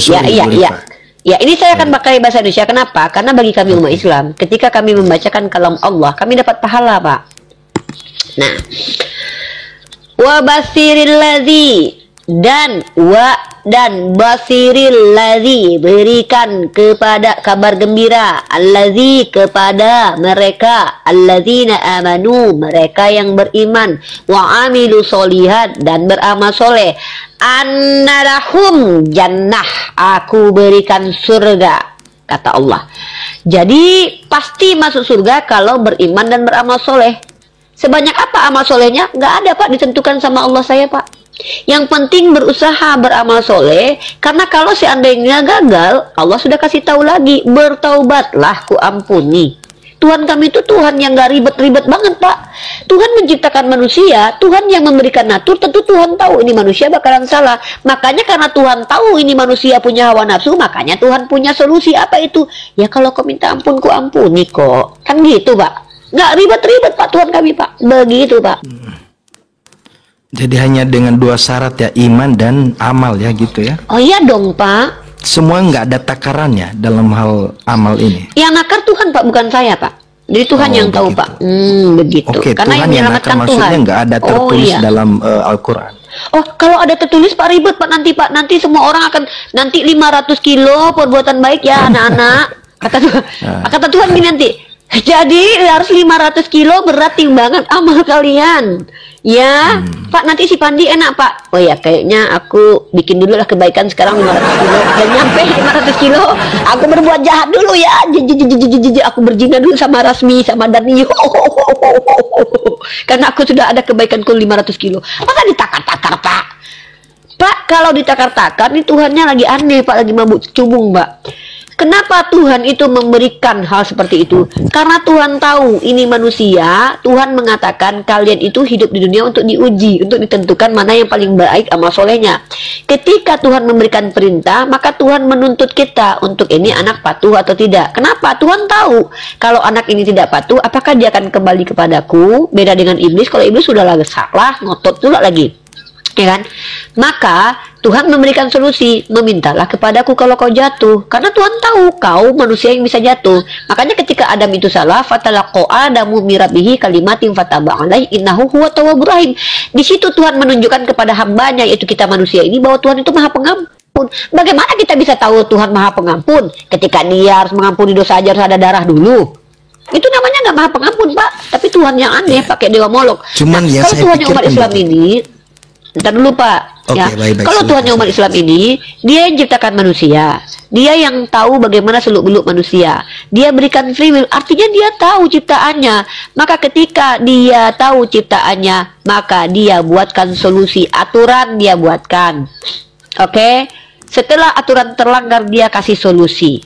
Ya, ini saya akan pakai bahasa Indonesia. Kenapa? Karena bagi kami umat Islam, ketika kami membacakan kalam Allah, kami dapat pahala, Pak. Nah, wa basiril ladzi dan basiril ladzi, berikan kepada kabar gembira, alladzi kepada mereka, alladzina amanu, mereka yang beriman, wa amilu solihat, dan beramal soleh, annalahum jannah, aku berikan surga, kata Allah. Jadi pasti masuk surga kalau beriman dan beramal soleh. Sebanyak apa amal solehnya? Nggak ada Pak, ditentukan sama Allah saya Pak. Yang penting berusaha beramal soleh, karena kalau seandainya gagal, Allah sudah kasih tahu lagi, bertaubatlah ku ampuni. Tuhan kami itu Tuhan yang gak ribet-ribet banget Pak. Tuhan menciptakan manusia, Tuhan yang memberikan natur, tentu Tuhan tahu ini manusia bakalan salah. Makanya karena Tuhan tahu ini manusia punya hawa nafsu, makanya Tuhan punya solusi. Apa itu? Ya kalau kau minta ampun, ku ampuni kok. Kan gitu Pak. Gak ribet-ribet Pak Tuhan kami Pak. Begitu Pak. Jadi hanya dengan dua syarat ya, iman dan amal ya gitu ya. Oh iya dong Pak. Semua nggak ada takarannya dalam hal amal ini. Yang nakar Tuhan Pak, bukan saya Pak. Jadi Tuhan yang tahu begitu. Pak. Begitu. Oke, karena Tuhan yang menyelamatkan Tuhan. Maksudnya nggak ada tertulis dalam Al-Quran. Oh, kalau ada tertulis Pak ribet Pak nanti Pak. Nanti semua orang akan nanti 500 kilo perbuatan baik ya anak-anak. Kata Tuhan. Kata Tuhan gini nanti. Jadi harus 500 kilo berat timbangan amal kalian. Ya, Pak nanti si Pandi enak Pak. Oh ya, kayaknya aku bikin dulu lah kebaikan sekarang 500 kilo. Dan nyampe 500 kilo, aku berbuat jahat dulu ya. Aku berzina dulu sama Rasmi, sama Dani. Karena aku sudah ada kebaikanku 500 kilo. Masa ditakar-takar Pak? Pak, kalau ditakar-takar, nih Tuhannya lagi aneh Pak, lagi mabuk cubung Pak. Kenapa Tuhan itu memberikan hal seperti itu? Karena Tuhan tahu ini manusia. Tuhan mengatakan kalian itu hidup di dunia untuk diuji, untuk ditentukan mana yang paling baik amal solehnya. Ketika Tuhan memberikan perintah, maka Tuhan menuntut kita untuk ini anak patuh atau tidak. Kenapa? Tuhan tahu kalau anak ini tidak patuh, apakah dia akan kembali kepadaku? Beda dengan iblis. Kalau iblis sudah salah, ngotot pula lagi. Ya kan? Maka Tuhan memberikan solusi, memintalah kepadaku kalau kau jatuh, karena Tuhan tahu kau manusia yang bisa jatuh. Makanya ketika Adam itu salah, fatalaqqa Adamu mirabihi kalimatin fataba alaihi innahu huwa tawwabur rahim. Di situ Tuhan menunjukkan kepada hambanya, yaitu kita manusia ini, bahwa Tuhan itu Maha Pengampun. pengampun. Bagaimana kita bisa tahu Tuhan Maha Pengampun ketika Dia harus mengampuni dosa aja harus ada darah dulu? Itu namanya nggak Maha Pengampun, Pak. Tapi Tuhan yang aneh pakai dewa Molok. Cuman ya kalau saya Tuhan yang pikir umat kan Islam begini. ini, ntar dulu Pak. Oke, Ya, baik-baik, kalau silakan, Tuhan yang umat Islam ini, Dia yang ciptakan manusia, Dia yang tahu bagaimana seluk-beluk manusia, Dia berikan free will, artinya Dia tahu ciptaannya. Maka ketika Dia tahu ciptaannya, maka Dia buatkan solusi, aturan Dia buatkan. Oke, setelah aturan terlanggar Dia kasih solusi.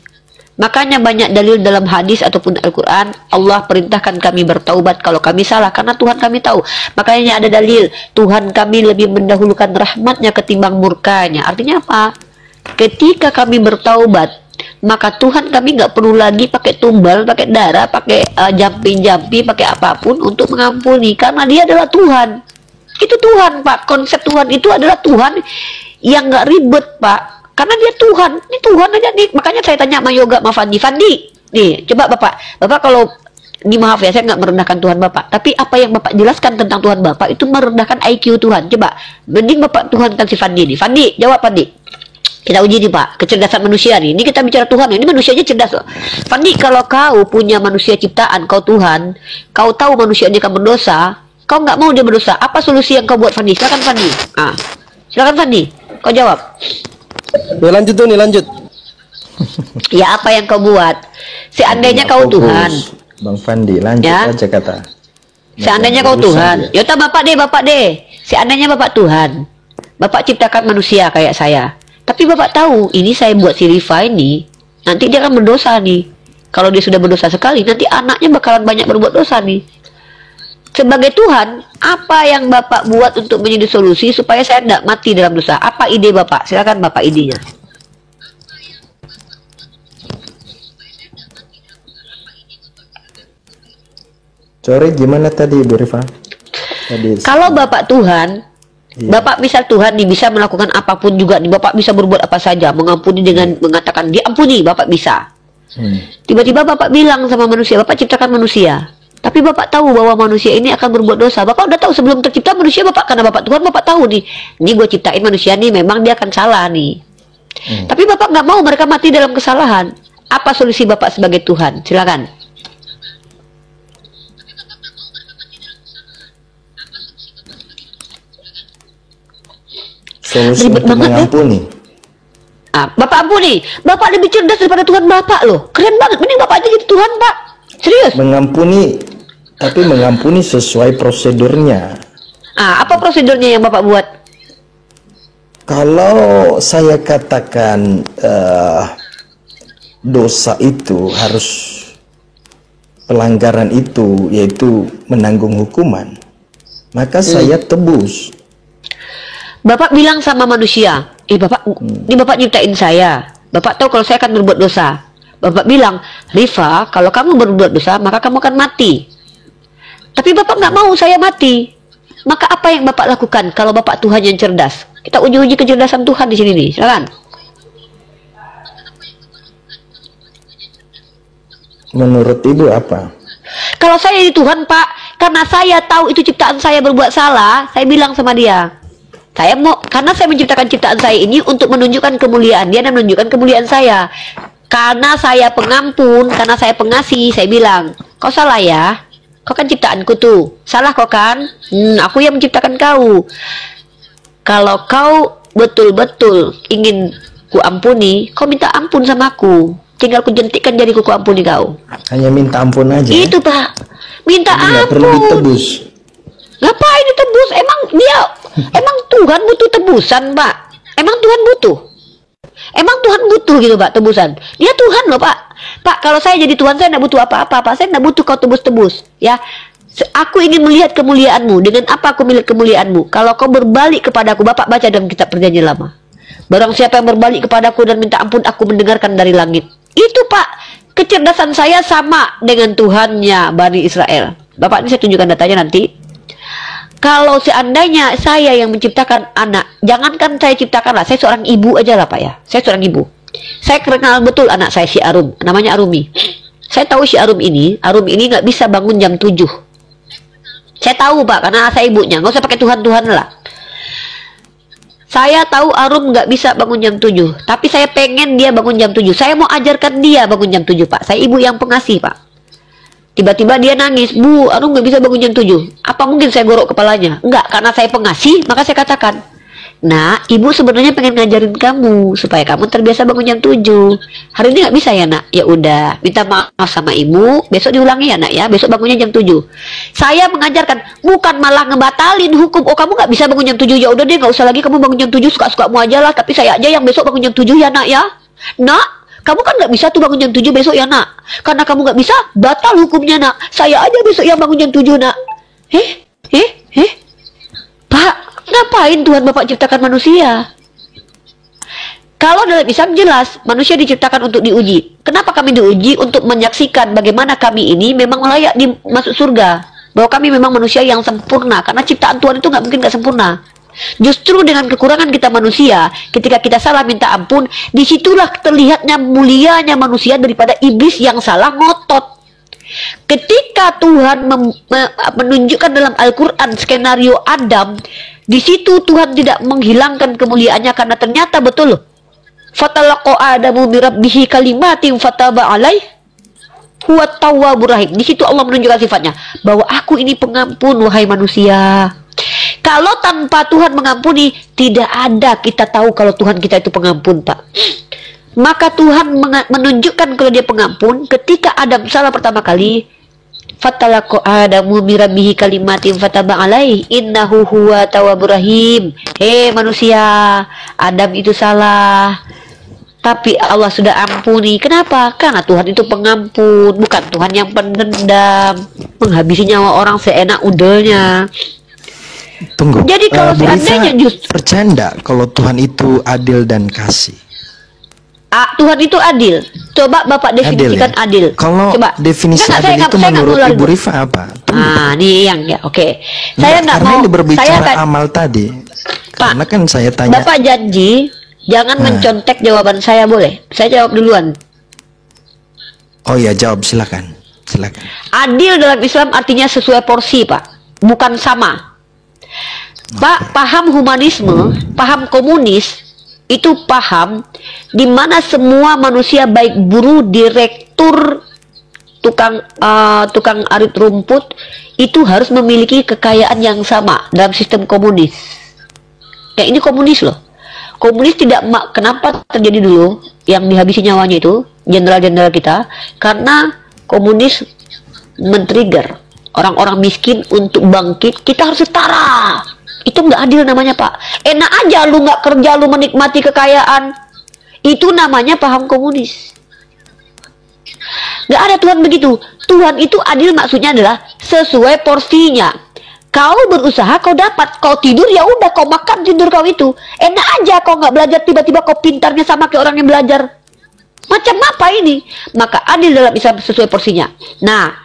Makanya banyak dalil dalam hadis ataupun Al-Quran, Allah perintahkan kami bertaubat kalau kami salah, karena Tuhan kami tahu. Makanya ada dalil, Tuhan kami lebih mendahulukan rahmatnya ketimbang murkanya. Artinya apa? Ketika kami bertaubat, maka Tuhan kami nggak perlu lagi pakai tumbal, pakai darah, pakai jampi-jampi, pakai apapun untuk mengampuni, karena Dia adalah Tuhan. Itu Tuhan, Pak. Konsep Tuhan itu adalah Tuhan yang nggak ribet, Pak. Karena Dia Tuhan, ini Tuhan aja nih. Makanya saya tanya sama Yoga, sama Fandi, nih, coba Bapak kalau di maaf ya, saya nggak merendahkan Tuhan Bapak, tapi apa yang Bapak jelaskan tentang Tuhan Bapak itu merendahkan IQ Tuhan. Coba, mending Bapak Tuhan kan si Fandi nih. Fandi, jawab Fandi. Kita uji nih Pak, kecerdasan manusia nih. Ini kita bicara Tuhan, ini manusianya cerdas loh. Fandi, kalau kau punya manusia ciptaan, kau Tuhan, kau tahu manusianya akan berdosa, kau nggak mau dia berdosa. Apa solusi yang kau buat, Fandi? Silakan Fandi. Ah, silakan Fandi, kau jawab. Ya lanjut tuh nih, lanjut. Ya apa yang kau buat? Seandainya kau Fokus. Tuhan, Bang Fandi, lanjut Ya. aja kata. seandainya kau Urusan Tuhan, dia. yaudah Bapak deh. Seandainya Bapak Tuhan, Bapak ciptakan manusia kayak saya. Tapi Bapak tahu, ini saya buat si Rifa ini, nanti dia akan berdosa nih. Kalau dia sudah berdosa sekali, nanti anaknya bakalan banyak berbuat dosa nih. Sebagai Tuhan, apa yang Bapak buat untuk menjadi solusi supaya saya tidak mati dalam dosa? Apa ide Bapak? Silakan Bapak idenya. Sorry, gimana tadi Bu Rifa? Tadi Kalau Bapak Tuhan, Iya. Bapak misal Tuhan nih bisa melakukan apapun juga nih, Bapak bisa berbuat apa saja, mengampuni dengan mengatakan diampuni, Bapak bisa. Tiba-tiba Bapak bilang sama manusia, Bapak ciptakan manusia. Tapi Bapak tahu bahwa manusia ini akan berbuat dosa. Bapak udah tahu sebelum tercipta manusia, Bapak, karena Bapak Tuhan, Bapak tahu nih, ini gue ciptain manusia nih, memang dia akan salah nih. Tapi Bapak nggak mau mereka mati dalam kesalahan. Apa solusi Bapak sebagai Tuhan? Silakan. solusi Ribet untuk banget ya. mengampuni. Ah, Bapak ampuni. Bapak lebih cerdas daripada Tuhan Bapak loh. Keren banget. Mending Bapak aja jadi Tuhan, Pak. Serius. Mengampuni, tapi mengampuni sesuai prosedurnya. Ah, apa prosedurnya yang Bapak buat? Kalau saya katakan dosa itu harus, pelanggaran itu yaitu menanggung hukuman, maka saya tebus. Bapak bilang sama manusia, Bapak, ini Bapak nyiptain saya. Bapak tahu kalau saya akan berbuat dosa. Bapak bilang, Rifa, kalau kamu berbuat dosa, maka kamu akan mati. Tapi Bapak nggak mau saya mati. Maka apa yang Bapak lakukan kalau Bapak Tuhan yang cerdas? Kita uji-uji kecerdasan Tuhan di sini nih, silakan. Menurut Ibu apa? Kalau saya jadi Tuhan, Pak, karena saya tahu itu ciptaan saya berbuat salah, saya bilang sama dia, saya mau, karena saya menciptakan ciptaan saya ini untuk menunjukkan kemuliaan dia dan menunjukkan kemuliaan saya. Karena saya pengampun, karena saya pengasih, saya bilang, kau salah ya, kau kan ciptaanku tuh, salah kau kan? Aku yang menciptakan kau. Kalau kau betul-betul ingin ku ampuni, kau minta ampun sama aku. Tinggal ku jentikkan jariku, ku ampuni kau. Hanya minta ampun aja. Itu Pak, minta Jadi nggak ampun. perlu ditebus. Ngapain ditebus? Emang Tuhan butuh tebusan, Pak? Emang Tuhan butuh? Emang Tuhan butuh gitu, Pak, tebusan? Dia Tuhan loh, Pak. Pak, kalau saya jadi Tuhan, saya tidak butuh apa-apa, Pak. Saya tidak butuh kau tebus-tebus, ya. Aku ingin melihat kemuliaanmu. Dengan apa aku melihat kemuliaanmu? Kalau kau berbalik kepadaku, Bapak baca dalam kitab Perjanjian Lama. Barang siapa yang berbalik kepadaku dan minta ampun, aku mendengarkan dari langit. Itu, Pak. Kecerdasan saya sama dengan Tuhannya Bani Israel. Bapak, ini saya tunjukkan datanya nanti. Kalau seandainya saya yang menciptakan anak, jangankan saya ciptakanlah, saya seorang ibu aja lah Pak ya. Saya seorang ibu. Saya kenal betul anak saya, si Arum, namanya Arumi. Saya tahu si Arum ini nggak bisa bangun jam 7. Saya tahu Pak, karena saya ibunya. Nggak usah pakai Tuhan-Tuhan lah. Saya tahu Arum nggak bisa bangun jam 7, tapi saya pengen dia bangun jam 7. Saya mau ajarkan dia bangun jam 7, Pak. Saya ibu yang pengasih, Pak. Tiba-tiba dia nangis, Bu, Arum nggak bisa bangun jam 7. Apa mungkin saya gorok kepalanya? Enggak, karena saya pengasih, maka saya katakan, Nak, ibu sebenarnya pengen ngajarin kamu supaya kamu terbiasa bangun jam 7. Hari ini nggak bisa ya, Nak? Ya udah, minta maaf sama ibu. Besok diulangi ya, Nak ya. Besok bangunnya jam 7. Saya mengajarkan, bukan malah ngebatalin hukum. Oh, kamu nggak bisa bangun jam 7. Ya udah deh, nggak usah lagi kamu bangun jam 7, suka-sukamu aja lah. Tapi saya aja yang besok bangun jam 7 ya, Nak ya. Nak, kamu kan nggak bisa tuh bangun jam 7 besok ya, Nak. Karena kamu nggak bisa, batal hukumnya, Nak. Saya aja besok yang bangun jam 7, Nak. Pak, ngapain Tuhan Bapak ciptakan manusia? Kalau dalam Islam jelas, manusia diciptakan untuk diuji. Kenapa kami diuji? Untuk menyaksikan bagaimana kami ini memang layak masuk surga. Bahwa kami memang manusia yang sempurna. Karena ciptaan Tuhan itu nggak mungkin nggak sempurna. Justru dengan kekurangan kita manusia, ketika kita salah minta ampun, disitulah terlihatnya mulianya manusia daripada iblis yang salah ngotot. Ketika Tuhan menunjukkan dalam Al-Quran skenario Adam, di situ Tuhan tidak menghilangkan kemuliaannya karena ternyata betul loh. Fatalaqa Adamu mirabbihi kalimatin fataba alaih huwa tawwabur rahim. Di situ Allah menunjukkan sifatnya bahwa aku ini pengampun wahai manusia. Kalau tanpa Tuhan mengampuni, tidak ada kita tahu kalau Tuhan kita itu pengampun, Pak. Maka Tuhan menunjukkan kalau dia pengampun ketika Adam salah pertama kali. Fatalaqa Adamu mirabbihi kalimatin fataba alaih innahu huwa tawwabur rahim. Manusia, Adam itu salah, tapi Allah sudah ampuni. Kenapa? Karena Tuhan itu pengampun, bukan Tuhan yang pendendam, menghabisi nyawa orang seenak udelnya. Tunggu. Jadi kalau Bu Rifa seandainya justru percaya enggak kalau Tuhan itu adil dan kasih? Tuhan itu adil. Coba Bapak definisikan adil. Kalau Coba. definisi adil itu menurut Ibu Rifa apa? Nih yang ya, oke. Saya nggak karena mau. ini berbicara Saya amal tadi. Pak, Karena kan saya tanya. Bapak janji jangan mencontek jawaban saya, boleh? Saya jawab duluan. Oh ya, jawab, silakan. Silakan. Adil dalam Islam artinya sesuai porsi, Pak. Bukan sama. Pak, paham humanisme, paham komunis, itu paham di mana semua manusia baik buruh, direktur, tukang arit rumput itu harus memiliki kekayaan yang sama dalam sistem komunis. Ya ini komunis loh. Komunis tidak kenapa terjadi dulu yang dihabisi nyawanya itu jenderal-jenderal kita, karena komunis men-trigger orang-orang miskin untuk bangkit. Kita harus setara. Itu nggak adil namanya, Pak. Enak aja lu nggak kerja, lu menikmati kekayaan. Itu namanya paham komunis. Nggak ada Tuhan begitu. Tuhan itu adil maksudnya adalah sesuai porsinya. Kau berusaha, kau dapat. Kau tidur, ya udah kau makan tidur kau itu. Enak aja kau nggak belajar, tiba-tiba kau pintarnya sama kayak orang yang belajar. Macam apa ini? Maka adil dalam Islam sesuai porsinya. Nah,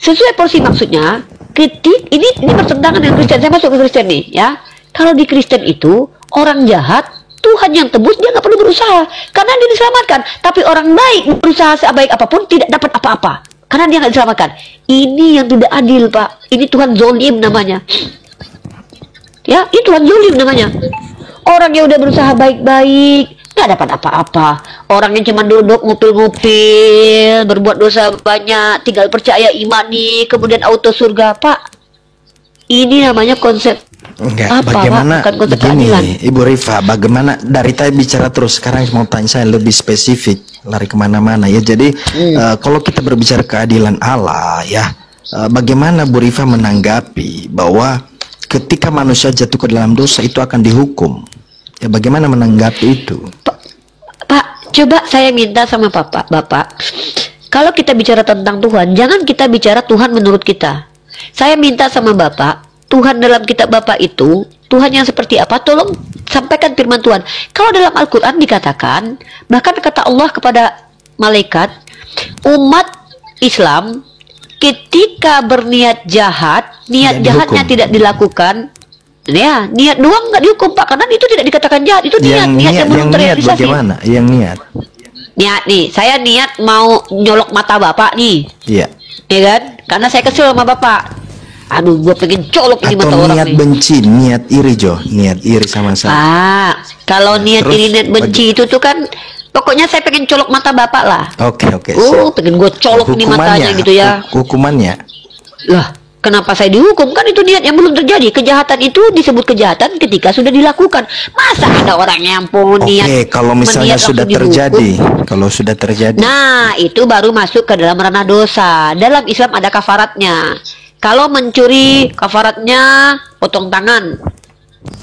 sesuai porsi maksudnya, ini bertentangan dengan Kristen. Saya masuk ke Kristen nih ya. Kalau di Kristen itu orang jahat Tuhan yang tebus, dia nggak perlu berusaha karena dia diselamatkan. Tapi orang baik berusaha sebaik apapun tidak dapat apa-apa karena dia nggak diselamatkan. Ini yang tidak adil, Pak. Ini Tuhan zolim namanya. Ya, ini Tuhan zolim namanya. Orang yang udah berusaha baik-baik nggak dapat apa-apa. Orang yang cuma duduk ngupil-ngupil, berbuat dosa banyak, tinggal percaya imani, kemudian auto surga, Pak. Ini namanya konsep Enggak, apa, bagaimana Pak? Bukan konsep begini, keadilan. Ibu Rifa, bagaimana dari tadi bicara terus, sekarang mau tanya saya lebih spesifik, lari kemana-mana ya. Jadi kalau kita berbicara keadilan Allah ya, bagaimana Bu Rifa menanggapi bahwa ketika manusia jatuh ke dalam dosa itu akan dihukum? Ya, bagaimana menanggapi itu? Pak, coba saya minta sama Bapak, kalau kita bicara tentang Tuhan, jangan kita bicara Tuhan menurut kita. Saya minta sama Bapak, Tuhan dalam kitab Bapak itu, Tuhan yang seperti apa? Tolong sampaikan firman Tuhan. Kalau dalam Al-Quran dikatakan, bahkan kata Allah kepada malaikat, umat Islam ketika berniat jahat, niat jahatnya tidak dilakukan. Ya, niat doang nggak dihukum, Pak, karena itu tidak dikatakan jahat, itu niat yang belum terrealisasi. Bagaimana? Yang niat? Niat nih, saya niat mau nyolok mata Bapak nih. Iya. Ya kan? Karena saya kesel sama Bapak. Aduh, gua pengen colok ini mata Atau orang niat nih. benci, niat iri Jo, niat iri sama saya. Kalau niat Terus iri, niat benci itu tuh kan, pokoknya saya pengen colok mata bapak lah. Oke, siap. Pengen gue colok ini matanya gitu ya. Hukumannya. Lah, kenapa saya dihukum? Kan itu niat yang belum terjadi. Kejahatan itu disebut kejahatan ketika sudah dilakukan. Masa ada orang yang pun niat? Oke, kalau misalnya meniat sudah langsung dihukum? terjadi, kalau sudah terjadi. Nah, itu baru masuk ke dalam ranah dosa. Dalam Islam ada kafaratnya. Kalau mencuri, kafaratnya potong tangan.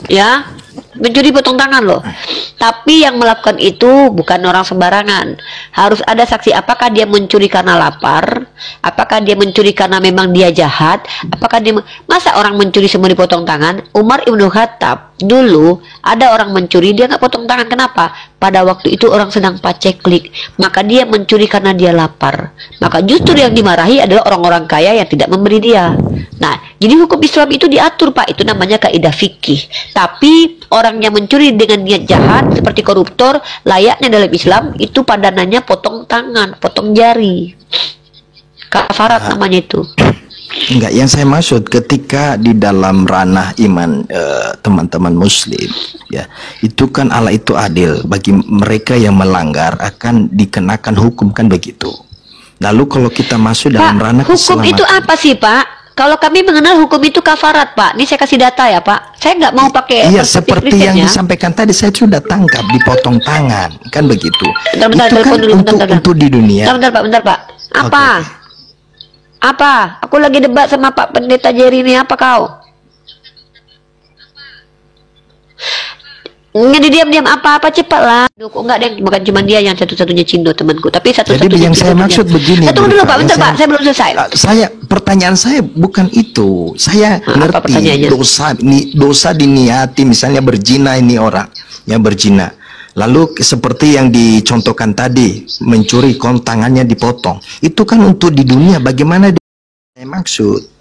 Ya, mencuri potong tangan loh. Tapi yang melakukan itu bukan orang sembarangan. Harus ada saksi, apakah dia mencuri karena lapar, apakah dia mencuri karena memang dia jahat, apakah dia masa orang mencuri semua dipotong tangan. Umar Ibnu Khattab dulu ada orang mencuri, dia nggak potong tangan. Kenapa? Pada waktu itu orang sedang paceklik, maka dia mencuri karena dia lapar. Maka justru yang dimarahi adalah orang-orang kaya yang tidak memberi dia. Nah, jadi hukum Islam itu diatur, Pak. Itu namanya kaidah fikih. Tapi orang yang mencuri dengan niat jahat seperti koruptor, layaknya dalam Islam itu padanannya potong tangan, potong jari. Kafarat namanya itu. Enggak, yang saya maksud ketika di dalam ranah iman teman-teman muslim ya, itu kan Allah itu adil, bagi mereka yang melanggar akan dikenakan hukum, kan begitu. Lalu kalau kita masuk dalam ranah Hukum keselamatan, itu apa sih, Pak? Kalau kami mengenal hukum itu kafarat, Pak. Ini saya kasih data ya, Pak. Saya nggak mau pakai iya, perspektif seperti yang risetnya. disampaikan tadi, saya sudah tangkap, dipotong tangan, kan begitu. Bentar, Itu kan telepon dulu, bentar. untuk di dunia. Bentar, Pak. Apa? Oke. Apa? Aku lagi debat sama Pak Pendeta Jerry ini. Apa kau? Nggak diam-diam apa-apa, cepat lah. Kok enggak, Deng? Bukan cuma dia yang satu-satunya Cindo temanku, tapi Jadi satu-satunya yang saya Cindo maksud punya. begini. Tunggu dulu, Burifah, Pak. yang Bentar, Pak. Saya belum selesai. Pertanyaan saya bukan itu. Saya Apa pertanyaannya? ngerti dosa diniati, misalnya berzina ini orang yang berzina. Lalu seperti yang dicontohkan tadi, mencuri tangannya dipotong. Itu kan untuk di dunia. Bagaimana saya maksud?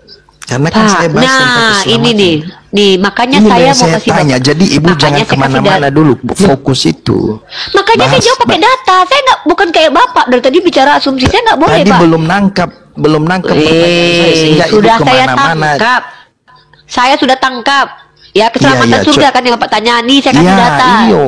Karena kan saya Pak, bahas tentang nah keselamatan. ini nih, makanya Ini saya yang mau saya kasih tanya. Bapak. Jadi ibu Makanya jangan saya kasih kemana-mana dulu, fokus itu. Makanya saya jawab pakai data. Saya nggak, bukan kayak Bapak dari tadi bicara asumsi. Saya nggak boleh, Tadi Pak. belum nangkap pertanyaan saya, sehingga ibu Sudah saya kemana-mana. tangkap. Saya sudah tangkap. Ya, keselamatan Iya, surga kan yang Bapak tanya nih, saya kasih Ya, data. iyo.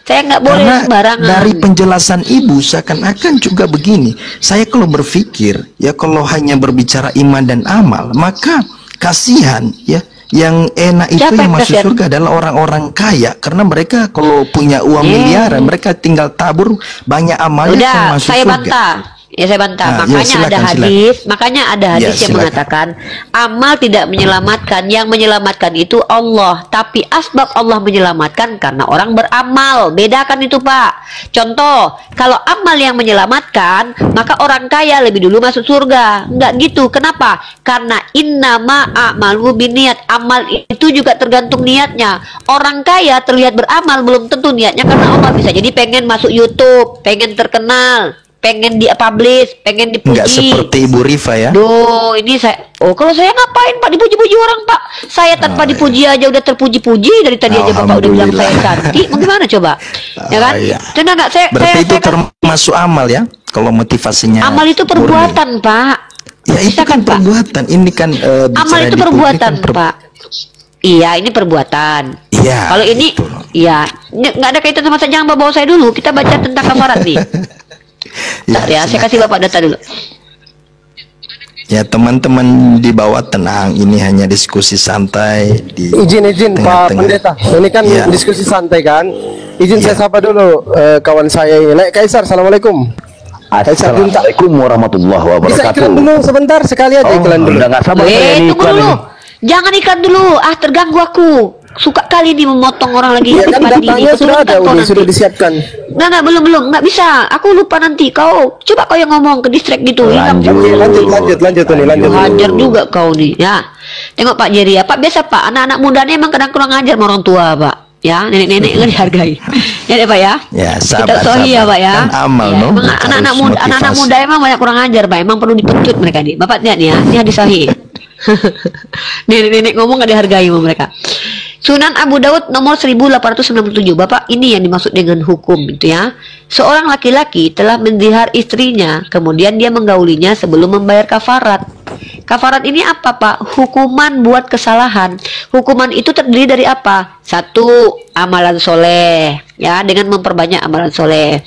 Saya nggak boleh Karena sembarangan. dari penjelasan ibu seakan-akan juga begini. Saya kalau berpikir ya, kalau hanya berbicara iman dan amal, maka kasihan ya. Yang enak itu Siapa yang yang masuk kasihan? surga adalah orang-orang kaya, karena mereka kalau punya uang miliaran, mereka tinggal tabur banyak amalnya Udah, kan masuk saya surga. bantah. Ya saya bantah. Nah, makanya ya, ada silakan. hadis, makanya ada Ya, hadis yang silakan. mengatakan amal tidak menyelamatkan, yang menyelamatkan itu Allah. Tapi asbab Allah menyelamatkan karena orang beramal. Bedakan itu, Pak. Contoh, kalau amal yang menyelamatkan, maka orang kaya lebih dulu masuk surga. Enggak gitu. Kenapa? Karena innama a'malu biniat. Amal itu juga tergantung niatnya. Orang kaya terlihat beramal belum tentu niatnya karena Allah. Bisa jadi pengen masuk YouTube, pengen terkenal, pengen di-publish, pengen dipuji. Enggak seperti Ibu Rifa ya. Duh, ini saya. Oh, kalau saya ngapain, Pak, dipuji-puji orang, Pak? Saya tanpa dipuji aja udah terpuji-puji. Dari tadi aja Bapak udah bilang saya cantik. Mau gimana coba? Ya kan? iya. Tenang nggak? Berarti itu saya kan- termasuk amal ya, kalau motivasinya amal itu murni. perbuatan, Pak. Ya itu Bisa kan Pak? perbuatan. Ini kan Amal bicara itu di publik perbuatan, kan Pak. Iya, ini perbuatan. Iya. Kalau ini, gitu. iya, nggak ada kaitan sama saya. Jangan bawa saya dulu. Kita baca tentang kafarat nih. Bentar ya, saya kasih Bapak data dulu. Ya teman-teman di bawah tenang, ini hanya diskusi santai di Izin Pak tengah-tengah. Pendeta, ini kan Ya. diskusi santai kan. Izin Ya. saya sapa dulu kawan saya ini. Lek Kaisar, assalamualaikum. Kaisar Junta. Assalamualaikum warahmatullahi Bisa wabarakatuh. iklan dulu sebentar, sekali aja iklan dulu. Udah nggak sabar saya ini Tunggu iklan dulu. ini. Jangan iklan dulu. Ah, terganggu aku. Suka kali nih memotong orang lagi. Iya kan pagi ini. datanya sudah Keturunan ada, kau udah nanti. sudah disiapkan. Nah, belum. Nggak bisa. Aku lupa nanti. Kau coba kau yang ngomong ke distract gitu. Hilang. Lanjut Tony, lanjut. Hajar juga kau nih. Ya. Tengok Pak Jerry ya. Pak, biasa Pak. Anak-anak muda ini emang kadang kurang ajar sama orang tua, Pak. Ya, nenek-nenek nggak dihargai. Ya deh Pak ya. Ya, Kita sabar, sohi ya sabar. Pak ya. Kan amal, Ya, no? emang Harus anak-anak motivasi. muda emang banyak kurang ajar, Pak. Emang perlu dipecut mereka nih. Bapak lihat nih ya. Ini hadis sahih. Nenek-nenek ngomong nggak dihargai sama mereka. Sunan Abu Daud nomor 1897. Bapak, ini yang dimaksud dengan hukum itu ya. Seorang laki-laki telah menzihar istrinya, kemudian dia menggaulinya sebelum membayar kafarat. Kafarat ini apa, Pak? Hukuman buat kesalahan. Hukuman itu terdiri dari apa? Satu, amalan soleh, ya, dengan memperbanyak amalan soleh.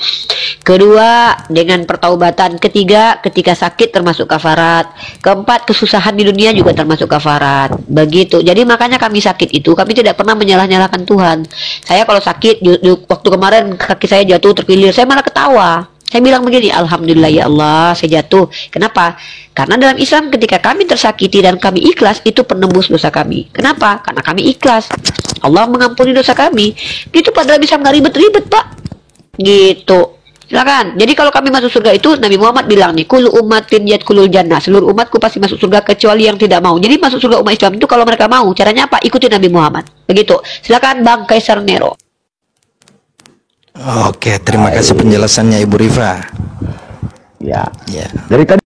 Kedua, dengan pertaubatan. Ketiga, ketika sakit termasuk kafarat. Keempat, kesusahan di dunia juga termasuk kafarat. Begitu. Jadi makanya kami sakit itu, kami tidak pernah menyalah-nyalahkan Tuhan. Saya kalau sakit, waktu kemarin kaki saya jatuh terkilir, saya malah ketawa. Saya bilang begini, Alhamdulillah ya Allah, saya jatuh. Kenapa? Karena dalam Islam ketika kami tersakiti dan kami ikhlas, itu penembus dosa kami. Kenapa? Karena kami ikhlas. Allah mengampuni dosa kami. Itu padahal bisa nggak ribet-ribet, Pak. Gitu. Silakan. Jadi kalau kami masuk surga itu, Nabi Muhammad bilang nih, kullu ummatin yadkhulul jannah. Seluruh umatku pasti masuk surga kecuali yang tidak mau. Jadi masuk surga umat Islam itu kalau mereka mau. Caranya apa? Ikuti Nabi Muhammad. Begitu. Silakan Bang Kaisar Nero. Oke, terima kasih penjelasannya Ibu Rifa. Ya. Ya. Dari tadi